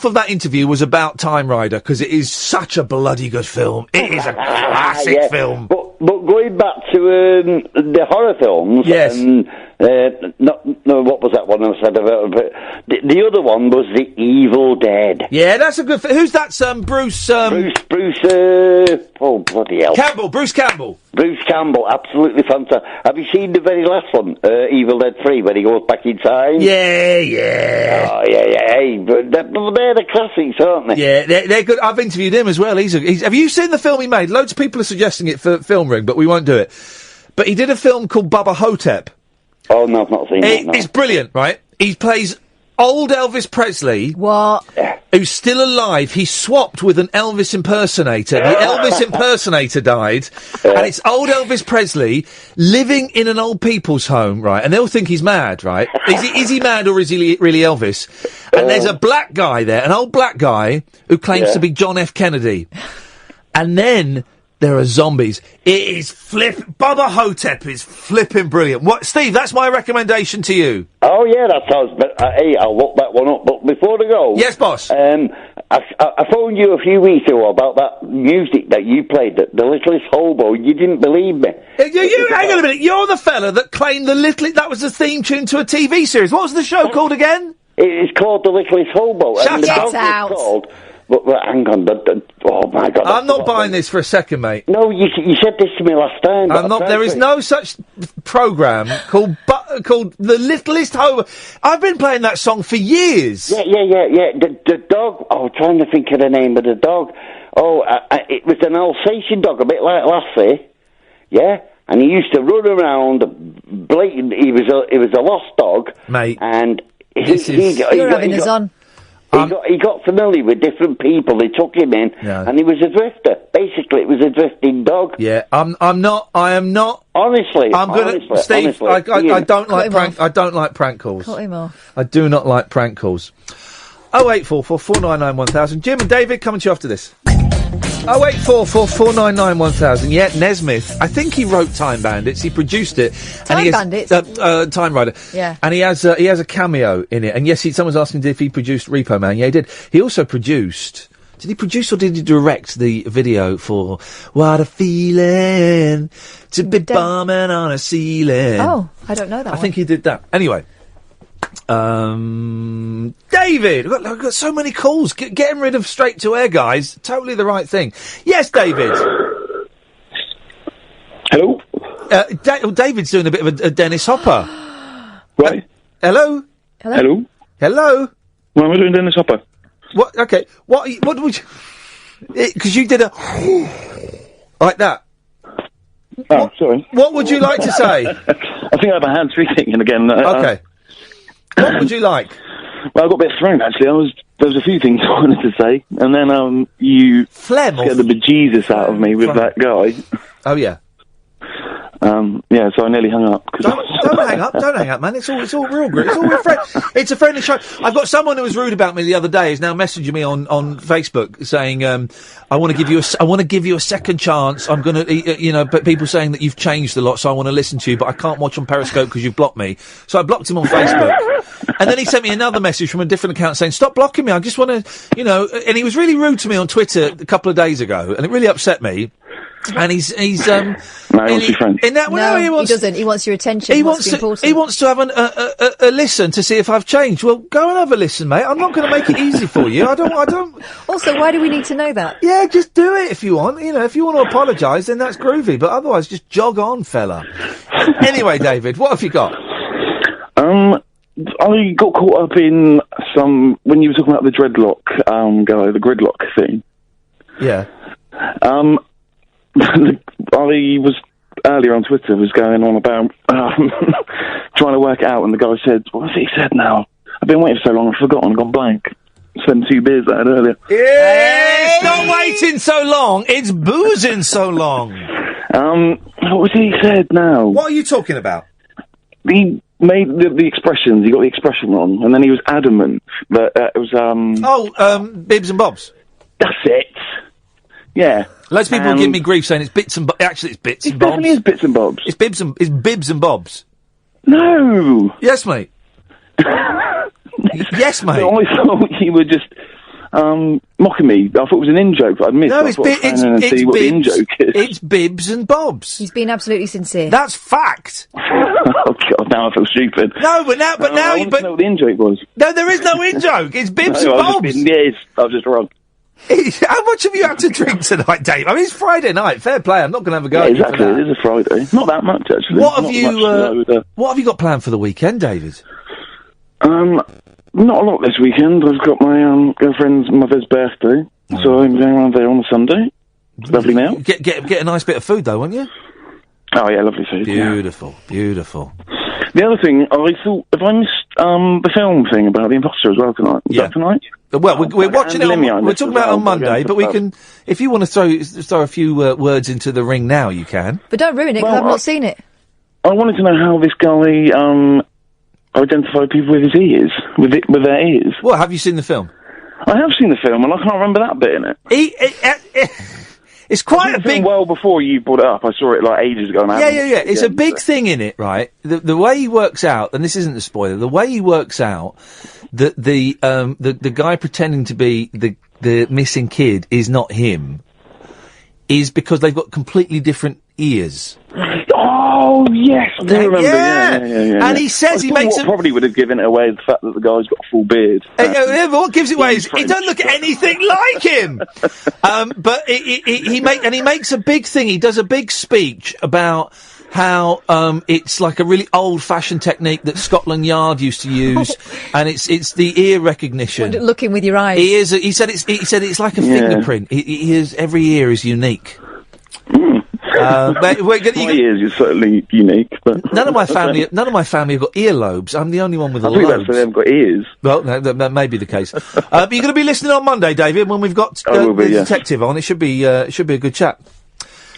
of that interview was about Time Rider because it is such a bloody good film. It is a classic film. But going back to the horror films, yes. What was that one I said about? The other one was The Evil Dead. Yeah, that's a good. Who's that? Bruce. Oh bloody hell! Bruce Campbell. Bruce Campbell, absolutely fantastic. Have you seen the very last one, Evil Dead 3, when he goes back in time? Yeah. Oh yeah. Hey, but they're the classics, aren't they? Yeah, they're good. I've interviewed him as well. Have you seen the film he made? Loads of people are suggesting it for Film Ring, but we won't do it. But he did a film called Bubba Hotep. Oh no, I've not seen it. It's brilliant, right? He plays old Elvis Presley. What? Who's still alive. He swapped with an Elvis impersonator. The Elvis impersonator died. And it's old Elvis Presley living in an old people's home, right? And they'll think he's mad, right? Is he mad or is he really Elvis? And there's a black guy there, an old black guy, who claims to be John F. Kennedy. And then there are zombies. It is Bubba Hotep is flipping brilliant. What, Steve? That's my recommendation to you. Oh yeah, that sounds. Hey, I'll look that one up. But before I go, yes, boss. I phoned you a few weeks ago about that music that you played, the Littlest Hobo. You didn't believe me. You hang on a minute. You're the fella that claimed that was the theme tune to a TV series. What was the show called again? It's called The Littlest Hobo. Shut and the it dog out. is called. But hang on, oh my God! I'm not buying this for a second, mate. No, you said this to me last time. I'm not. There is no such program called The Littlest Hobo. I've been playing that song for years. Yeah. The dog. Oh, I'm trying to think of the name of the dog. Oh, it was an Alsatian dog, a bit like Lassie. Yeah, and he used to run around. Blatant. He was a lost dog, mate. And You're having us on. He got familiar with different people. They took him in, and he was a drifter. Basically, it was a drifting dog. Yeah, I am not. Honestly, Steve. I don't like prank. I don't like prank calls. Cut him off. I do not like prank calls. 0844 499 1000. Jim and David coming to you after this. 0844 499 1000. Yeah, Nesmith. I think he wrote Time Bandits. He produced it. Time Bandits? Time Rider. Yeah. And he has a cameo in it. And yes, someone's asking if he produced Repo Man. Yeah, he did. He also produced... Did he produce or did he direct the video for What a Feeling to be bombing on a ceiling? Oh, I don't know that I think he did that. Anyway. David! I've got so many calls. Getting rid of straight to air, guys. Totally the right thing. Yes, David. Hello? David's doing a bit of a Dennis Hopper. Right. Hello? Hello? Hello? Why am I doing Dennis Hopper? What? Okay. What would you... Because you did a... like that. Oh, sorry. What would you like to say? I think I have a hands-free thing again. Okay. What would you like? Well, I got a bit thrown, actually. There was a few things I wanted to say, and then you scared the bejesus out of me with that guy. Oh, yeah. Yeah, so I nearly hung up. Don't hang up, man. It's all real good. It's a friendly show. I've got someone who was rude about me the other day is now messaging me on Facebook saying, I want to give you a second chance. I'm gonna, but people saying that you've changed a lot, so I want to listen to you, but I can't watch on Periscope because you've blocked me. So I blocked him on Facebook. And then he sent me another message from a different account saying, stop blocking me. I just want to, and he was really rude to me on Twitter a couple of days ago, and it really upset me. And he's no, he wants to be friends. He doesn't. He wants your attention. He wants to have a listen to see if I've changed. Well, go and have a listen, mate. I'm not going to make it easy for you. I don't. Also, why do we need to know that? Yeah, just do it if you want. If you want to apologise, then that's groovy. But otherwise, just jog on, fella. Anyway, David, what have you got? I got caught up in when you were talking about the dreadlock guy, the gridlock thing. Yeah. I was earlier on Twitter was going on about trying to work it out, and the guy said, "What's he said now? I've been waiting for so long, I've forgotten, I've gone blank." Spent 2 beers I had earlier. Yeah, it's not waiting so long; it's boozing so long. What was he said now? What are you talking about? He made the expressions. He got the expression wrong, and then he was adamant that it was bibs and bobs. That's it. Yeah. Loads of people give me grief saying it's bits and bobs. Actually, it's bits and bobs. It definitely is bits and bobs. It's bibs and bobs. No. Yes, mate. Yes, mate. No, I thought you were just mocking me. I thought it was an in-joke I'd missed. No, it's in-joke is. It's bibs and bobs. He's been absolutely sincere. That's fact. Oh, God, now I feel stupid. No, but now I want to know what the in-joke was. No, there is no in-joke. It's bibs and bobs. I was just wrong. How much have you had to drink tonight, Dave? I mean, it's Friday night. Fair play. I'm not going to have a go. Yeah, exactly. It is a Friday. Not that much, actually. What have you got planned for the weekend, David? Not a lot this weekend. I've got my girlfriend's mother's birthday, so I'm going around there on Sunday. Lovely meal. Get a nice bit of food, though, won't you? Oh, yeah, lovely food. Beautiful, beautiful. The other thing, I thought, have I missed the film thing about the imposter as well tonight. Is that tonight? Well, we're watching it. We're talking about it on Monday, but we can. If you want to throw a few words into the ring now, you can. But don't ruin it, because I've not seen it. I wanted to know how this guy identified people with his ears, with their ears. Well, have you seen the film? I have seen the film, and I can't remember that bit in it. It's quite a big. Well, before you brought it up, I saw it like ages ago. And Yeah. It's a big thing in it, right? The way he works out, and this isn't a spoiler. The way he works out that the guy pretending to be the missing kid is not him, is because they've got completely different ears. Oh yes, I do remember. Yeah. And he says he makes what probably would have given it away the fact that the guy's got a full beard. But what gives it away is he doesn't look anything like him. But he makes a big thing. He does a big speech about how it's like a really old-fashioned technique that Scotland Yard used to use, and it's the ear recognition. Looking with your eyes. He said it's like a fingerprint. Every ear is unique. My ears is certainly unique, but none of my family have got earlobes. I'm the only one with I think that's why they haven't got ears. Well, no, that may be the case. But you're going to be listening on Monday, David, when we've got the detective on. It should be a good chat.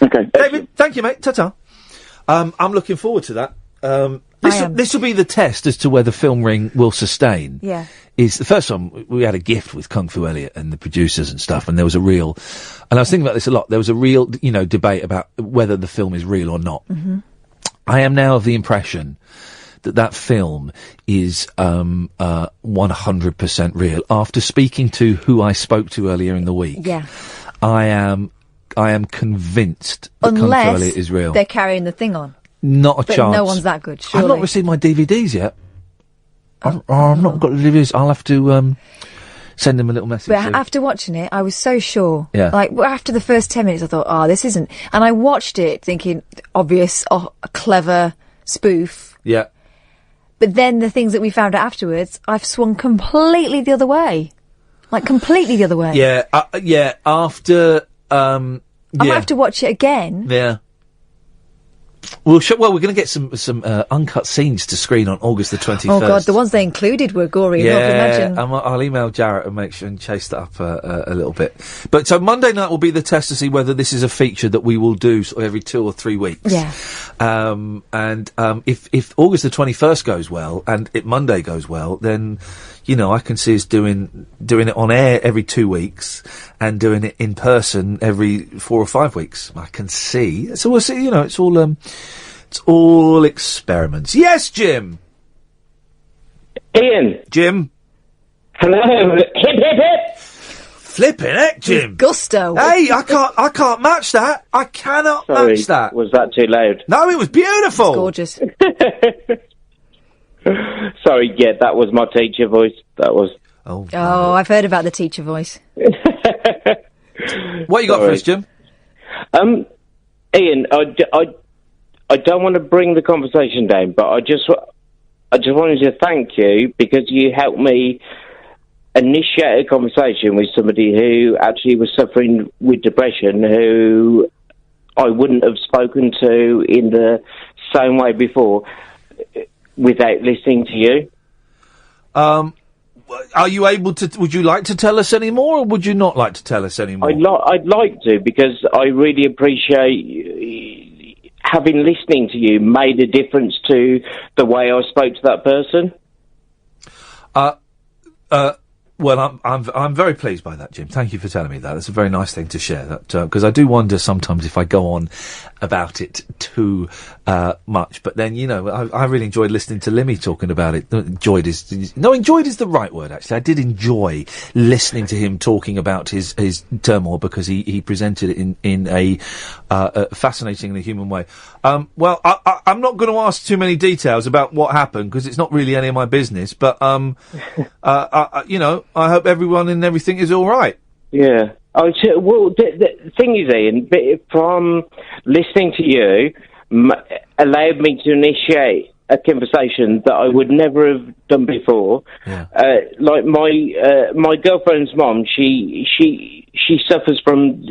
Okay, David, thank you, mate. Ta-ta. I'm looking forward to that. This will be the test as to whether Film Ring will sustain. Yeah. Is the first time we had a gift with Kung Fu Elliot and the producers and stuff, and there was a real, and I was thinking about this a lot, there was a real, debate about whether the film is real or not. Mm-hmm. I am now of the impression that film is 100% real. After speaking to who I spoke to earlier in the week, Yeah. I am convinced that Kung Fu Elliot is real. They're carrying the thing on. Not a But chance. no one's that good, surely. I've not received my DVDs yet. I've not got the DVDs. I'll have to send them a little message. But after watching it, I was so sure. Yeah. Like, after the first 10 minutes, I thought, this isn't. And I watched it thinking, obvious, a clever spoof. Yeah. But then the things that we found out afterwards, I've swung completely the other way. Like, completely the other way. Yeah, after, I might have to watch it again. Yeah. We're going to get some uncut scenes to screen on August the 21st. Oh, God, the ones they included were gory enough, imagine. I'll email Jarrett and make sure and chase that up a little bit. But so Monday night will be the test to see whether this is a feature that we will do sort of every 2 or 3 weeks. Yeah. If August the 21st goes well and Monday goes well, then, I can see us doing it on air every 2 weeks and doing it in person every 4 or 5 weeks. I can see. So we'll see, it's all experiments. Yes, Jim. Ian. Jim. Hello. Hip, hip, hip. Flipping heck, Jim. Gusto. Hey, I can't match that. I cannot match that. Was that too loud? No, it was beautiful. It's gorgeous. Sorry, that was my teacher voice. That was. Oh, I've heard about the teacher voice. What you got for us, Jim? Ian, I don't want to bring the conversation down, but I just wanted to thank you because you helped me initiate a conversation with somebody who actually was suffering with depression, who I wouldn't have spoken to in the same way before without listening to you. Are you able to? Would you like to tell us any more, or would you not like to tell us any more? I'd like to, because I really appreciate having listening to you made a difference to the way I spoke to that person. Well, I'm very pleased by that, Jim. Thank you for telling me that. That's a very nice thing to share. That because I do wonder sometimes if I go on about it too much. But then I really enjoyed listening to Limmy talking about it. Enjoyed is the right word. Actually, I did enjoy listening to him talking about his turmoil because he presented it in a fascinatingly human way. Well, I'm not going to ask too many details about what happened because it's not really any of my business. But I hope everyone and everything is all right. Yeah. The thing is, Ian, from listening to you, allowed me to initiate a conversation that I would never have done before. Yeah. Like my girlfriend's mom, she suffers from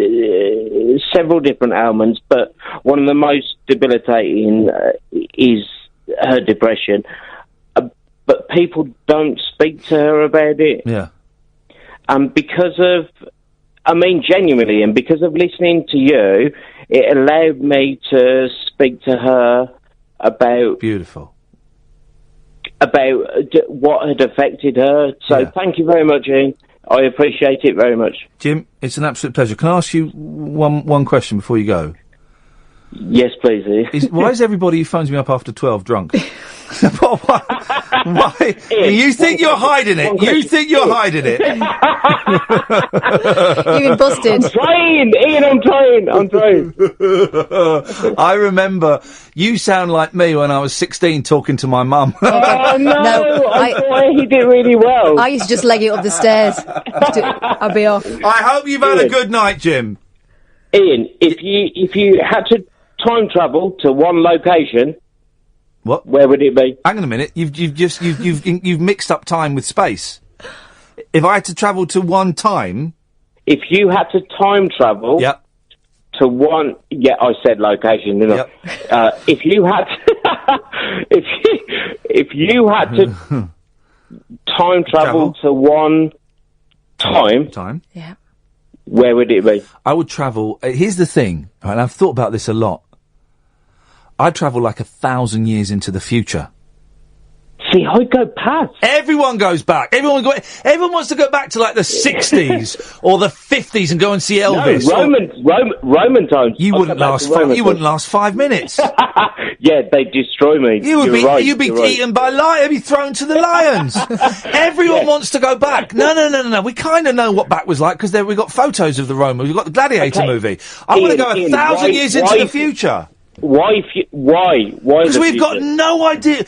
several different ailments, but one of the most debilitating is her depression. but people don't speak to her about it. Yeah. And because of, genuinely, and because of listening to you, it allowed me to speak to her about... Beautiful. About what had affected her. So thank you very much, Ian. I appreciate it very much. Jim, it's an absolute pleasure. Can I ask you one question before you go? Yes, please, Ian. Why is everybody who phones me up after 12 drunk? Why? You think you're hiding it? You think you're hiding it? You've been busted. I'm trying, Ian, I'm trying. I remember you sound like me when I was 16 talking to my mum. Oh, no, I thought he did really well. I used to just leg it up the stairs. I'd be off. I hope you've had a good night, Jim. Ian, if you had to time travel to one location... What? Where would it be? Hang on a minute. You've mixed up time with space. If I had to travel to one time, if you had to time travel, to one. Yeah, I said location, didn't I? If you had, if you had to time travel to one time, yeah, where would it be? I would travel. Here's the thing, and I've thought about this a lot. I'd travel like 1,000 years into the future. See, I'd go past. Everyone goes back. Everyone wants to go back to like the 60s or the 50s and go and see Elvis. No, Roman times. You wouldn't last 5 minutes. Yeah, they'd destroy me. You'd be eaten by lions. You'd be thrown to the lions. Everyone wants to go back. No. We kind of know what back was like because we got photos of the Romans. We've got the Gladiator movie. I want to go 1,000 years into the future. Why? Because we've got no idea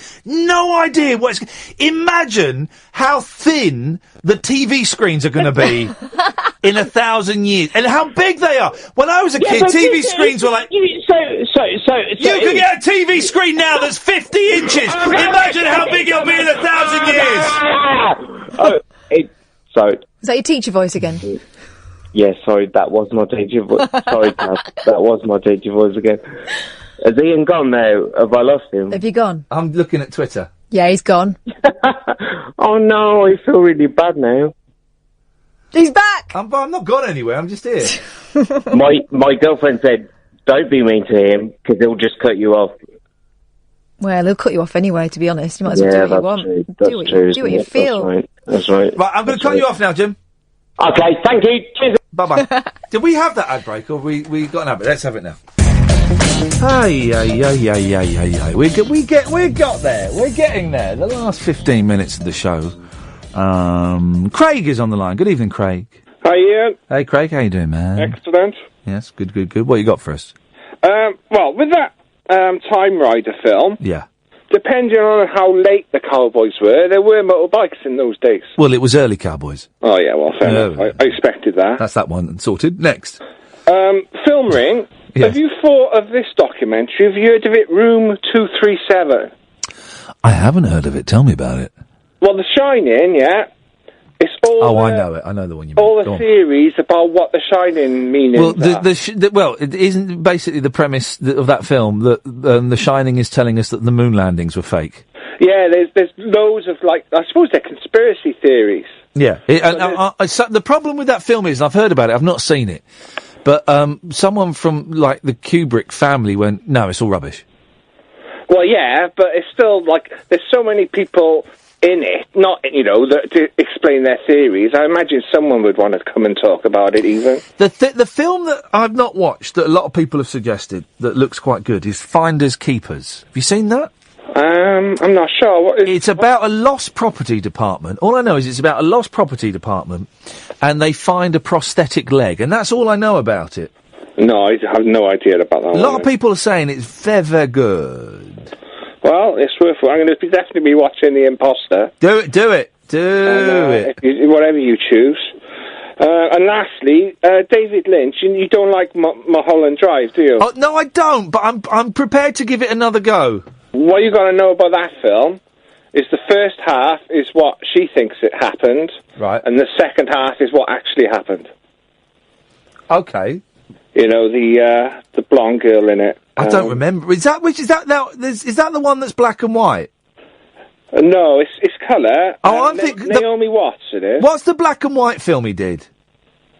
what's... Imagine how thin the TV screens are going to be in 1,000 years, and how big they are. When I was a kid, TV screens were like... You can get a TV screen now that's 50 inches! Imagine how big it'll be in 1,000 years! Is that your teacher voice again? Yeah, sorry, that was my teacher voice. Sorry, Kath, that was my teacher voice again. Has Ian gone now? Have I lost him? Have you gone? I'm looking at Twitter. Yeah, he's gone. Oh no, I feel really bad now. He's back! I'm not gone anywhere, I'm just here. My girlfriend said, don't be mean to him, because he'll just cut you off. Well, he'll cut you off anyway, to be honest. You might as well do what you want. Do what you feel. That's right. Right, I'm going to cut you off now, Jim. Okay, thank you. Cheers. Bye-bye. Did we have that ad break, or we got an ad break? Let's have it now. We got there. We're getting there. The last 15 minutes of the show. Craig is on the line. Good evening, Craig. Hi, Ian. Hey, Craig. How you doing, man? Excellent. Yes, good. What you got for us? Well, with that Time Rider film... Yeah. Depending on how late the cowboys were, there were motorbikes in those days. Well, it was early cowboys. Oh, yeah, well, fair enough. I expected that. That's that one sorted. Next. Film Ring. Yes. Have you thought of this documentary? Have you heard of it, Room 237? I haven't heard of it. Tell me about it. Well, The Shining, yeah. It's all... I know it. I know the one you mean. All the theories about what The Shining means. Well, it isn't basically the premise of that film that The Shining is telling us that the moon landings were fake. Yeah, there's loads of, I suppose they're conspiracy theories. Yeah. The problem with that film is, and I've heard about it, I've not seen it, but someone from, the Kubrick family went, no, it's all rubbish. Well, yeah, but it's still, there's so many people... in it, not, to explain their theories. I imagine someone would want to come and talk about it, even. The film that I've not watched, that a lot of people have suggested, that looks quite good, is Finders Keepers. Have you seen that? I'm not sure. It's about a lost property department. All I know is it's about a lost property department, and they find a prosthetic leg, and that's all I know about it. No, I have no idea about that. A lot of people are saying it's very, very good. Well, it's worth it. I'm going to definitely be watching The Imposter. Do it. Whatever you choose. And lastly, David Lynch, you don't like Mulholland Drive, do you? Oh, no, I don't, but I'm prepared to give it another go. What you got to know about that film is the first half is what she thinks it happened. Right. And the second half is what actually happened. Okay. The blonde girl in it. I don't remember. Is that the one that's black and white? No, it's colour. Oh, I think Naomi Watts it is. What's the black and white film he did?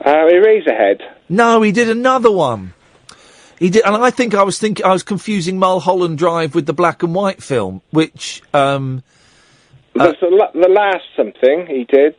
Eraserhead. No, he did another one. He did, and I was confusing Mulholland Drive with the black and white film, which There's the last something he did.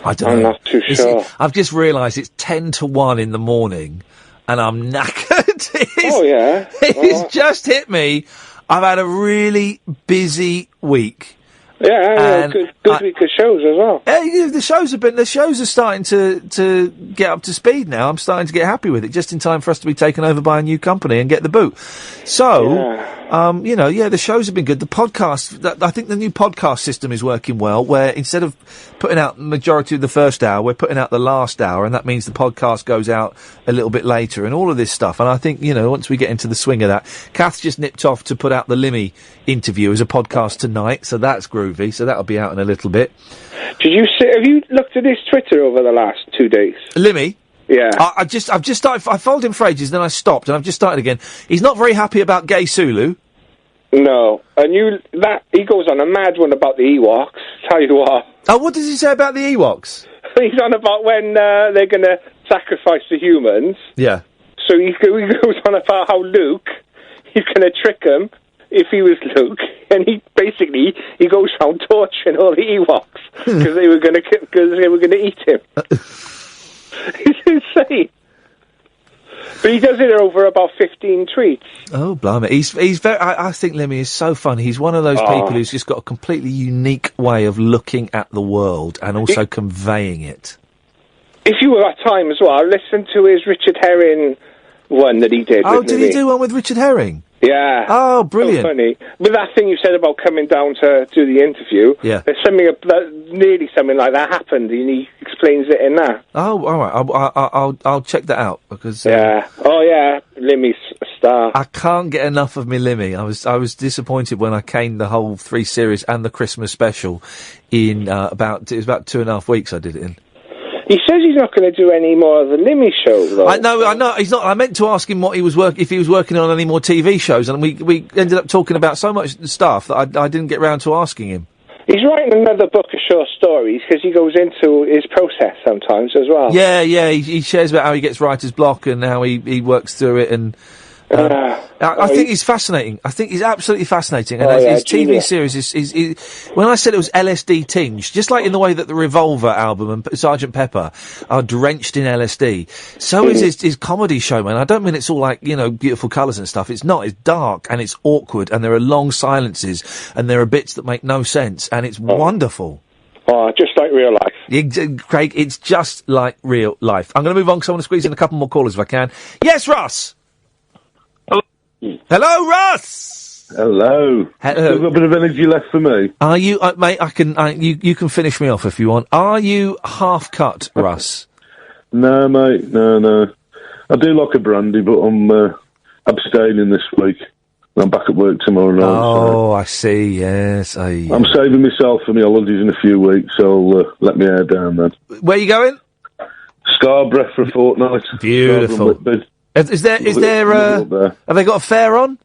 I don't know. I'm not too sure. I've just realised it's 10-1 in the morning, and I'm knackered. Oh yeah, It's just hit me. I've had a really busy week. Yeah, good week of shows as well. Yeah, the shows are starting to get up to speed now. I'm starting to get happy with it, just in time for us to be taken over by a new company and get the boot. So, the shows have been good. The podcast, I think the new podcast system is working well, where instead of putting out the majority of the first hour, we're putting out the last hour, and that means the podcast goes out a little bit later and all of this stuff. And I think, once we get into the swing of that, Kath's just nipped off to put out the Limmy interview as a podcast tonight, so that's groovy. So that'll be out in a little bit. Have you looked at his Twitter over the last 2 days? Limmy? Yeah. I've just started. I followed him for ages, then I stopped, and I've just started again. He's not very happy about Gay Sulu. No, and he goes on a mad one about the Ewoks. Tell you what. Oh, what does he say about the Ewoks? He's on about when they're going to sacrifice the humans. Yeah. So he goes on about how Luke, he's going to trick him if he was Luke, and he goes around torturing all the Ewoks because they were going to eat him. It's insane. But he does it over about 15 tweets. Oh, blimey. He's very... I think Limmy is so funny. He's one of those people who's just got a completely unique way of looking at the world and also conveying it. If you were at time as well, listen to his Richard Herring one that he did. Oh, did he do one with Richard Herring? Yeah. Oh, brilliant. So funny. With that thing you said about coming down to do the interview, yeah. There's nearly something like that happened, and he explains it in that. Oh, all right. I'll check that out, because... yeah. Oh, yeah. Limmy's a star. I can't get enough of me Limmy. I was disappointed when I caned the whole 3 series and the Christmas special in it was about 2.5 weeks I did it in. He says he's not going to do any more of the Limmy show, though. I know, he's not. I meant to ask him if he was working on any more TV shows, and we ended up talking about so much stuff that I didn't get round to asking him. He's writing another book of short stories, because he goes into his process sometimes as well. Yeah, he shares about how he gets writer's block and how he works through it, and... I think he's fascinating. I think he's absolutely fascinating. And his TV series is when I said it was LSD tinged, just like in the way that the Revolver album and Sgt. Pepper are drenched in LSD, so is his comedy show, man. I don't mean it's all like, beautiful colours and stuff. It's not. It's dark and it's awkward and there are long silences and there are bits that make no sense and it's wonderful. Oh, just like real life. Craig, it's just like real life. I'm going to move on because I want to squeeze in a couple more callers if I can. Yes, Ross! Hello, Russ. Hello. Still got a bit of energy left for me. Are you, mate? You can finish me off if you want. Are you half cut, Russ? No, mate. No. I do like a brandy, but I'm abstaining this week. I'm back at work tomorrow night. Oh, I see. Yes, I'm saving myself for my holidays in a few weeks. So let me hair down, man. Where are you going? Scarborough for a fortnight. Beautiful. Is there? Have they got a fair on?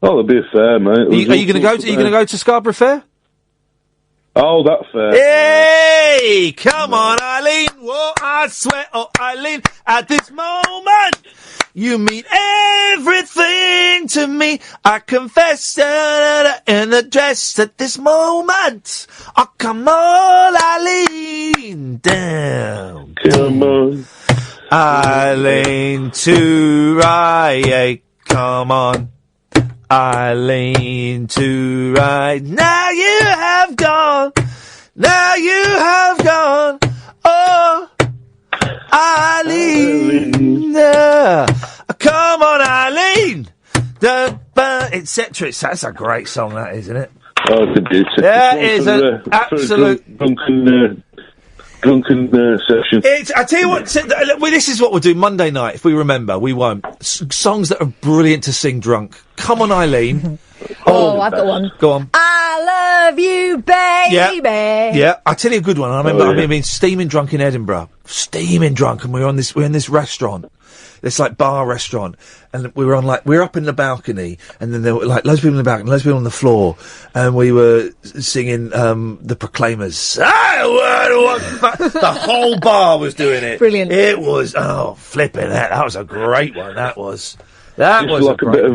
Oh, there'll be a fair, mate. Are you going to go? Are you going to go to Scarborough Fair? Oh, that fair. Hey, come on, Eileen. Whoa, I swear, Eileen, at this moment, you mean everything to me. I confess in the dress at this moment. Oh, come on, Eileen, down. Come on. Eileen to right, come on. Eileen to right. Now you have gone. Oh, Eileen. Come on, Eileen. Etc. That's a great song, that is, isn't it? Oh, it's a that is an absolute... Drunken session. I tell you what, this is what we'll do Monday night, if we remember. We won't. Songs that are brilliant to sing drunk. Come on, Eileen. Oh, I've got one. Go on. I love you, baby. Yeah, I tell you a good one. I remember being steaming drunk in Edinburgh, steaming drunk, and we're in this restaurant, this like bar restaurant, and we were up in the balcony, and then there were like loads of people in the balcony, loads of people on the floor, and we were singing the Proclaimers. The whole bar was doing it. Brilliant. It was flipping that. That was a great one. That was. That was like a bit of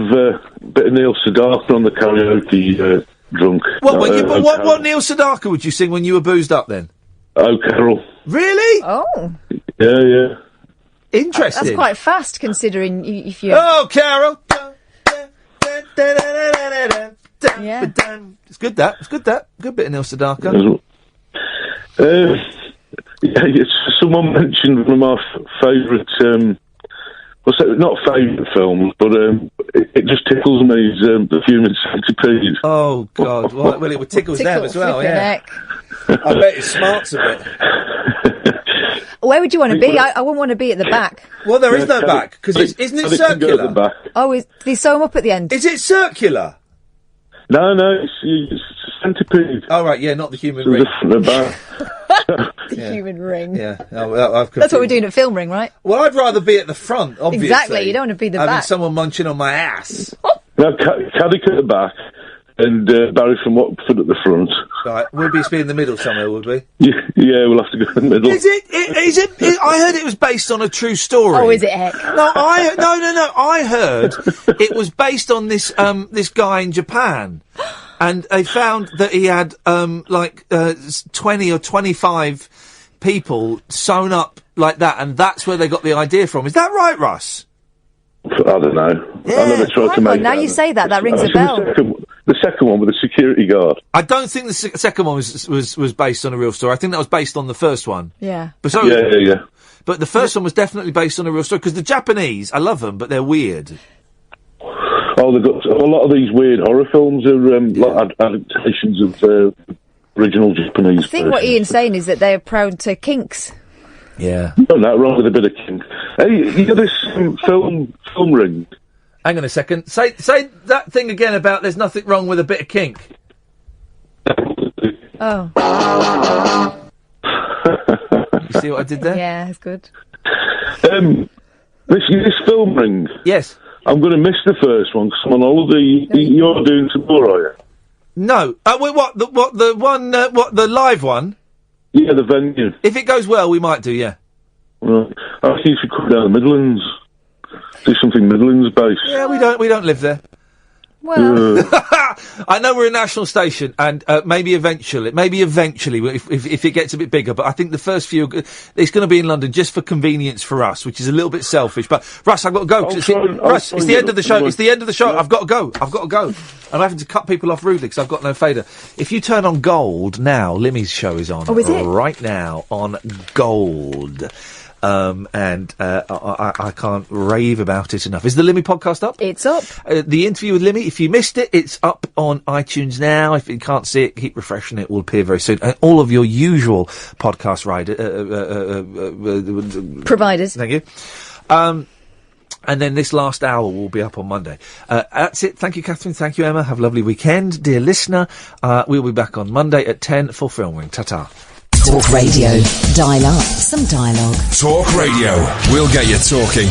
Neil Sedaka on the karaoke drunk. What Neil Sedaka would you sing when you were boozed up then? Oh, Carol. Really? Oh. Yeah. That's Interesting. quite fast, considering if you. Oh, Carol. Yeah. It's good. Good bit of Neil Sedaka. Someone mentioned one of my favourite. Not favourite films, but it just tickles me. Is The Human Centipede. Oh God! Well, it would tickle them as well. Yeah. I bet it smarts a bit. Where would you want to be? I wouldn't want to be at the back. Well, there is no back because isn't it circular? At the back. Oh, they sew them up at the end. Is it circular? No, it's a centipede. Oh right, yeah, not the human ring. The back. Human ring. Yeah, that's what we're doing at Film Ring, right? Well, I'd rather be at the front, obviously. Exactly, you don't want to be the having back. someone munching on my ass. No, Caddick at the back and Barry from Watford at the front. Right, we'll be in the middle somewhere, would we? Yeah, we'll have to go in the middle. Is it? I heard it was based on a true story. Oh, is it heck? No, I heard it was based on this guy in Japan. And they found that he had 20 or 25 people sewn up like that, and that's where they got the idea from. Is that right, Russ? I don't know. Yeah. I never tried to make Now you say that rings a bell. The second one with the security guard. I don't think the second one was based on a real story. I think that was based on the first one. Yeah. Yeah. But the first one was definitely based on a real story, because the Japanese, I love them, but they're weird. Oh, they've got a lot of these weird horror films are like adaptations of original Japanese. I think what Ian's saying is that they are prone to kinks. Yeah. Not that wrong with a bit of kink. Hey, you got this film ring? Hang on a second. Say that thing again about there's nothing wrong with a bit of kink. Oh. You see what I did there? Yeah, that's good. This film ring. Yes. I'm going to miss the first one because I'm on holiday. You're doing tomorrow, are you? No. What the live one? Yeah, the venue. If it goes well, we might do. Yeah. Well, I think you should come down the Midlands. Do something Midlands based. Yeah, we don't live there. Well, I know we're a national station, and maybe eventually, if it gets a bit bigger. But I think the first few, it's going to be in London just for convenience for us, which is a little bit selfish. But Russ, I've got to go. It's the end of the show. It's the end of the show. I've got to go. I'm having to cut people off rudely because I've got no fader. If you turn on Gold now, Limmy's show is on. Oh, is it? Right now on Gold. I can't rave about it enough. Is the Limmy podcast up? It's up. The interview with Limmy, if you missed it, it's up on iTunes now. If you can't see it, keep refreshing it. It will appear very soon. And all of your usual podcast providers. Thank you. And then this last hour will be up on Monday. That's it. Thank you, Catherine. Thank you, Emma. Have a lovely weekend. Dear listener, we'll be back on Monday at 10 for Film Ring. Ta-ta. Talk Radio. Dial up some dialogue. Talk Radio. We'll get you talking.